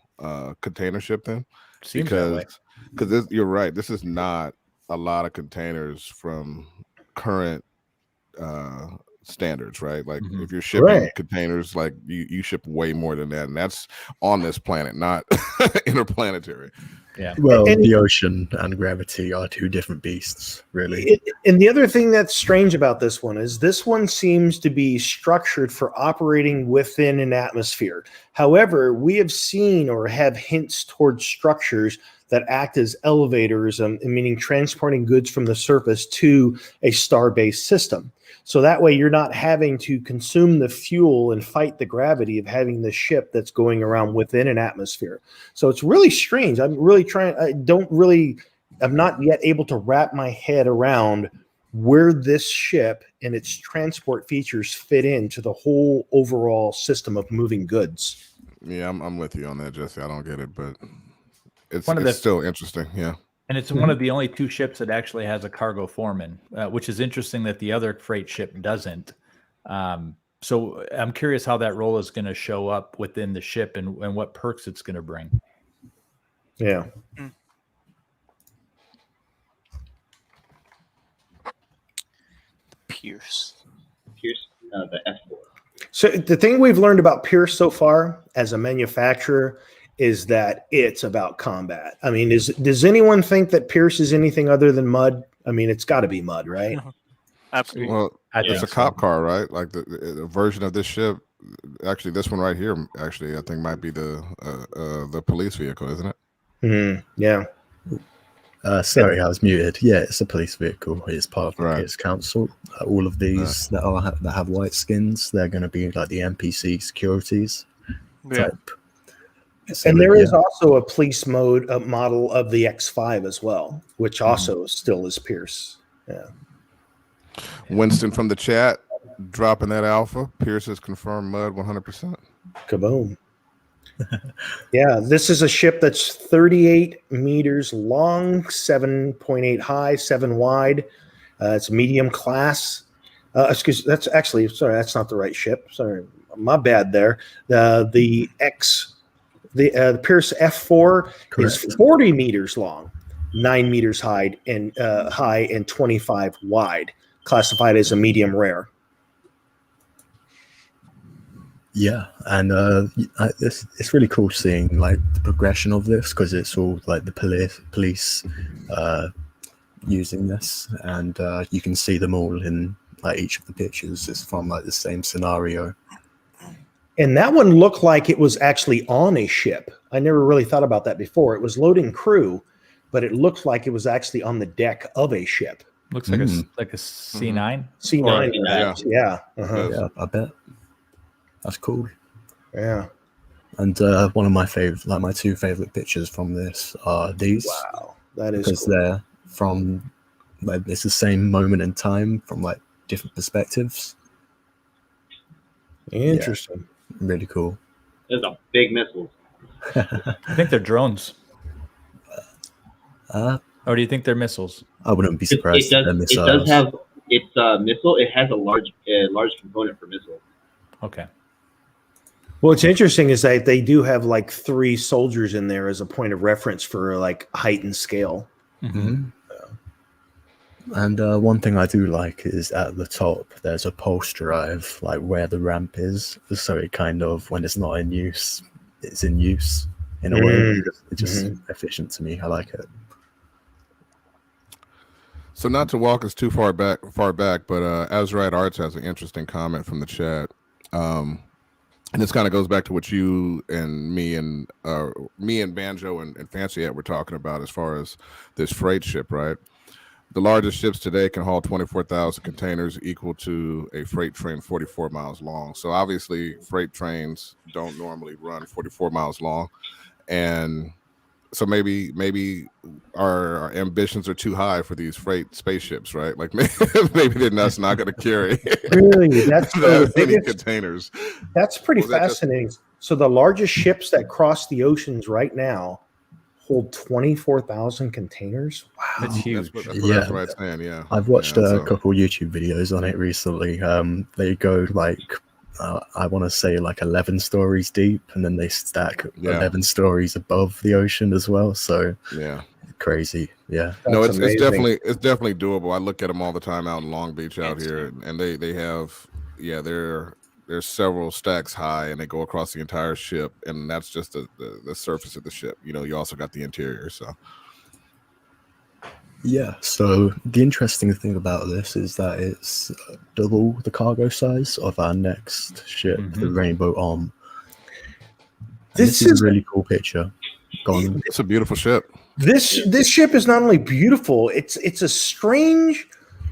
S7: container ship then?
S2: Seems that way.
S7: Because you're right. This is not a lot of containers from current standards, right? Like if you're shipping containers, like you ship way more than that, and that's on this planet, not interplanetary.
S2: Yeah.
S6: Well, the ocean and gravity are 2 different beasts, really.
S3: And the other thing that's strange about this one is this one seems to be structured for operating within an atmosphere. However, we have seen or have hints towards structures that act as elevators, meaning transporting goods from the surface to a star-based system. So that way you're not having to consume the fuel and fight the gravity of having the ship that's going around within an atmosphere. So it's really strange. I'm not yet able to wrap my head around where this ship and its transport features fit into the whole overall system of moving goods.
S7: Yeah, I'm with you on that, Jesse. I don't get it, but it's still interesting. Yeah.
S2: And it's one of the only 2 ships that actually has a cargo foreman, which is interesting that the other freight ship doesn't. So I'm curious how that role is going to show up within the ship and what perks it's going to bring.
S3: Yeah.
S4: Pierce.
S9: The F4.
S3: So the thing we've learned about Pierce so far as a manufacturer is that it's about combat. I mean, does anyone think that Pierce is anything other than mud? I mean, it's got to be mud, right?
S4: Absolutely.
S7: Well,
S2: I
S7: it's a
S2: think
S7: cop
S2: so.
S7: car, right? Like the version of this ship. Actually, this one right here, actually, I think might be the police vehicle, isn't it?
S3: Yeah.
S6: Sorry, I was muted. Yeah, it's a police vehicle. It's part of the
S7: Right.
S6: Pierce Council. All of these that have white skins, they're going to be like the NPC securities type. So
S3: And there is also a police mode model of the X5 as well, which also still is Pierce. Yeah.
S7: Winston from the chat dropping that alpha. Pierce has confirmed mud 100%.
S3: Kaboom. Yeah, this is a ship that's 38 meters long, 7.8 high, 7 wide. It's medium class. That's not the right ship. Sorry, my bad there. The Pierce F4 is 40 meters long, 9 meters high and 25 wide, classified as a medium rare.
S6: Yeah, and it's really cool seeing like the progression of this because it's all like the police using this, and you can see them all in like each of the pictures. It's from like the same scenario.
S3: And that one looked like it was actually on a ship. I never really thought about that before. It was loading crew, but it looked like it was actually on the deck of a ship.
S2: Looks like a C9.
S3: C9. Yeah.
S6: Yeah, I bet. That's cool.
S3: Yeah.
S6: And one of my my two favorite pictures from this are these.
S3: Wow, that is
S6: because
S3: cool.
S6: they're from like it's the same moment in time from like different perspectives.
S3: Interesting.
S6: Yeah, really cool.
S9: There's a big missile.
S2: I think they're drones. Or do you think they're missiles?
S6: I wouldn't be surprised.
S9: It does have it's a missile. It has a large component for missile.
S2: Okay.
S3: Well, what's interesting is that they do have like 3 soldiers in there as a point of reference for like height and scale.
S6: Mm-hmm. And one thing I do like is at the top there's a pulse drive, like where the ramp is, so it kind of when it's not in use, it's in use in a way. It's just efficient to me. I like it.
S7: So not to walk us too far back, but Azrite Arts has an interesting comment from the chat. And this kind of goes back to what you and me and Banjo and Fancy Ed were talking about as far as this freight ship, right? The largest ships today can haul 24,000 containers, equal to a freight train 44 miles long. So obviously, freight trains don't normally run 44 miles long, and so maybe our ambitions are too high for these freight spaceships, right? Like maybe they're not going to carry
S3: really that's
S7: that many containers.
S3: That's pretty fascinating. So the largest ships that cross the oceans right now hold 24,000 containers. Wow,
S2: that's huge.
S7: That's what I'm saying. Yeah,
S6: I've watched a couple YouTube videos on it recently. They go like I want to say like 11 stories deep, and then they stack 11 stories above the ocean as well. So
S7: yeah,
S6: crazy. Yeah,
S7: no, it's definitely doable. I look at them all the time out in Long Beach out here, and they have they're several stacks high, and they go across the entire ship, and that's just the surface of the ship. You know, you also got the interior. So
S6: yeah. So the interesting thing about this is that it's double the cargo size of our next ship, the Rainbow Arm. This is a really cool picture.
S7: It's a beautiful ship.
S3: This ship is not only beautiful, it's a strange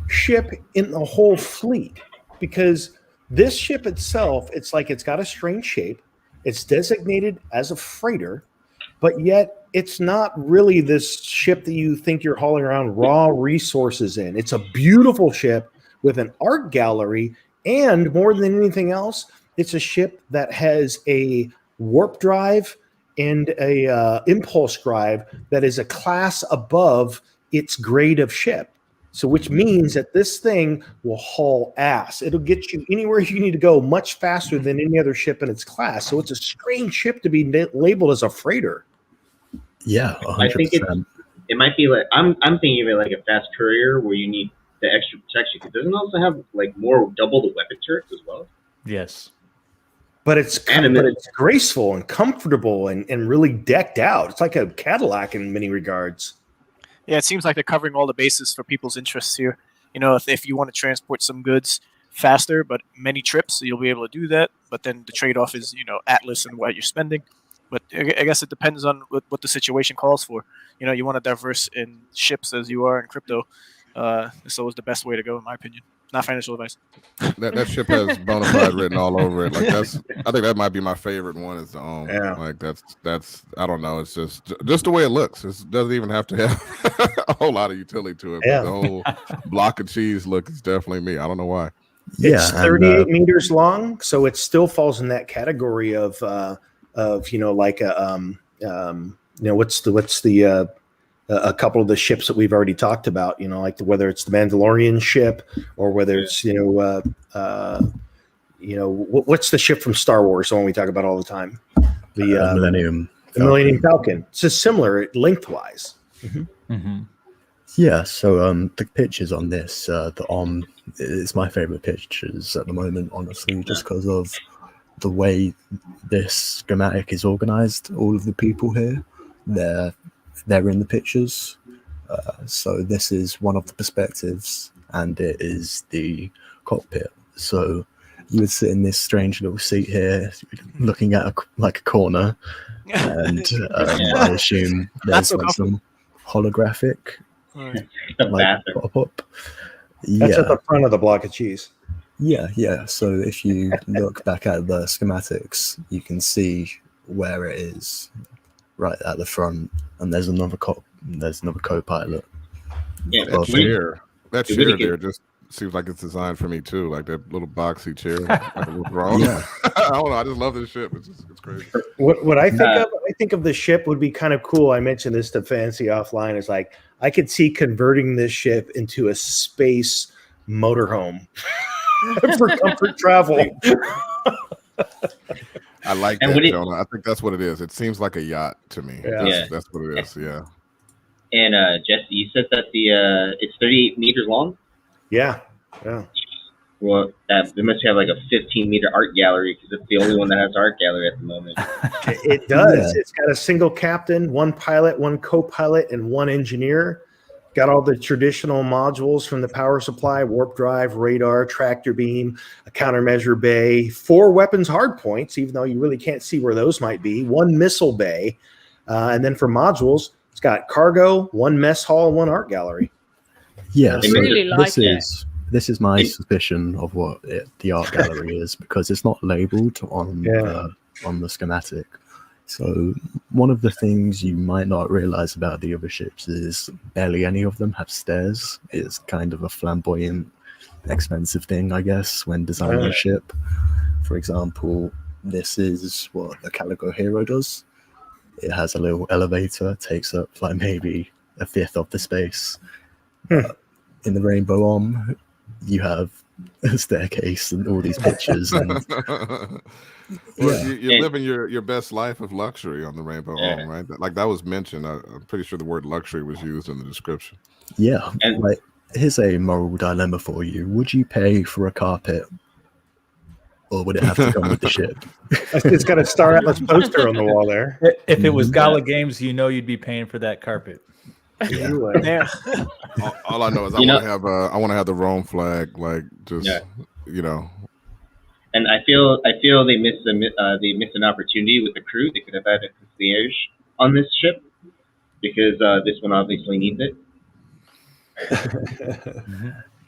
S3: ship in the whole fleet, because this ship itself, it's got a strange shape. It's designated as a freighter, but yet it's not really this ship that you think you're hauling around raw resources in. It's a beautiful ship with an art gallery, and more than anything else, it's a ship that has a warp drive and a impulse drive that is a class above its grade of ship. So which means that this thing will haul ass. It'll get you anywhere you need to go much faster than any other ship in its class. So it's a strange ship to be labeled as a freighter.
S6: Yeah, 100%.
S9: I think it might be like I'm thinking of it like a fast courier where you need the extra protection. Because doesn't it also have like double the weapon turrets as well?
S2: Yes.
S3: But it's graceful and comfortable and really decked out. It's like a Cadillac in many regards.
S4: Yeah, it seems like they're covering all the bases for people's interests here. You know, if you want to transport some goods faster, but many trips, you'll be able to do that. But then the trade-off is, you know, Atlas and what you're spending. But I guess it depends on what the situation calls for. You know, you want to diverse in ships as you are in crypto. It's always the best way to go, in my opinion. Not financial advice.
S7: That ship has bona fide written all over it. Like I think that might be my favorite one. Is the like that's I don't know. It's just the way it looks. It doesn't even have to have a whole lot of utility to it.
S3: Yeah.
S7: But the whole block of cheese look is definitely me. I don't know why.
S3: It's 38 meters long, so it still falls in that category of you know, like you know, what's the a couple of the ships that we've already talked about, you know, like whether it's the Mandalorian ship or whether it's, you know, what's the ship from Star Wars, the one we talk about all the time? The Millennium Falcon. It's just similar lengthwise. Mm-hmm.
S2: Mm-hmm.
S6: Yeah, so the pictures on this, it's my favorite pictures at the moment, honestly, just because of the way this schematic is organized. All of the people here, they're in the pictures. So this is one of the perspectives, and it is the cockpit. So you would sit in this strange little seat here, looking at a corner, and I assume there's like some holographic like pop-up.
S3: That's at the front of the block of cheese.
S6: Yeah. So if you look back at the schematics, you can see where it is right at the front, and there's another co-pilot.
S9: Yeah,
S7: that chair there just seems like it's designed for me too, like that little boxy chair. Yeah. I don't know. I just love this ship. It's crazy.
S3: What I think of, I think of the ship would be kind of cool. I mentioned this to Fancy offline. Is like I could see converting this ship into a space motorhome for comfort travel.
S7: I like that, Jonah. I think that's what it is. It seems like a yacht to me.
S3: Yeah.
S7: That's what it is. Yeah.
S9: And Jesse, you said that it's 38 meters long.
S3: Yeah.
S9: Well, they must have like a 15-meter art gallery because it's the only one that has art gallery at the moment.
S3: It does. Yeah. It's got a single captain, one pilot, one co-pilot, and one engineer. Got all the traditional modules from the power supply, warp drive, radar, tractor beam, a countermeasure bay, 4 weapons hardpoints, even though you really can't see where those might be, 1 missile bay. And then for modules, it's got cargo, 1 mess hall, 1 art gallery.
S6: Yeah,
S8: I really like
S6: this is my suspicion of what the art gallery is, because it's not labeled on the schematic. So one of the things you might not realize about the other ships is barely any of them have stairs. It's kind of a flamboyant, expensive thing, I guess, when designing a ship. For example, this is what the Calico Hero does. It has a little elevator, takes up like maybe a fifth of the space. In the Rainbow Arm, you have a staircase and all these pictures. And
S7: you're living your best life of luxury on the Rainbow Arm, right? Like that was mentioned. I'm pretty sure the word luxury was used in the description.
S6: Yeah. Like, here's a moral dilemma for you. Would you pay for a carpet, or would it have to come with the ship?
S3: It's got a Star Atlas poster on the wall there.
S2: If it was Gala Games, you'd be paying for that carpet.
S3: Yeah.
S7: All I know is I want to have the Rome flag, like just you know.
S9: And I feel they missed an opportunity with the crew. They could have had a concierge on this ship because this one obviously needs it.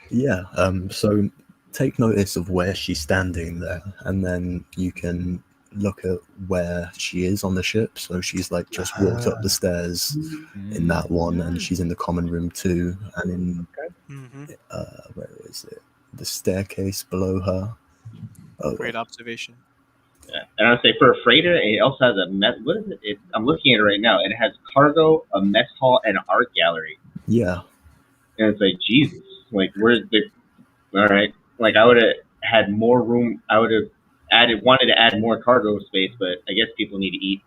S6: Yeah. So take notice of where she's standing there, and then you can look at where she is on the ship. So she's like just walked up the stairs in that one, and she's in the common room too, and in where is it? The staircase below her.
S4: Great observation.
S9: Yeah. And I'd say for a freighter, it also has a what is it? I'm looking at it right now. It has cargo, a mess hall, and an art gallery.
S6: Yeah.
S9: And it's like, Jesus, like where's the? All right, like I would have had more room. I would have wanted to add more cargo space, but I guess people need to eat.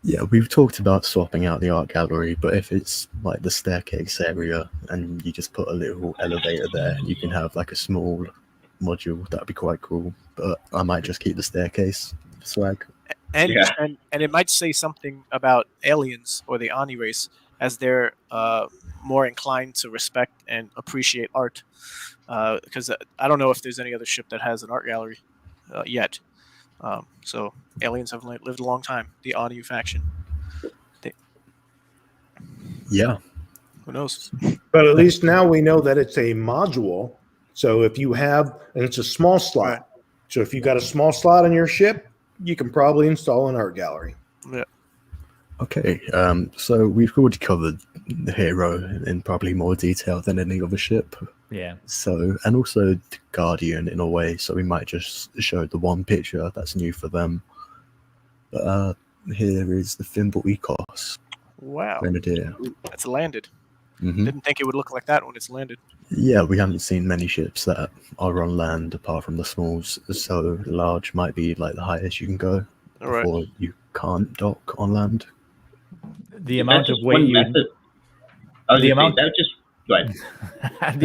S6: Yeah, we've talked about swapping out the art gallery, but if it's like the staircase area and you just put a little elevator there, you can have like a small module. That'd be quite cool. But I might just keep the staircase swag.
S4: And it might say something about aliens or the Oni race, as they're more inclined to respect and appreciate art. Because I don't know if there's any other ship that has an art gallery yet. So aliens have lived a long time. The ONI Faction.
S6: Yeah.
S4: Who knows?
S3: But at least now we know that it's a module. So if you have, and it's a small slot.
S4: Right.
S3: So if you got a small slot on your ship, you can probably install an art gallery.
S4: Yeah.
S6: Okay, so we've already covered the hero in probably more detail than any other ship.
S2: Yeah.
S6: So, and also the Guardian in a way, so we might just show the one picture that's new for them. But here is the Thimble Ecos.
S4: Wow.
S6: Grenadier.
S4: That's landed.
S6: Mm-hmm.
S4: Didn't think it would look like that when it's landed.
S6: Yeah, we haven't seen many ships that are on land apart from the smalls, so large might be like the highest you can go before you can't dock on land.
S2: The amount of weight the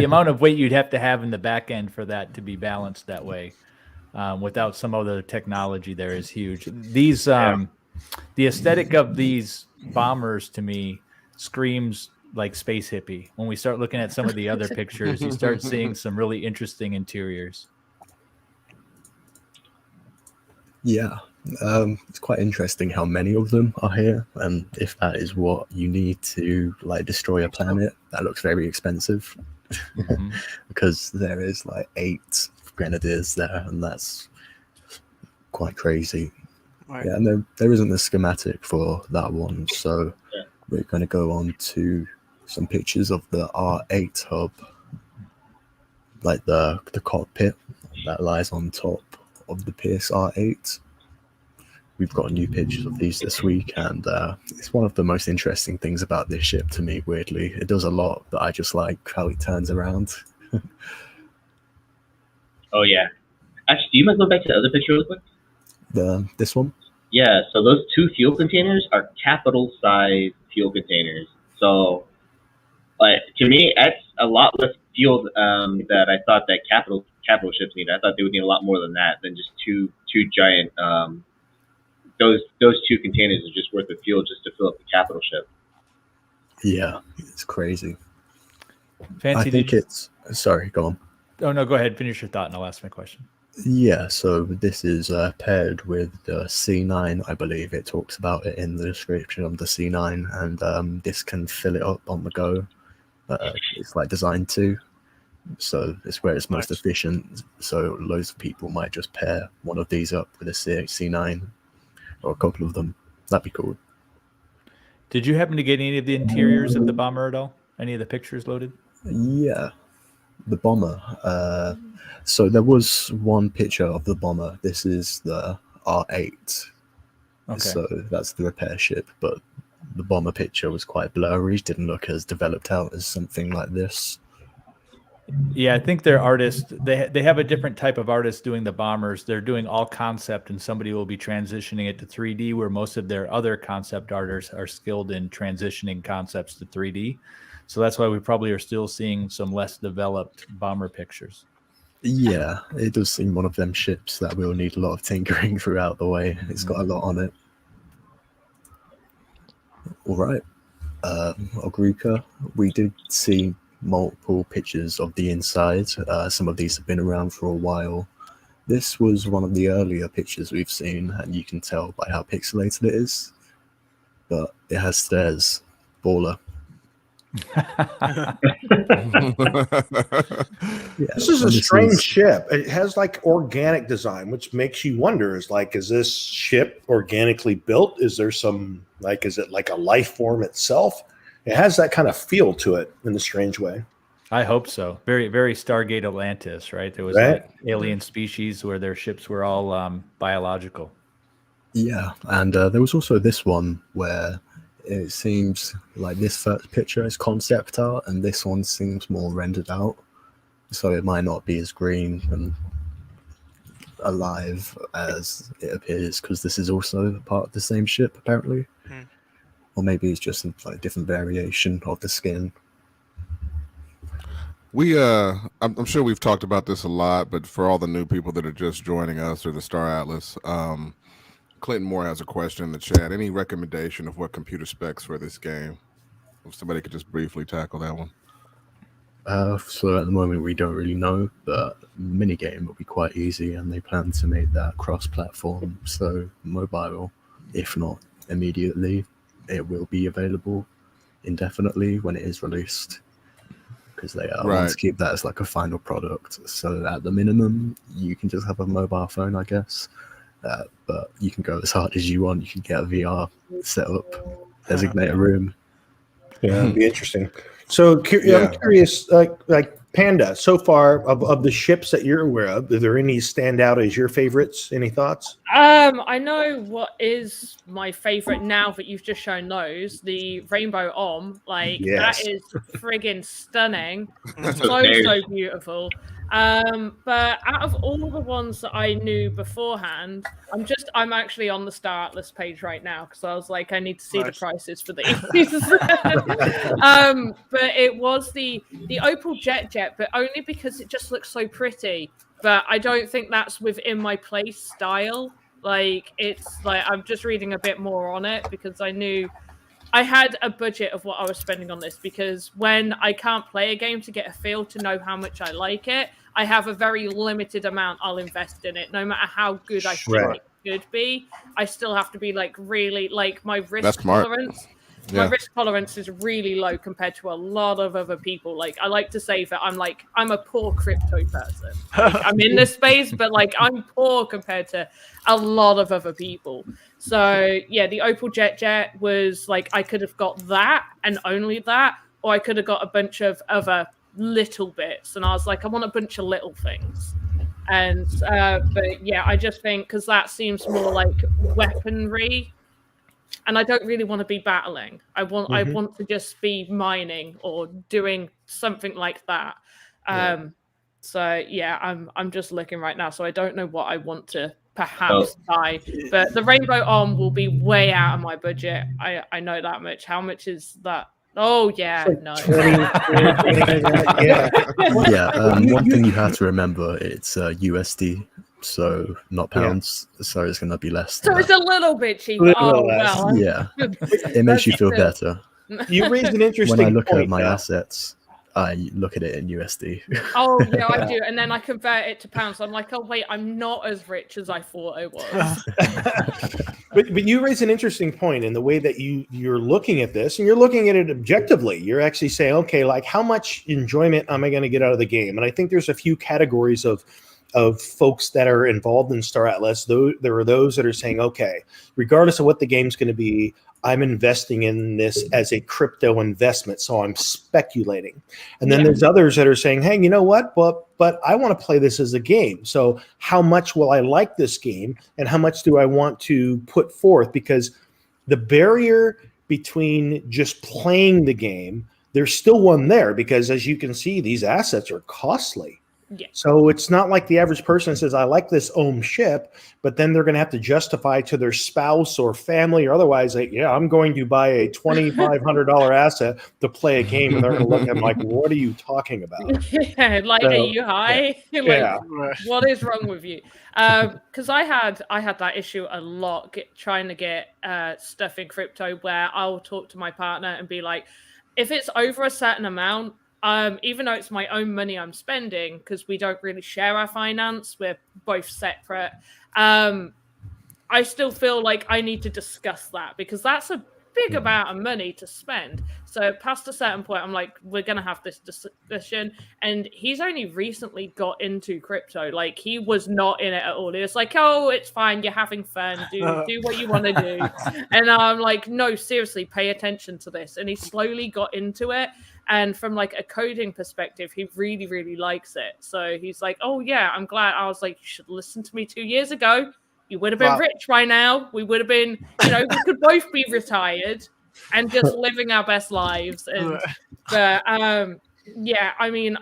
S2: amount of weight you'd have to have in the back end for that to be balanced that way, without some other technology there is huge. These the aesthetic of these bombers to me screams like space hippie. When we start looking at some of the other pictures, you start seeing some really interesting interiors.
S6: Yeah, it's quite interesting how many of them are here, and if that is what you need to like destroy a planet, that looks very expensive. Mm-hmm. Because there is like 8 grenadiers there, and that's quite crazy. Right. Yeah, and there isn't a schematic for that one, so we're going to go on to some pictures of the R8 hub, like the cockpit that lies on top of the Pierce R8. We've got new pictures of these this week, and it's one of the most interesting things about this ship to me, weirdly. It does a lot, but I just like how it turns around.
S9: Oh, yeah. Actually, do you mind going back to the other picture real quick?
S6: This one?
S9: Yeah, so those 2 fuel containers are capital-sized fuel containers. So, like, to me, that's a lot less fuel that I thought that capital ships need. I thought they would need a lot more than that, than just two giant. Those 2 containers are just worth of fuel just to fill up the capital ship.
S6: Yeah, it's crazy.
S2: Fancy,
S6: I think it's. Sorry, go on.
S2: Oh no, go ahead. Finish your thought, and I'll ask my question.
S6: Yeah, so this is paired with the C9, I believe. It talks about it in the description of the C9, and this can fill it up on the go. It's like designed to, so it's where it's most efficient. So loads of people might just pair one of these up with a C9 or a couple of them. That'd be cool.
S2: Did you happen to get any of the interiors of the bomber at all? Any of the pictures loaded?
S6: Yeah, the bomber. So there was one picture of the bomber. This is the R8. Okay. So that's the repair ship, but the bomber picture was quite blurry. Didn't look as developed out as something like this.
S2: Yeah, I think they're artists. They have a different type of artist doing the bombers. They're doing all concept, and somebody will be transitioning it to 3D, where most of their other concept artists are skilled in transitioning concepts to 3D. So that's why we probably are still seeing some less developed bomber pictures.
S6: Yeah, it does seem one of them ships that will need a lot of tinkering throughout the way. It's got a lot on it. All right. Ogruka, we did see multiple pictures of the inside. Some of these have been around for a while. This was one of the earlier pictures we've seen, and you can tell by how pixelated it is. But it has stairs. Baller.
S3: This is a strange ship. It has like organic design, which makes you wonder, is this ship organically built? Is there some, like, is it like a life form itself? It has that kind of feel to it in a strange way.
S2: I hope so. Very, very Stargate Atlantis, right? There was like alien species where their ships were all biological.
S6: Yeah, and there was also this one where it seems like this first picture is concept art, and this one seems more rendered out. So it might not be as green, and alive as it appears, because this is also part of the same ship apparently. Or maybe it's just like a different variation of the skin.
S7: I'm sure we've talked about this a lot, but for all the new people that are just joining us or the Star Atlas, Clinton Moore has a question in the chat. Any recommendation of what computer specs for this game? If somebody could just briefly tackle that one.
S6: So at the moment we don't really know, but minigame will be quite easy, and they plan to make that cross-platform, so mobile, if not immediately, it will be available indefinitely when it is released, because they want to keep that as like a final product. So at the minimum, you can just have a mobile phone, I guess, but you can go as hard as you want. You can get a VR set up, designate a room.
S3: Yeah, it'd be interesting. So I'm curious, like Panda, so far of the ships that you're aware of, are there any stand out as your favorites? Any thoughts?
S8: I know what is my favorite now that you've just shown those, the Rainbow Om. Like, that is friggin' stunning. So beautiful. But out of all the ones that I knew beforehand, I'm actually on the Star Atlas page right now, because I was like, I need to see the prices for these. But it was the Opel Jet, but only because it just looks so pretty. But I don't think that's within my play style. Like, it's like I'm just reading a bit more on it, because I knew I had a budget of what I was spending on this, because when I can't play a game to get a feel to know how much I like it, I have a very limited amount I'll invest in it. No matter how good I think it could be, I still have to be like really, like, my risk tolerance. My risk tolerance is really low compared to a lot of other people. Like, I like to say that I'm a poor crypto person. Like, I'm in this space, but like, I'm poor compared to a lot of other people. So yeah, the Opel Jet was like, I could have got that and only that, or I could have got a bunch of other little bits. And I was like, I want a bunch of little things. And but yeah, I just think because that seems more like weaponry. And I don't really want to be battling. I want to just be mining or doing something like that. So yeah, I'm just looking right now. So I don't know what I want to perhaps buy. But the Rainbow Arm will be way out of my budget. I know that much. How much is that? Oh yeah, no.
S6: One thing you have to remember, it's USD. So not pounds, so it's going to be less.
S8: So it's a little bit cheaper. Well,
S6: yeah, it makes you feel better.
S3: You raised an interesting.
S6: When I look at my assets, I look at it in USD.
S8: Oh yeah, I do, and then I convert it to pounds. I'm like, oh wait, I'm not as rich as I thought I was.
S3: But you raise an interesting point in the way that you're looking at this, and you're looking at it objectively. You're actually saying, okay, like how much enjoyment am I going to get out of the game? And I think there's a few categories of folks that are involved in Star Atlas. There are those that are saying, okay, regardless of what the game's going to be, I'm investing in this as a crypto investment, so I'm speculating. And then there's others that are saying, hey, you know what? But I want to play this as a game. So how much will I like this game, and how much do I want to put forth? Because the barrier between just playing the game, there's still one there, because as you can see, these assets are costly.
S8: Yeah.
S3: So it's not like the average person says, I like this Ohm ship, but then they're going to have to justify to their spouse or family or otherwise, like, yeah, I'm going to buy a $2,500 asset to play a game. And they're going to look at them like, what are you talking about?
S8: Yeah, like, are you high? What is wrong with you? Because I had that issue a lot, trying to get stuff in crypto, where I'll talk to my partner and be like, if it's over a certain amount, even though it's my own money I'm spending, because we don't really share our finance, we're both separate. I still feel like I need to discuss that, because that's a big amount of money to spend. So past a certain point, I'm like, we're going to have this discussion. And he's only recently got into crypto. Like, he was not in it at all. He was like, oh, it's fine. You're having fun. Do what you want to do. And I'm like, no, seriously, pay attention to this. And he slowly got into it. And from like a coding perspective, he really, really likes it. So he's like, oh yeah, I'm glad. I was like, you should listen to me 2 years ago. You would have been rich by now. We would have been, we could both be retired and just living our best lives. And but yeah, I mean,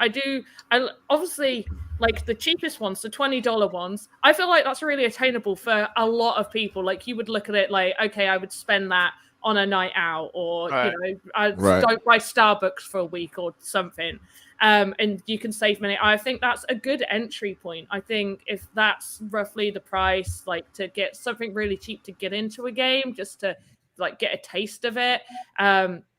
S8: obviously like the cheapest ones, the $20 ones, I feel like that's really attainable for a lot of people. Like you would look at it like, okay, I would spend that on a night out, or
S4: Right.
S8: I don't buy Starbucks for a week or something. And you can save money. I think that's a good entry point. I think if that's roughly the price, like to get something really cheap to get into a game, just to like get a taste of it.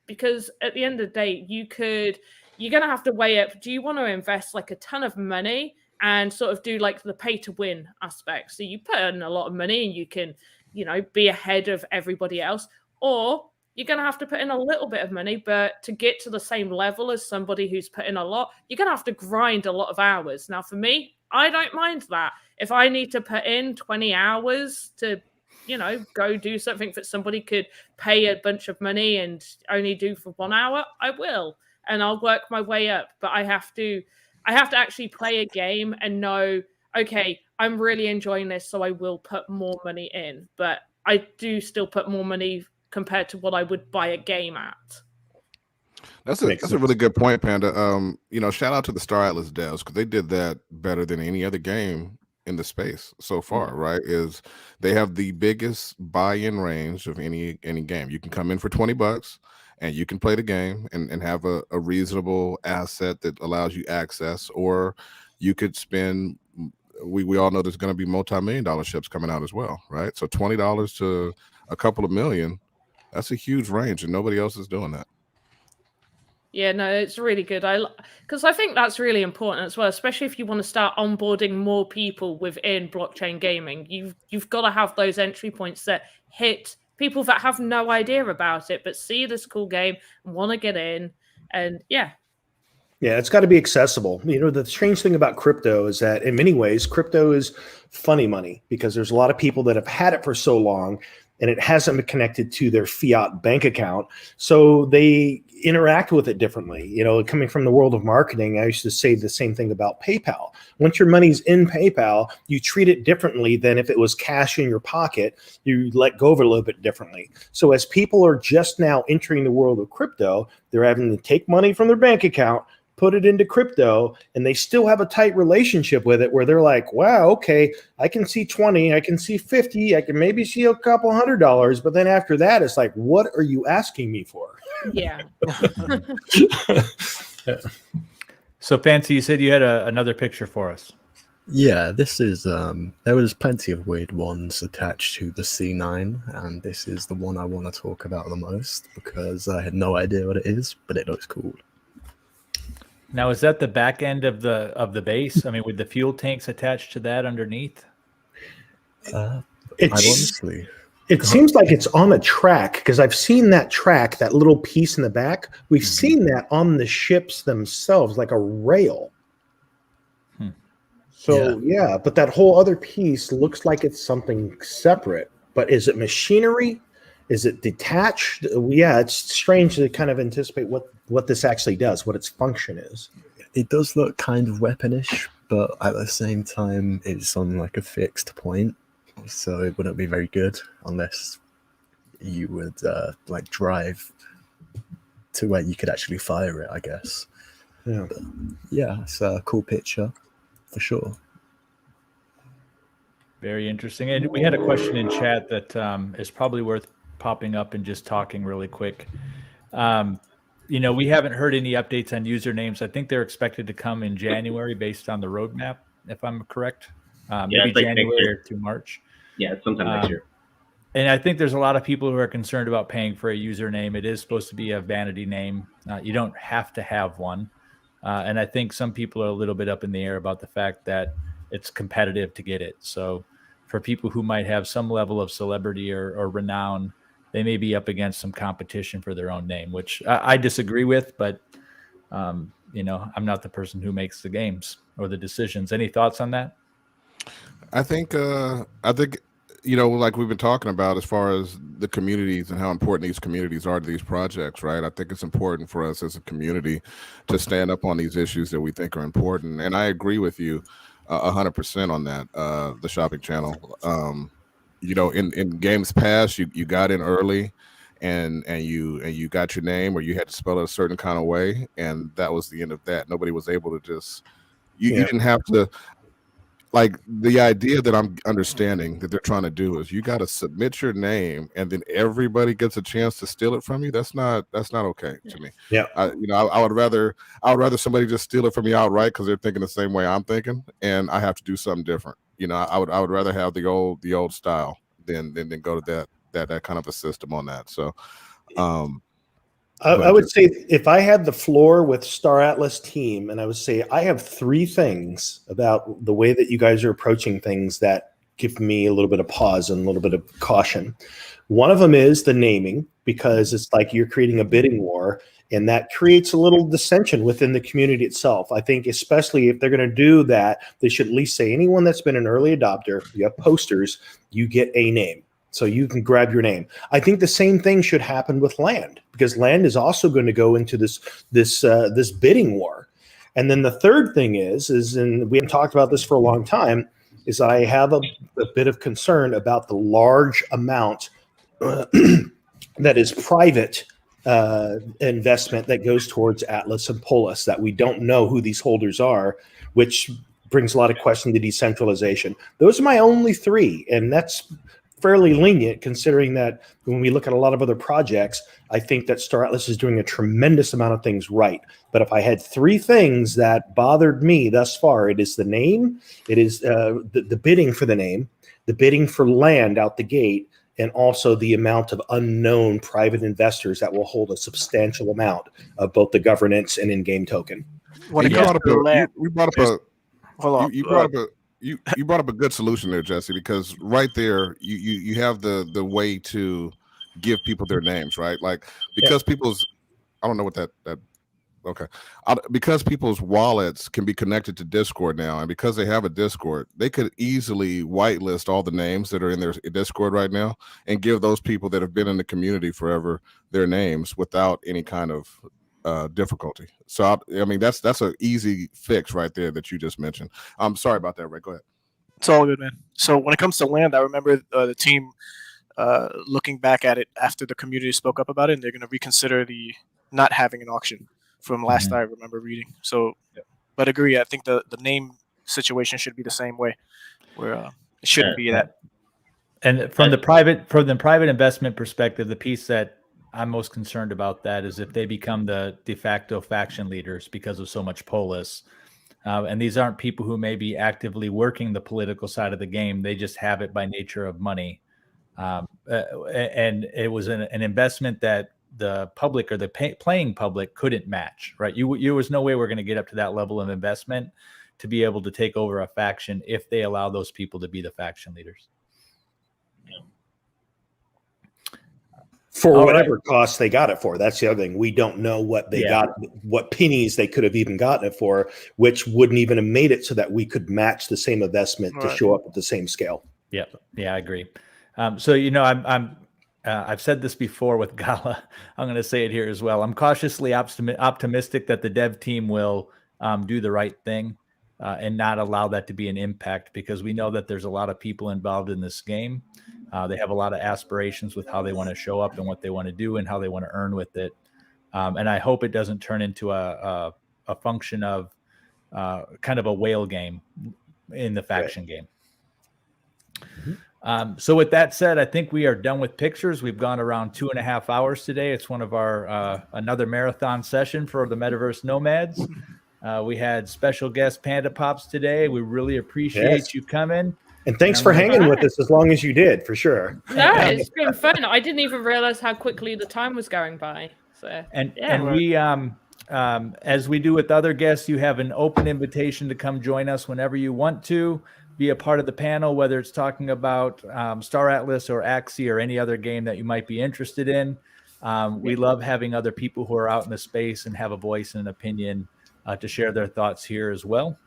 S8: Because at the end of the day, you're going to have to weigh up. Do you want to invest like a ton of money and sort of do like the pay to win aspect? So you put in a lot of money and you can, be ahead of everybody else, or you're going to have to put in a little bit of money, but to get to the same level as somebody who's put in a lot, you're going to have to grind a lot of hours. Now, for me, I don't mind that. If I need to put in 20 hours to, go do something that somebody could pay a bunch of money and only do for 1 hour, I will. And I'll work my way up. But I have to actually play a game and know, okay, I'm really enjoying this, so I will put more money in. But I do still put more money compared to what I would buy a game at.
S7: That's a really good point, Panda. Shout out to the Star Atlas devs, because they did that better than any other game in the space so far, right? Is they have the biggest buy-in range of any game. You can come in for $20 and you can play the game and have a reasonable asset that allows you access, or you could spend, we all know there's going to be multi-million-dollar ships coming out as well, right? So $20 to a couple of million, that's a huge range, and nobody else is doing that.
S8: Yeah, no, it's really good. Because I think that's really important as well, especially if you want to start onboarding more people within blockchain gaming. You've got to have those entry points that hit people that have no idea about it, but see this cool game and want to get in. And yeah,
S3: it's got to be accessible. The strange thing about crypto is that in many ways, crypto is funny money, because there's a lot of people that have had it for so long and it hasn't been connected to their fiat bank account. So they interact with it differently. Coming from the world of marketing, I used to say the same thing about PayPal. Once your money's in PayPal, you treat it differently than if it was cash in your pocket. You let go of it a little bit differently. So as people are just now entering the world of crypto, they're having to take money from their bank account, put it into crypto, and they still have a tight relationship with it, where they're like, wow, okay, I can see 20, I can see 50, I can maybe see a couple $100, but then after that, it's like, what are you asking me for?
S8: Yeah.
S2: So Fancy, you said you had another picture for us.
S6: Yeah, this is, there was plenty of weird ones attached to the C9, and this is the one I want to talk about the most, because I had no idea what it is, but it looks cool.
S2: Now, is that the back end of the base? I mean, with the fuel tanks attached to that underneath?
S3: It seems like it's on a track, because I've seen that track, that little piece in the back. We've seen that on the ships themselves, like a rail. So, yeah, but that whole other piece looks like it's something separate. But is it machinery? Is it detached? Yeah, it's strange to kind of anticipate what this actually does, what its function is.
S6: It does look kind of weaponish, but at the same time, it's on like a fixed point, so it wouldn't be very good unless you would like drive to where you could actually fire it, I guess.
S3: Yeah,
S6: but, yeah, it's a cool picture for sure.
S2: Very interesting. And we had a question in chat that is probably worth popping up and just talking really quick. We haven't heard any updates on usernames. I think they're expected to come in January based on the roadmap, if I'm correct. Maybe like January to March.
S9: Yeah, sometime next year.
S2: And I think there's a lot of people who are concerned about paying for a username. It is supposed to be a vanity name. You don't have to have one. And I think some people are a little bit up in the air about the fact that it's competitive to get it. So for people who might have some level of celebrity or renown, they may be up against some competition for their own name, which I disagree with, but I'm not the person who makes the games or the decisions. Any thoughts on that?
S7: I think like we've been talking about, as far as the communities and how important these communities are to these projects, right? I think it's important for us as a community to stand up on these issues that we think are important. And I agree with you 100% on that, the shopping channel. In games past, you got in early and you got your name, or you had to spell it a certain kind of way, and that was the end of that. Nobody was able to just You didn't have to. Like, the idea that I'm understanding that they're trying to do is you got to submit your name and then everybody gets a chance to steal it from you. That's not okay to me.
S3: Yeah.
S7: I would rather somebody just steal it from me outright because they're thinking the same way I'm thinking, and I have to do something different. I would rather have the old style than go to that kind of a system on that. So,
S3: I would say if I had the floor with Star Atlas team, and I would say I have 3 things about the way that you guys are approaching things that give me a little bit of pause and a little bit of caution. One of them is the naming, because it's like you're creating a bidding war, and that creates a little dissension within the community itself. I think especially if they're going to do that, they should at least say anyone that's been an early adopter, you have posters, you get a name. So you can grab your name. I think the same thing should happen with land, because land is also going to go into this bidding war. And then the third thing is, and we haven't talked about this for a long time, is I have a bit of concern about the large amount that is private investment that goes towards Atlas and Polis that we don't know who these holders are, which brings a lot of question to decentralization. Those are my only 3, and that's fairly lenient considering that when we look at a lot of other projects, I think that Star Atlas is doing a tremendous amount of things right. But if I had 3 things that bothered me thus far, it is the name, it is the bidding for the name, the bidding for land out the gate, and also the amount of unknown private investors that will hold a substantial amount of both the governance and in-game token.
S4: When it comes to land,
S7: you brought up a good solution there, Jesse, because right there you have the way to give people their names, right? Like, because people's, I don't know what that okay, because people's wallets can be connected to Discord now, and because they have a Discord, they could easily whitelist all the names that are in their Discord right now and give those people that have been in the community forever their names without any kind of difficulty. So I mean that's an easy fix right there that you just mentioned. I'm sorry about that, Ray. Go ahead.
S4: It's all good, man. So when it comes to land, I remember the team looking back at it after the community spoke up about it, and they're going to reconsider the not having an auction from last I remember reading. So, but agree, I think the name situation should be the same way, where it shouldn't be that.
S2: And from the private investment perspective, the piece that I'm most concerned about that is if they become the de facto faction leaders because of so much polis. And these aren't people who may be actively working the political side of the game. They just have it by nature of money. And it was an investment that the public or the playing public couldn't match, right? You was no way we're going to get up to that level of investment to be able to take over a faction if they allow those people to be the faction leaders.
S3: For whatever cost they got it for. That's the other thing. We don't know what they got, what pennies they could have even gotten it for, which wouldn't even have made it so that we could match the same investment to show up at the same scale.
S2: Yeah, I agree. So I've said this before with Gala. I'm going to say it here as well. I'm cautiously optimistic that the dev team will do the right thing and not allow that to be an impact, because we know that there's a lot of people involved in this game. They have a lot of aspirations with how they want to show up and what they want to do and how they want to earn with it. And I hope it doesn't turn into a function of kind of a whale game in the faction game. So with that said, I think we are done with pictures. We've gone around 2.5 hours today. It's one of our another marathon session for the Metaverse Nomads. We had special guest Panda Pops today. We really appreciate you coming.
S3: And thanks for hanging with us as long as you did, for sure.
S8: No, it's been fun. I didn't even realize how quickly the time was going by. So
S2: and we as we do with other guests, you have an open invitation to come join us whenever you want to be a part of the panel, whether it's talking about Star Atlas or Axie or any other game that you might be interested in. We love having other people who are out in the space and have a voice and an opinion to share their thoughts here as well.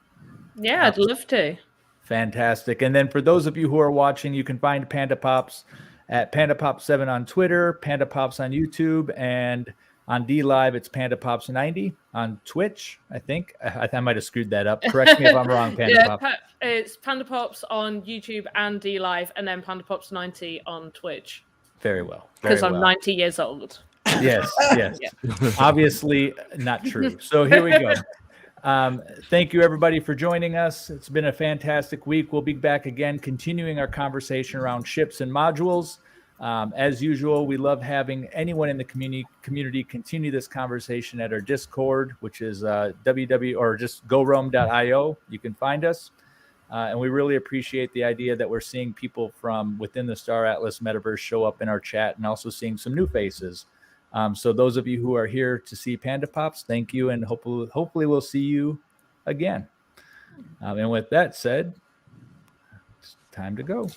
S8: Yeah, I'd love to.
S2: Fantastic. And then for those of you who are watching, you can find Panda Pops at Panda Pops 7 on Twitter, Panda Pops on YouTube, and on D Live, it's Panda Pops 90 on Twitch. I think I might have screwed that up. Correct me if I'm wrong, Panda Pops.
S8: It's Panda Pops on YouTube and D Live, and then Panda Pops 90 on Twitch.
S2: Very well.
S8: Because I'm 90 years old.
S2: Yes. Obviously not true. So here we go. Thank you, everybody, for joining us. It's been a fantastic week. We'll be back again, continuing our conversation around ships and modules. As usual, we love having anyone in the community continue this conversation at our Discord, which is www or just gorome.io. You can find us. And we really appreciate the idea that we're seeing people from within the Star Atlas metaverse show up in our chat, and also seeing some new faces. So those of you who are here to see Panda Pops, thank you, and hopefully we'll see you again. And with that said, it's time to go.